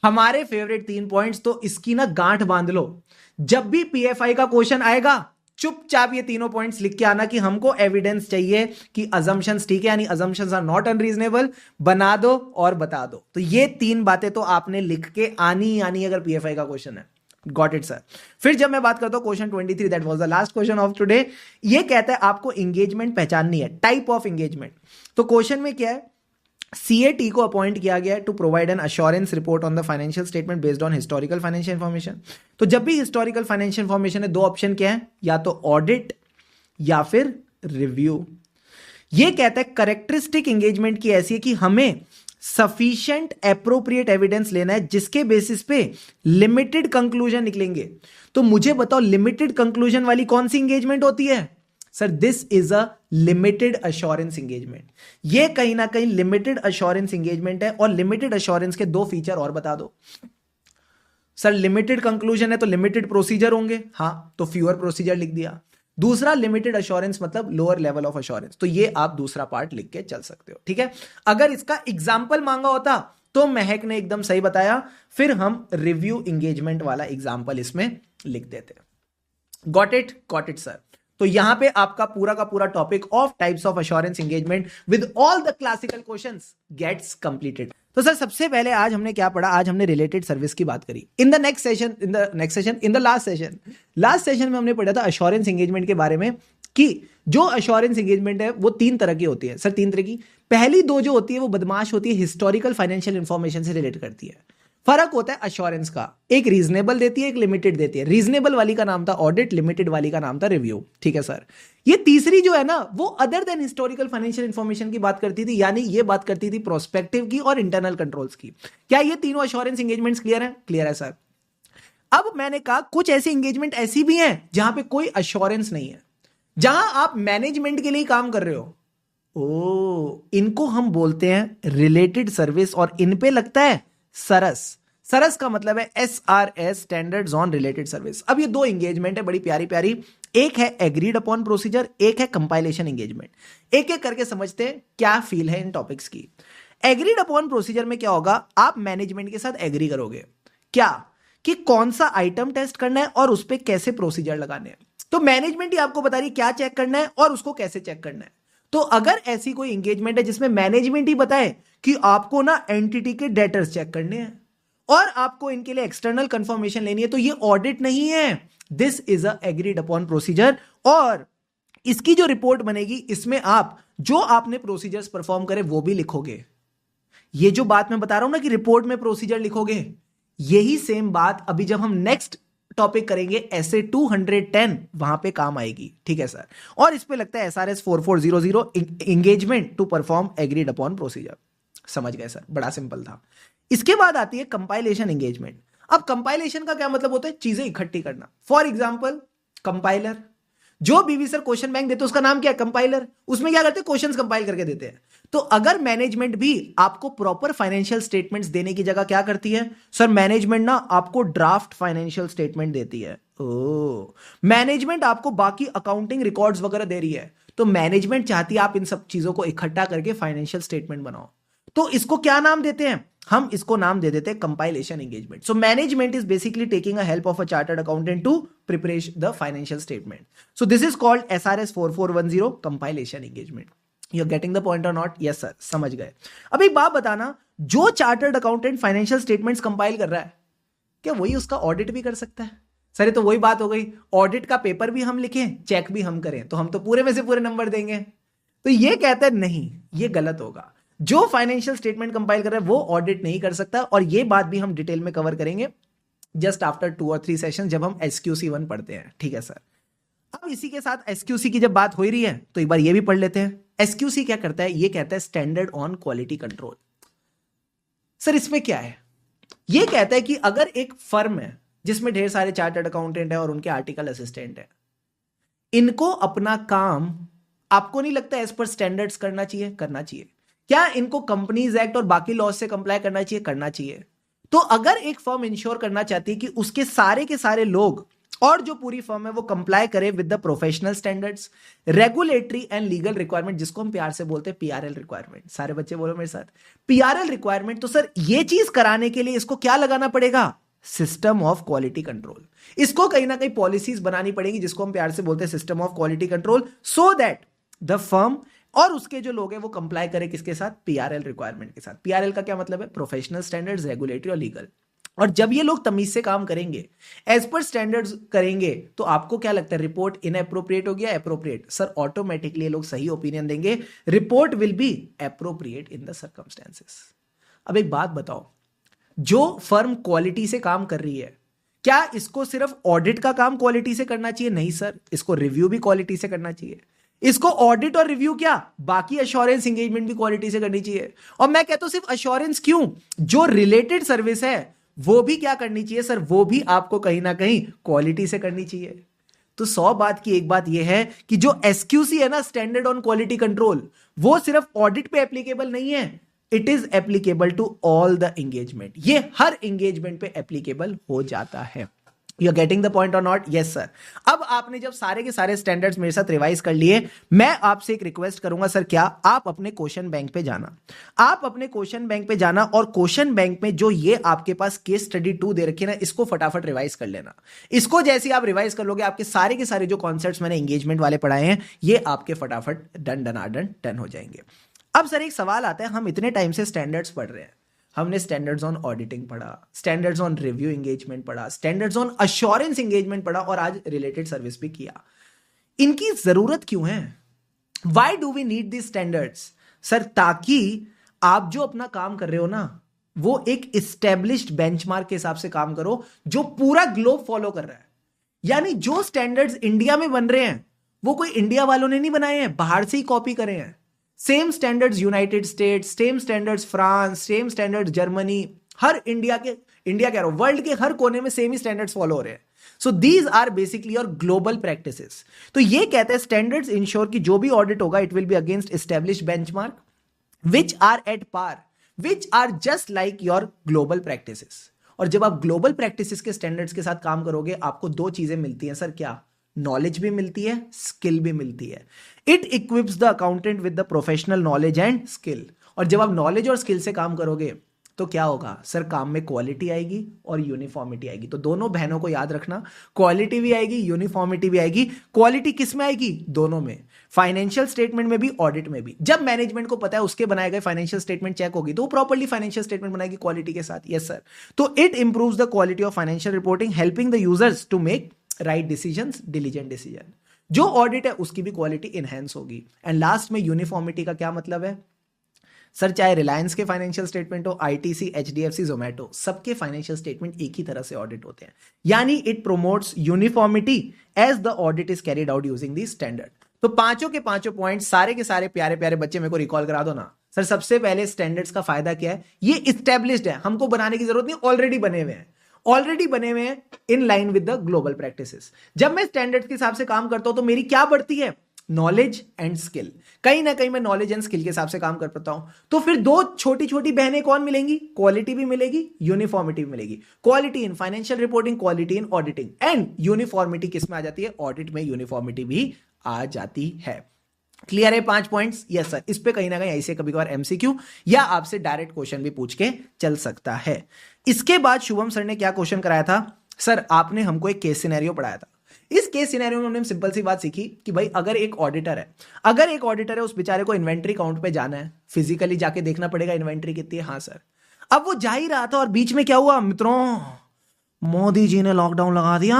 हमारे फेवरेट 3 पॉइंट्स। तो इसकी ना गांठ बांध लो, जब भी पीएफआई का क्वेश्चन आएगा चुपचाप ये तीनों पॉइंट्स लिख के आना कि हमको एविडेंस चाहिए कि अजम्पशंस ठीक है, यानी अजम्पशंस आर नॉट अनरीजनेबल, बना दो और बता दो। तो ये 3 बातें तो आपने लिख के आनी अगर पीएफआई का क्वेश्चन है। Got it sir. फिर जब मैं बात करता हूं question 23, that was the last question of today, ये कहता है आपको एंगेजमेंट पहचाननी है, टाइप ऑफ एंगेजमेंट। तो क्वेश्चन में क्या है, सीएटी को अपॉइंट किया गया है to provide an assurance report on the financial statement based on historical financial information. तो जब भी हिस्टोरिकल फाइनेंशियल इंफॉर्मेशन है, 2 ऑप्शन क्या है, या तो ऑडिट या फिर रिव्यू। ये कहता है करेक्टरिस्टिक एंगेजमेंट की ऐसी है कि हमें सफिशिएंट एप्रोप्रिएट एविडेंस लेना है जिसके बेसिस पे लिमिटेड कंक्लूजन निकलेंगे। तो मुझे बताओ लिमिटेड कंक्लूजन वाली कौन सी एंगेजमेंट होती है sir? This is a limited assurance engagement. ये कहीं ना कहीं लिमिटेड अश्योरेंस एंगेजमेंट है। और लिमिटेड अश्योरेंस के 2 फीचर और बता दो सर। लिमिटेड कंक्लूजन है तो लिमिटेड प्रोसीजर होंगे, हाँ, तो फ्यूअर प्रोसीजर लिख दिया। दूसरा लिमिटेड अश्योरेंस मतलब लोअर लेवल ऑफ अश्योरेंस, तो ये आप दूसरा पार्ट लिख के चल सकते हो। ठीक है, अगर इसका एग्जाम्पल मांगा होता तो महक ने एकदम सही बताया, फिर हम रिव्यू एंगेजमेंट वाला एग्जाम्पल इसमें लिख देते। Got it sir. तो यहां पे आपका पूरा का पूरा topic of types of assurance engagement with all the classical questions gets completed. तो सर सबसे पहले आज हमने क्या पढ़ा? आज हमने रिलेटेड सर्विस की बात करी। इन द लास्ट सेशन में हमने पढ़ा था अश्योरेंस एंगेजमेंट के बारे में, कि जो अश्योरेंस एंगेजमेंट है वो 3 तरह की होती है सर। 3 तरह की। पहली 2 जो होती है वो बदमाश होती है, हिस्टोरिकल फाइनेंशियल इंफॉर्मेशन से रिलेट करती है। फर्क होता है अश्योरेंस का, एक रीजनेबल देती है, एक लिमिटेड देती है। रीजनेबल वाली का नाम था ऑडिट, लिमिटेड वाली का नाम था रिव्यू। ठीक है सर। ये तीसरी जो है ना वो other than historical financial information की बात करती थी, यानी ये बात करती थी प्रोस्पेक्टिव की और इंटरनल कंट्रोल्स की। क्या ये तीनों अश्योरेंस एंगेजमेंट्स क्लियर है? क्लियर है सर। अब मैंने कहा कुछ ऐसी एंगेजमेंट ऐसी भी हैं जहां पे कोई अश्योरेंस नहीं है, जहां आप मैनेजमेंट के लिए काम कर रहे हो। इनको हम बोलते हैं रिलेटेड सर्विस, और इन पे लगता है सरस। सरस का मतलब है SRS, standards on related service. अब ये 2 एंगेजमेंट है बड़ी प्यारी प्यारी, एक है एग्रीड अपॉन प्रोसीजर, एक है कंपाइलेशन एंगेजमेंट। एक एक करके समझते हैं क्या फील है इन टॉपिक्स की। एग्रीड अपॉन प्रोसीजर में क्या होगा, आप मैनेजमेंट के साथ एग्री करोगे क्या कि कौन सा आइटम टेस्ट करना है और उस पर कैसे प्रोसीजर लगाने हैं। तो मैनेजमेंट ही आपको बता रही क्या चेक करना है और उसको कैसे चेक करना है। तो अगर ऐसी कोई एंगेजमेंट है जिसमें मैनेजमेंट ही बताए कि आपको ना एंटिटी के डेटर्स चेक करने हैं और आपको इनके लिए एक्सटर्नल कंफर्मेशन लेनी है, तो ये ऑडिट नहीं है, this is a agreed upon procedure. और इसकी जो रिपोर्ट बनेगी इसमें आप जो आपने प्रोसीजर्स परफॉर्म करे वो भी लिखोगे। ये जो बात मैं बता रहा हूं ना कि रिपोर्ट में प्रोसीजर लिखोगे, यही सेम बात अभी जब हम नेक्स्ट टॉपिक करेंगे ऐसे 210 वहां पे काम आएगी। ठीक है सर। और इस पे लगता है SRS 4400 engagement to perform agreed upon procedure. समझ गए सर, बड़ा सिंपल था। इसके बाद आती है कंपाइलेशन एंगेजमेंट। अब कंपाइलेशन का क्या मतलब होता है? चीजें इकट्ठी करना। फॉर एग्जाम्पल कंपाइलर, जो बीवी सर क्वेश्चन बैंक देते हैं उसका नाम क्या है? कंपाइलर। उसमें क्या करते हैं? क्वेश्चंस कंपाइल करके देते हैं। तो अगर मैनेजमेंट भी आपको प्रॉपर फाइनेंशियल स्टेटमेंट्स देने की जगह क्या करती है सर? मैनेजमेंट ना आपको ड्राफ्ट फाइनेंशियल स्टेटमेंट देती है। ओ, मैनेजमेंट आपको बाकी अकाउंटिंग रिकॉर्ड्स वगैरह दे रही है, तो मैनेजमेंट चाहती है आप इन सब चीजों को इकट्ठा करके फाइनेंशियल स्टेटमेंट बनाओ। तो इसको क्या नाम देते हैं? हम इसको नाम दे देते हैं compilation engagement. So management is basically taking a help of a chartered accountant to prepare the financial statement. So this is called SRS 4410 compilation engagement. You are getting the point और नॉट? यस सर, समझ गए। अब एक बात बताना, जो chartered accountant financial statements compile कर रहा है, क्या वही उसका ऑडिट भी कर सकता है? सर ये तो वही बात हो गई, ऑडिट का पेपर भी हम लिखें, चेक भी हम करें, तो हम तो पूरे में से पूरे नंबर देंगे। तो ये कहते हैं नहीं, ये गलत होगा। जो फाइनेंशियल स्टेटमेंट कंपाइल कर रहा है वो ऑडिट नहीं कर सकता, और ये बात भी हम डिटेल में कवर करेंगे जस्ट आफ्टर 2 और 3 सेशन जब हम SQC 1 पढ़ते हैं। ठीक है सर। अब इसी के साथ SQC की जब बात हो ही रही है तो एक बार ये भी पढ़ लेते हैं। SQC क्या करता है? ये कहता है standard on quality control. Sir इसमें क्या है? ये कहता है कि अगर एक फर्म है जिसमें ढेर सारे चार्टर्ड अकाउंटेंट है और उनके आर्टिकल असिस्टेंट है, इनको अपना काम, आपको नहीं लगता एज पर स्टैंडर्ड्स करना चाहिए? करना चाहिए। क्या इनको कंपनीज एक्ट और बाकी लॉज से कंप्लाई करना चाहिए? करना चाहिए। तो अगर एक फर्म इंश्योर करना चाहती है कि उसके सारे के सारे लोग और जो पूरी फर्म है वो कंप्लाई करे with the professional standards, regulatory and legal requirement, जिसको हम प्यार से बोलते हैं PRL रिक्वायरमेंट। सारे बच्चे बोलो मेरे साथ, PRL रिक्वायरमेंट। तो सर ये चीज कराने के लिए इसको क्या लगाना पड़ेगा? System of quality control. इसको कहीं ना कहीं पॉलिसीज बनानी पड़ेगी जिसको हम प्यार से बोलते हैं system of quality control, so that the firm और उसके जो लोग हैं वो कंप्लाई करे किसके साथ? PRL रिक्वायरमेंट के साथ। PRL का क्या मतलब है? प्रोफेशनल स्टैंडर्ड्स, रेगुलेटरी और लीगल। और जब ये लोग तमीज से काम करेंगे, एज पर स्टैंडर्ड्स करेंगे, तो आपको क्या लगता है रिपोर्ट इनएप्रोप्रिएट हो गया एप्रोप्रिएट? सर ऑटोमेटिकली ये लोग सही ओपिनियन देंगे, report will be appropriate in the circumstances. अब एक बात बताओ, जो फर्म क्वालिटी से काम कर रही है, क्या इसको सिर्फ ऑडिट का काम क्वालिटी से करना चाहिए? नहीं सर, इसको रिव्यू भी क्वालिटी से करना चाहिए। इसको ऑडिट और रिव्यू क्या, बाकी अश्योरेंस एंगेजमेंट भी क्वालिटी से करनी चाहिए। और मैं कहता हूं सिर्फ अश्योरेंस क्यों, जो रिलेटेड सर्विस है वो भी क्या करनी चाहिए सर? वो भी आपको कहीं ना कहीं क्वालिटी से करनी चाहिए। तो 100 बात की एक बात यह है कि जो SQC है ना, स्टैंडर्ड ऑन क्वालिटी कंट्रोल, वो सिर्फ ऑडिट पे एप्लीकेबल नहीं है, it is applicable to all the engagement. ये हर एंगेजमेंट पे एप्लीकेबल हो जाता है। You are getting the point और नॉट? Yes sir. अब आपने जब सारे के सारे स्टैंडर्ड्स मेरे साथ रिवाइज कर लिए, मैं आपसे एक रिक्वेस्ट करूंगा सर, क्या आप अपने क्वेश्चन बैंक पे जाना, आप अपने क्वेश्चन बैंक पे जाना और क्वेश्चन बैंक में जो ये आपके पास केस स्टडी 2 दे रखी है ना, इसको फटाफट रिवाइज कर लेना। इसको जैसे आप रिवाइज कर लोगे, आपके सारे के सारे जो कॉन्सेप्ट्स मैंने एंगेजमेंट वाले पढ़ाए हैं, ये आपके फटाफट डन हो जाएंगे। अब सर एक सवाल आता है, हम इतने टाइम से स्टैंडर्ड्स पढ़ रहे हैं, हमने स्टैंडर्ड्स ऑन ऑडिटिंग पढ़ा, स्टैंडर्ड्स ऑन रिव्यू एंगेजमेंट पढ़ा, स्टैंडर्ड्स ऑन अश्योरेंस एंगेजमेंट पढ़ा, और आज रिलेटेड सर्विस भी किया। इनकी जरूरत क्यों है? Why do we need this standards? Sir ताकि आप जो अपना काम कर रहे हो ना, वो एक इस्टेब्लिश्ड बेंचमार्क के हिसाब से काम करो जो पूरा ग्लोब फॉलो कर रहा है। यानी जो स्टैंडर्ड्स इंडिया में बन रहे हैं वो कोई इंडिया वालों ने नहीं बनाए हैं, बाहर से ही कॉपी करे हैं। Same standards United States, same standards France, same standards Germany, हर इंडिया कह रहा हूं, वर्ल्ड के हर कोने में सेम ही स्टैंडर्ड्स फॉलो हो रहे हैं। So these are basically your global practices. तो ये कहते हैं स्टैंडर्ड्स इंश्योर कि जो भी ऑडिट होगा it will be against established benchmark which are at par, which are just like your global practices. और जब आप ग्लोबल प्रैक्टिसेस के स्टैंडर्ड्स के साथ काम करोगे, आपको 2 चीजें मिलती हैं सर, क्या? नॉलेज भी मिलती है, स्किल भी मिलती है। It equips the accountant with the professional knowledge and skill. और जब आप नॉलेज और स्किल से काम करोगे तो क्या होगा सर? काम में क्वालिटी आएगी और यूनिफॉर्मिटी आएगी। तो दोनों बहनों को याद रखना, क्वालिटी भी आएगी, यूनिफॉर्मिटी भी आएगी। क्वालिटी किस में आएगी? दोनों में, फाइनेंशियल स्टेटमेंट में भी, ऑडिट में भी। जब मैनेजमेंट को पता है उसके बनाए गए फाइनेंशियल स्टेटमेंट चेक होगी तो वो प्रॉपर्ली फाइनेंशियल स्टेटमेंट बनाएगी क्वालिटी के साथ। Yes sir. तो it improves the quality of financial reporting, helping the users to make right decisions, diligent decision. जो ऑडिट है उसकी भी क्वालिटी इनहेंस होगी। एंड लास्ट में यूनिफॉर्मिटी का क्या मतलब है सर? चाहे रिलायंस के फाइनेंशियल स्टेटमेंट हो, ITC, HDFC, जोमेटो, सबके फाइनेंशियल स्टेटमेंट एक ही तरह से ऑडिट होते हैं। यानी it promotes uniformity as the audit is carried out using the standard. तो पांचों के पांचों पॉइंट सारे के सारे प्यारे प्यारे बच्चे मेरे को रिकॉल करा दो ना। सर सबसे पहले स्टैंडर्ड्स का फायदा क्या है? ये इस्टेब्लिश्ड है, हमको बनाने की जरूरत नहीं, ऑलरेडी बने हुए हैं। ऑलरेडी बने हुए हैं in line with the global practices. जब मैं स्टैंडर्ड्स के हिसाब से काम करता हूं तो मेरी क्या बढ़ती है, नॉलेज एंड स्किल। कहीं ना कहीं मैं नॉलेज एंड स्किल के हिसाब से काम कर पाता हूं। तो फिर दो छोटी छोटी बहनें कौन मिलेंगी, क्वालिटी भी मिलेगी, यूनिफॉर्मिटी भी मिलेगी। Quality in financial reporting, quality in auditing, and uniformity किस में आ जाती है, ऑडिट में यूनिफॉर्मिटी भी आ जाती है। क्लियर है 5 पॉइंट्स? Yes sir. इस पे कहीं ना कहीं ऐसे कभी कभार एमसीक्यू या आपसे डायरेक्ट क्वेश्चन भी पूछ के चल सकता है। इसके बाद शुभम सर ने क्या क्वेश्चन कराया था, सर आपने हमको एक केस सिनेरियो पढ़ाया था। इस केस सिनेरियो में हमने सिंपल सी बात सीखी कि भाई अगर एक ऑडिटर है, उस बेचारे को इन्वेंट्री काउंट पे जाना है, फिजिकली जाके देखना पड़ेगा इन्वेंट्री कितनी है। हाँ सर। अब वो जा ही रहा था और बीच में क्या हुआ मित्रों, मोदी जी ने लॉकडाउन लगा दिया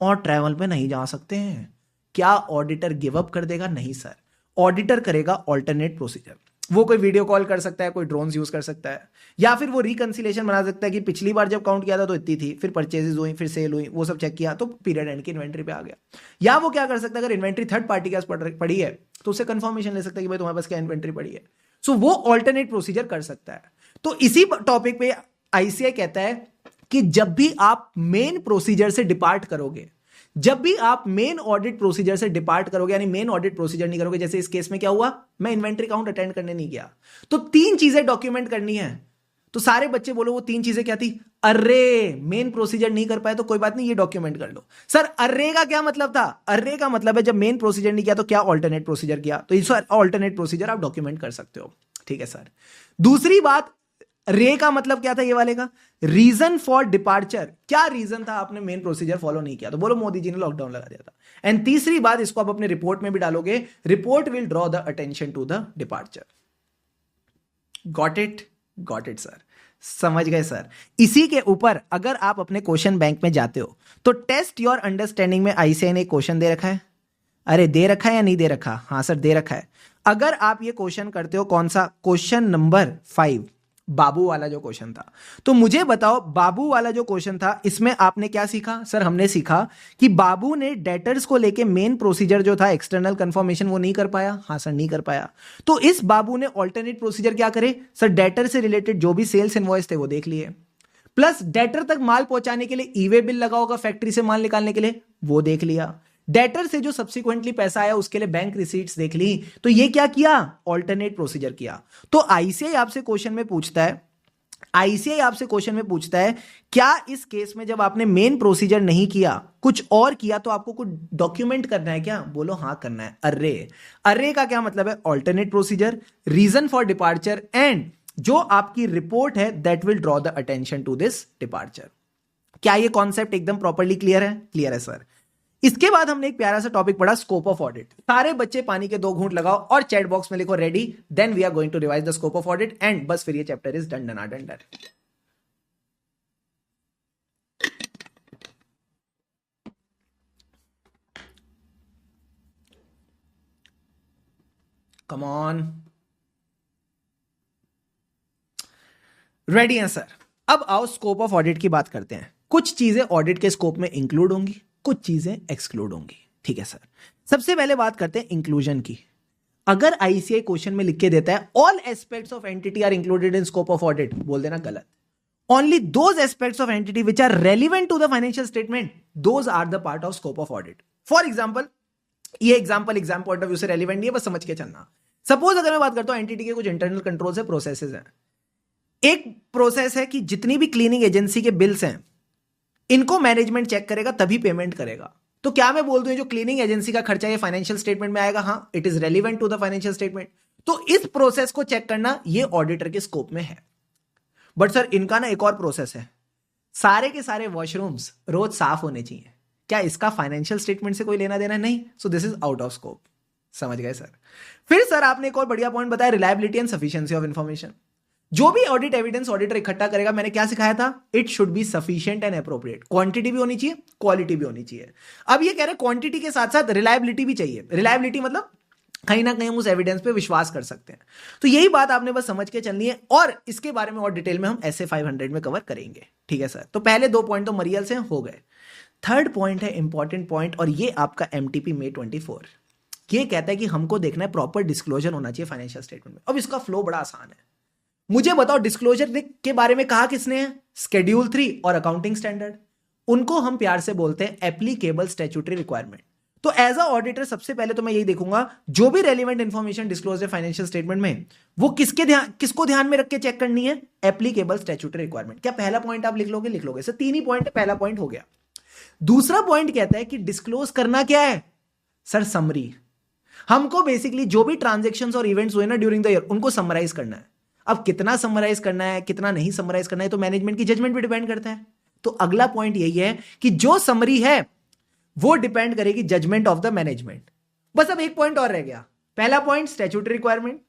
और ट्रैवल पे नहीं जा सकते हैं। क्या ऑडिटर गिव अप कर देगा? नहीं सर। ऑडिटर करेगा ऑल्टरनेट प्रोसीजर। वो कोई वीडियो कॉल कर सकता है, कोई ड्रोन्स यूज कर सकता है, या फिर वो रिकंसिलेशन बना सकता है कि पिछली बार जब काउंट किया था तो इतनी थी, फिर परचेजेस हुई, फिर सेल हुई, वो सब चेक किया तो पीरियड एंड की इन्वेंट्री पे आ गया। या वो क्या कर सकता है, अगर इन्वेंट्री थर्ड पार्टी के पास पड़ी है तो उससे कंफर्मेशन ले सकता है कि भाई तुम्हारे पास क्या इन्वेंट्री पड़ी है। सो वो ऑल्टरनेट प्रोसीजर कर सकता है। तो इसी टॉपिक पे आईसीआई कहता है कि जब भी आप मेन प्रोसीजर से डिपार्ट करोगे, जब भी आप मेन ऑडिट प्रोसीजर से डिपार्ट करोगे, यानी मेन ऑडिट प्रोसीजर नहीं करोगे, जैसे इस केस में क्या हुआ, मैं इन्वेंट्री काउंट अटेंड करने नहीं गया, तो 3 चीजें डॉक्यूमेंट करनी है। तो सारे बच्चे बोलो वो 3 चीजें क्या थी, अरे मेन प्रोसीजर नहीं कर पाए तो कोई बात नहीं, ये डॉक्यूमेंट कर लो। सर अर्रे का क्या मतलब था, अर्रे का मतलब है जब मेन प्रोसीजर नहीं किया तो क्या ऑल्टरनेट प्रोसीजर किया, तो इस ऑल्टरनेट प्रोसीजर आप डॉक्यूमेंट कर सकते हो। ठीक है सर। दूसरी बात, रे का मतलब क्या था, ये वाले का रीजन फॉर डिपार्चर, क्या रीजन था आपने मेन प्रोसीजर फॉलो नहीं किया, तो बोलो मोदी जी ने लॉकडाउन लगा दिया था। एंड तीसरी बात, इसको आप अपने रिपोर्ट में भी डालोगे, report will draw the attention to the departure. Got it sir, समझ गए सर। इसी के ऊपर अगर आप अपने क्वेश्चन बैंक में जाते हो तो टेस्ट योर अंडरस्टैंडिंग में आईसीआई ने क्वेश्चन दे रखा है। अरे दे रखा है या नहीं दे रखा, हाँ सर दे रखा है। अगर आप ये क्वेश्चन करते हो, कौन सा, क्वेश्चन नंबर 5, बाबू वाला जो क्वेश्चन था, तो मुझे बताओ बाबू वाला जो क्वेश्चन था इसमें आपने क्या सीखा। सर हमने सीखा कि बाबू ने डेटर्स को लेके मेन प्रोसीजर जो था एक्सटर्नल कंफर्मेशन वो नहीं कर पाया। हाँ सर नहीं कर पाया। तो इस बाबू ने ऑल्टरनेट प्रोसीजर क्या करे, सर डेटर से रिलेटेड जो भी सेल्स इनवॉइस थे वो देख लिए, प्लस डेटर तक माल पहुंचाने के लिए ईवे बिल लगा होगा फैक्ट्री से माल निकालने के लिए, वो देख लिया। डेटर से जो सब्सिक्वेंटली पैसा आया उसके लिए बैंक रिसीट्स देख ली। तो ये क्या किया, ऑल्टरनेट प्रोसीजर किया। तो आईसीआई आपसे क्वेश्चन में पूछता है, क्या इस केस में जब आपने मेन प्रोसीजर नहीं किया, कुछ और किया, तो आपको कुछ डॉक्यूमेंट करना है क्या, बोलो हाँ करना है। अर्रे का क्या मतलब है, alternate procedure, reason for departure, and जो आपकी रिपोर्ट है that will draw the attention to this departure. क्या ये कॉन्सेप्ट एकदम प्रॉपर्ली क्लियर है? क्लियर है सर। इसके बाद हमने एक प्यारा सा टॉपिक पढ़ा, स्कोप ऑफ ऑडिट। सारे बच्चे पानी के 2 घूंट लगाओ और चैट बॉक्स में लिखो ready, then we are going to revise the scope of audit, and बस फिर ये chapter is done done done done. Come on, ready है सर। अब आओ स्कोप ऑफ ऑडिट की बात करते हैं। कुछ चीजें ऑडिट के स्कोप में इंक्लूड होंगी, कुछ चीजें एक्सक्लूड होंगी। ठीक है सर। सबसे पहले बात करते हैं इंक्लूजन की। अगर आईसीआई क्वेश्चन में लिख के देता है all aspects of entity are included in scope of audit, बोल देना गलत। Only those aspects of entity which are relevant to the financial statement, those are the part of scope of audit. For example, ये exam point of view से relevant नहीं है, बस समझ के चलना। सपोज अगर मैं बात करता हूं एंटिटी के कुछ इंटरनल कंट्रोल्स है, प्रोसेसेस हैं। एक प्रोसेस है कि जितनी भी क्लीनिंग एजेंसी के बिल्स हैं इनको मैनेजमेंट चेक करेगा तभी पेमेंट करेगा। तो क्या मैं बोल दूं जो क्लीनिंग एजेंसी का खर्चा ये फाइनेंशियल स्टेटमेंट में आएगा? हाँ, it is relevant to the financial statement. तो इस प्रोसेस को चेक करना ये ऑडिटर के स्कोप में है। बट सर इनका ना एक और प्रोसेस है, सारे के सारे वॉशरूम्स रोज साफ होने चाहिए, क्या इसका फाइनेंशियल स्टेटमेंट से कोई लेना देना नहीं? सो this is out of scope. समझ गए सर। फिर सर आपने एक और बढ़िया पॉइंट बताया, reliability and sufficiency of information. जो भी ऑडिट एविडेंस ऑडिटर इकट्ठा करेगा, मैंने क्या सिखाया था, it should be sufficient and appropriate. Quantity भी होनी चाहिए, क्वालिटी भी होनी चाहिए। अब ये कह रहे हैं क्वांटिटी के साथ साथ रिलायबिलिटी भी चाहिए। रिलायबिलिटी मतलब कहीं ना कहीं हम उस एविडेंस पे विश्वास कर सकते हैं। तो यही बात आपने बस समझ के चलनी है, और इसके बारे में और डिटेल में हम ऐसे 500 में कवर करेंगे। ठीक है सर। तो पहले 2 पॉइंट तो मरियल से हो गए। थर्ड पॉइंट है इंपॉर्टेंट पॉइंट, और ये आपका एमटीपी May 24 ये कहता है कि हमको देखना है प्रॉपर डिस्क्लोजर होना चाहिए फाइनेंशियल स्टेटमेंट में। अब इसका फ्लो बड़ा आसान है। मुझे बताओ डिस्क्लोजर के बारे में कहा किसने है? शेड्यूल 3 और अकाउंटिंग स्टैंडर्ड। उनको हम प्यार से बोलते हैं एप्लीकेबल स्टैट्यूटरी रिक्वायरमेंट। तो एज अ ऑडिटर सबसे पहले तो मैं यही देखूंगा जो भी रेलिवेंट इंफॉर्मेशन डिस्क्लोज है फाइनेंशियल स्टेटमेंट में, वो किसको ध्यान में रख के चेक करनी है? Applicable statutory requirement. क्या पहला पॉइंट आप लिख लोगे? लिख लोगे। सर 3 ही पॉइंट है, पहला पॉइंट हो गया। दूसरा पॉइंट कहता है कि डिस्क्लोज करना क्या है? Sir summary. हमको बेसिकली जो भी ट्रांजेक्शंस और इवेंट्स हुए ना ड्यूरिंग द ईयर, उनको समराइज करना है। अब कितना समराइज करना है, कितना नहीं समराइज करना है, तो मैनेजमेंट की जजमेंट पे डिपेंड करता है। तो अगला पॉइंट यही है कि जो समरी है वो डिपेंड करेगी जजमेंट ऑफ द मैनेजमेंट। बस अब एक पॉइंट और रह गया। पहला पॉइंट स्टैट्यूटरी रिक्वायरमेंट,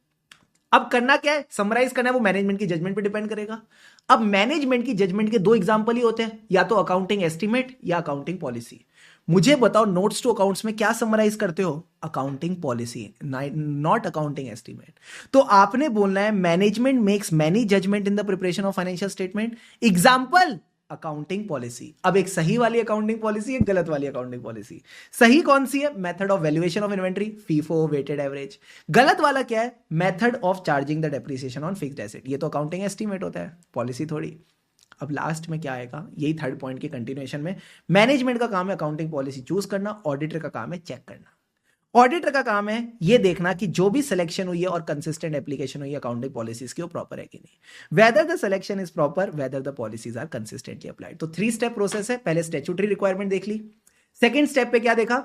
अब करना क्या है? समराइज करना है, वो मैनेजमेंट की जजमेंट पे डिपेंड करेगा। अब मैनेजमेंट की जजमेंट के 2 एग्जांपल ही होते हैं, या तो अकाउंटिंग एस्टीमेट या अकाउंटिंग पॉलिसी। मुझे बताओ नोट्स टू अकाउंट्स में क्या समराइज करते हो? Accounting policy, not accounting estimate. तो आपने बोलना है management makes many judgement in the preparation of financial statement, example accounting policy. अब एक सही वाली अकाउंटिंग पॉलिसी, एक गलत वाली अकाउंटिंग पॉलिसी। सही कौन सी है? Method of valuation of inventory, FIFO, weighted average. गलत वाला क्या है? Method of charging the depreciation on fixed asset. ये तो अकाउंटिंग एस्टीमेट होता है, पॉलिसी थोड़ी। अब लास्ट में क्या आएगा? यही थर्ड पॉइंट के कंटिन्यूएशन में, मैनेजमेंट का काम है अकाउंटिंग पॉलिसी चूज करना, ऑडिटर का काम है चेक करना। ऑडिटर का काम है ये देखना कि जो भी सिलेक्शन हुई है और कंसिस्टेंट एप्लीकेशन हुई है अकाउंटिंग पॉलिसीज की, वो प्रॉपर है कि नहीं। Whether the selection is proper, whether the policies are consistently applied. तो 3 स्टेप प्रोसेस है। पहले स्टैट्यूटरी रिक्वायरमेंट देख ली, सेकेंड स्टेप पे क्या देखा?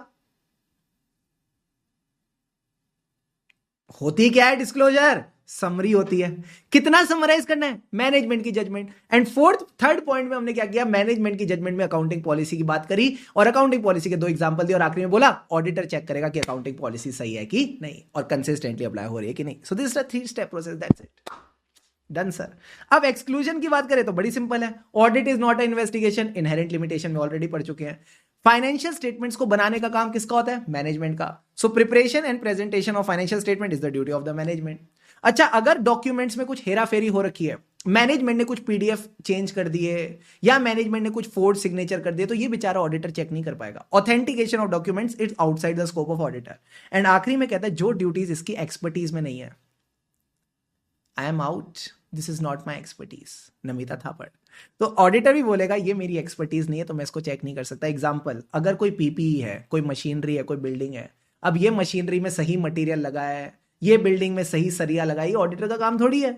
होती क्या है डिस्क्लोजर? समरी होती है। कितना समराइज करना है? मैनेजमेंट की जजमेंट। एंड थर्ड पॉइंट में हमने क्या किया? मैनेजमेंट की जजमेंट में अकाउंटिंग पॉलिसी की बात करी और अकाउंटिंग पॉलिसी के 2 एग्जांपल दिए और आखिरी में बोला ऑडिटर चेक करेगा कि अकाउंटिंग पॉलिसी सही है कि नहीं और कंसिस्टेंटली अप्लाई हो रही है कि नहीं। सो this is a 3 step process, that's it, done sir. अब एक्सक्लूजन की बात करें तो बड़ी सिंपल है। Audit is not a investigation, inherent limitation में ऑलरेडी पढ़ चुके हैं। फाइनेंशियल स्टेटमेंट्स को बनाने का काम किसका होता है? मैनेजमेंट का। So preparation and presentation of financial statement is the duty of the management. अच्छा, अगर डॉक्यूमेंट्स में कुछ हेरा फेरी हो रखी है, मैनेजमेंट ने कुछ पीडीएफ चेंज कर दिए या मैनेजमेंट ने कुछ फोर्ड सिग्नेचर कर दिए, तो ये बेचारा ऑडिटर चेक नहीं कर पाएगा। Authentication of documents it's outside the scope of auditor. And आखिरी में कहता है जो ड्यूटीज इसकी एक्सपर्टीज में नहीं है, I am out, this is not my expertise, Namita Thapar. तो ऑडिटर भी बोलेगा ये मेरी एक्सपर्टीज नहीं है तो मैं इसको चेक नहीं कर सकता। एग्जाम्पल, अगर कोई पीपीई है, कोई मशीनरी है, कोई बिल्डिंग है, अब ये मशीनरी में सही मटेरियल लगा है, ये बिल्डिंग में सही सरिया लगा, ये ऑडिटर का काम थोड़ी है।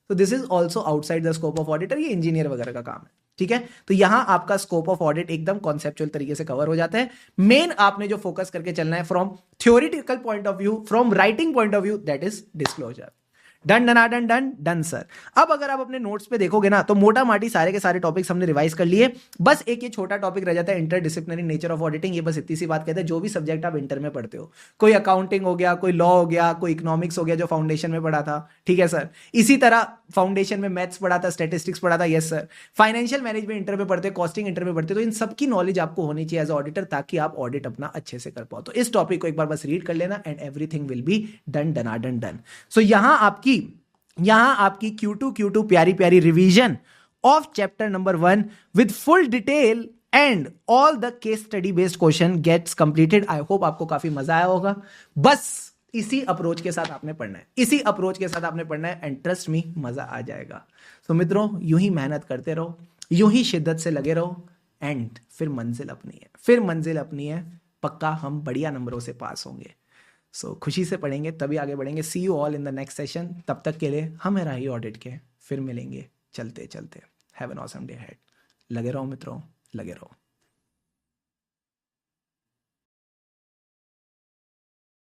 तो this is also outside the scope of auditor, ये इंजीनियर वगैरह का काम है। ठीक है, तो यहां आपका स्कोप ऑफ ऑडिट एकदम कॉन्सेप्चुअल तरीके से कवर हो जाता है। मेन आपने जो फोकस करके चलना है from theoretical point of view, from writing point of view, that is disclosure. Done done done done done sir. अब अगर आप अपने नोट्स पे देखोगे ना तो मोटा माटी सारे के सारे टॉपिक्स हमने रिवाइज कर लिए। बस एक ये छोटा टॉपिक रह जाता है इंटरडिसिप्लिनरी नेचर ऑफ ऑडिटिंग। ये बस इतनी सी बात कहते हैं, जो भी सब्जेक्ट आप इंटर में पढ़ते हो, कोई अकाउंटिंग हो गया, कोई लॉ हो गया, कोई इकोनॉमिक्स हो गया जो फाउंडेशन में पढ़ा था, ठीक है सर। इसी तरह फाउंडेशन में मैथ्स पढ़ा था, स्टैटिस्टिक्स पढ़ा था, yes sir. Financial management inter में पढ़ते, कॉस्टिंग इंटर में पढ़ते, तो इन सबकी नॉलेज आपको होनी चाहिए एज ऑडिटर, ताकि आप ऑडिट अपना अच्छे से कर पाओ। तो इस टॉपिक को एक बार बस रीड कर लेना and everything will be done done done. So यहां आपकी Q2 प्यारी प्यारी revision of chapter number 1 with full detail and all the case study based question gets completed. I hope आपको काफी मजा आया होगा। बस इसी अप्रोच के साथ आपने पढ़ना है, इसी अप्रोच के साथ आपने पढ़ना है एंड ट्रस्ट मी मजा आ जाएगा। सो मित्रों, यूं ही मेहनत करते रहो, यूं ही शिद्दत से लगे रहो एंड फिर मंजिल अपनी है, पक्का हम बढ़िया नंबरों से पास होंगे। सो खुशी से पढ़ेंगे तभी आगे बढ़ेंगे। See you all in the next session. तब तक के लिए हम रही ऑडिट के, फिर मिलेंगे चलते चलते। Have an awesome day ahead. लगे रहो मित्रों, लगे रहो।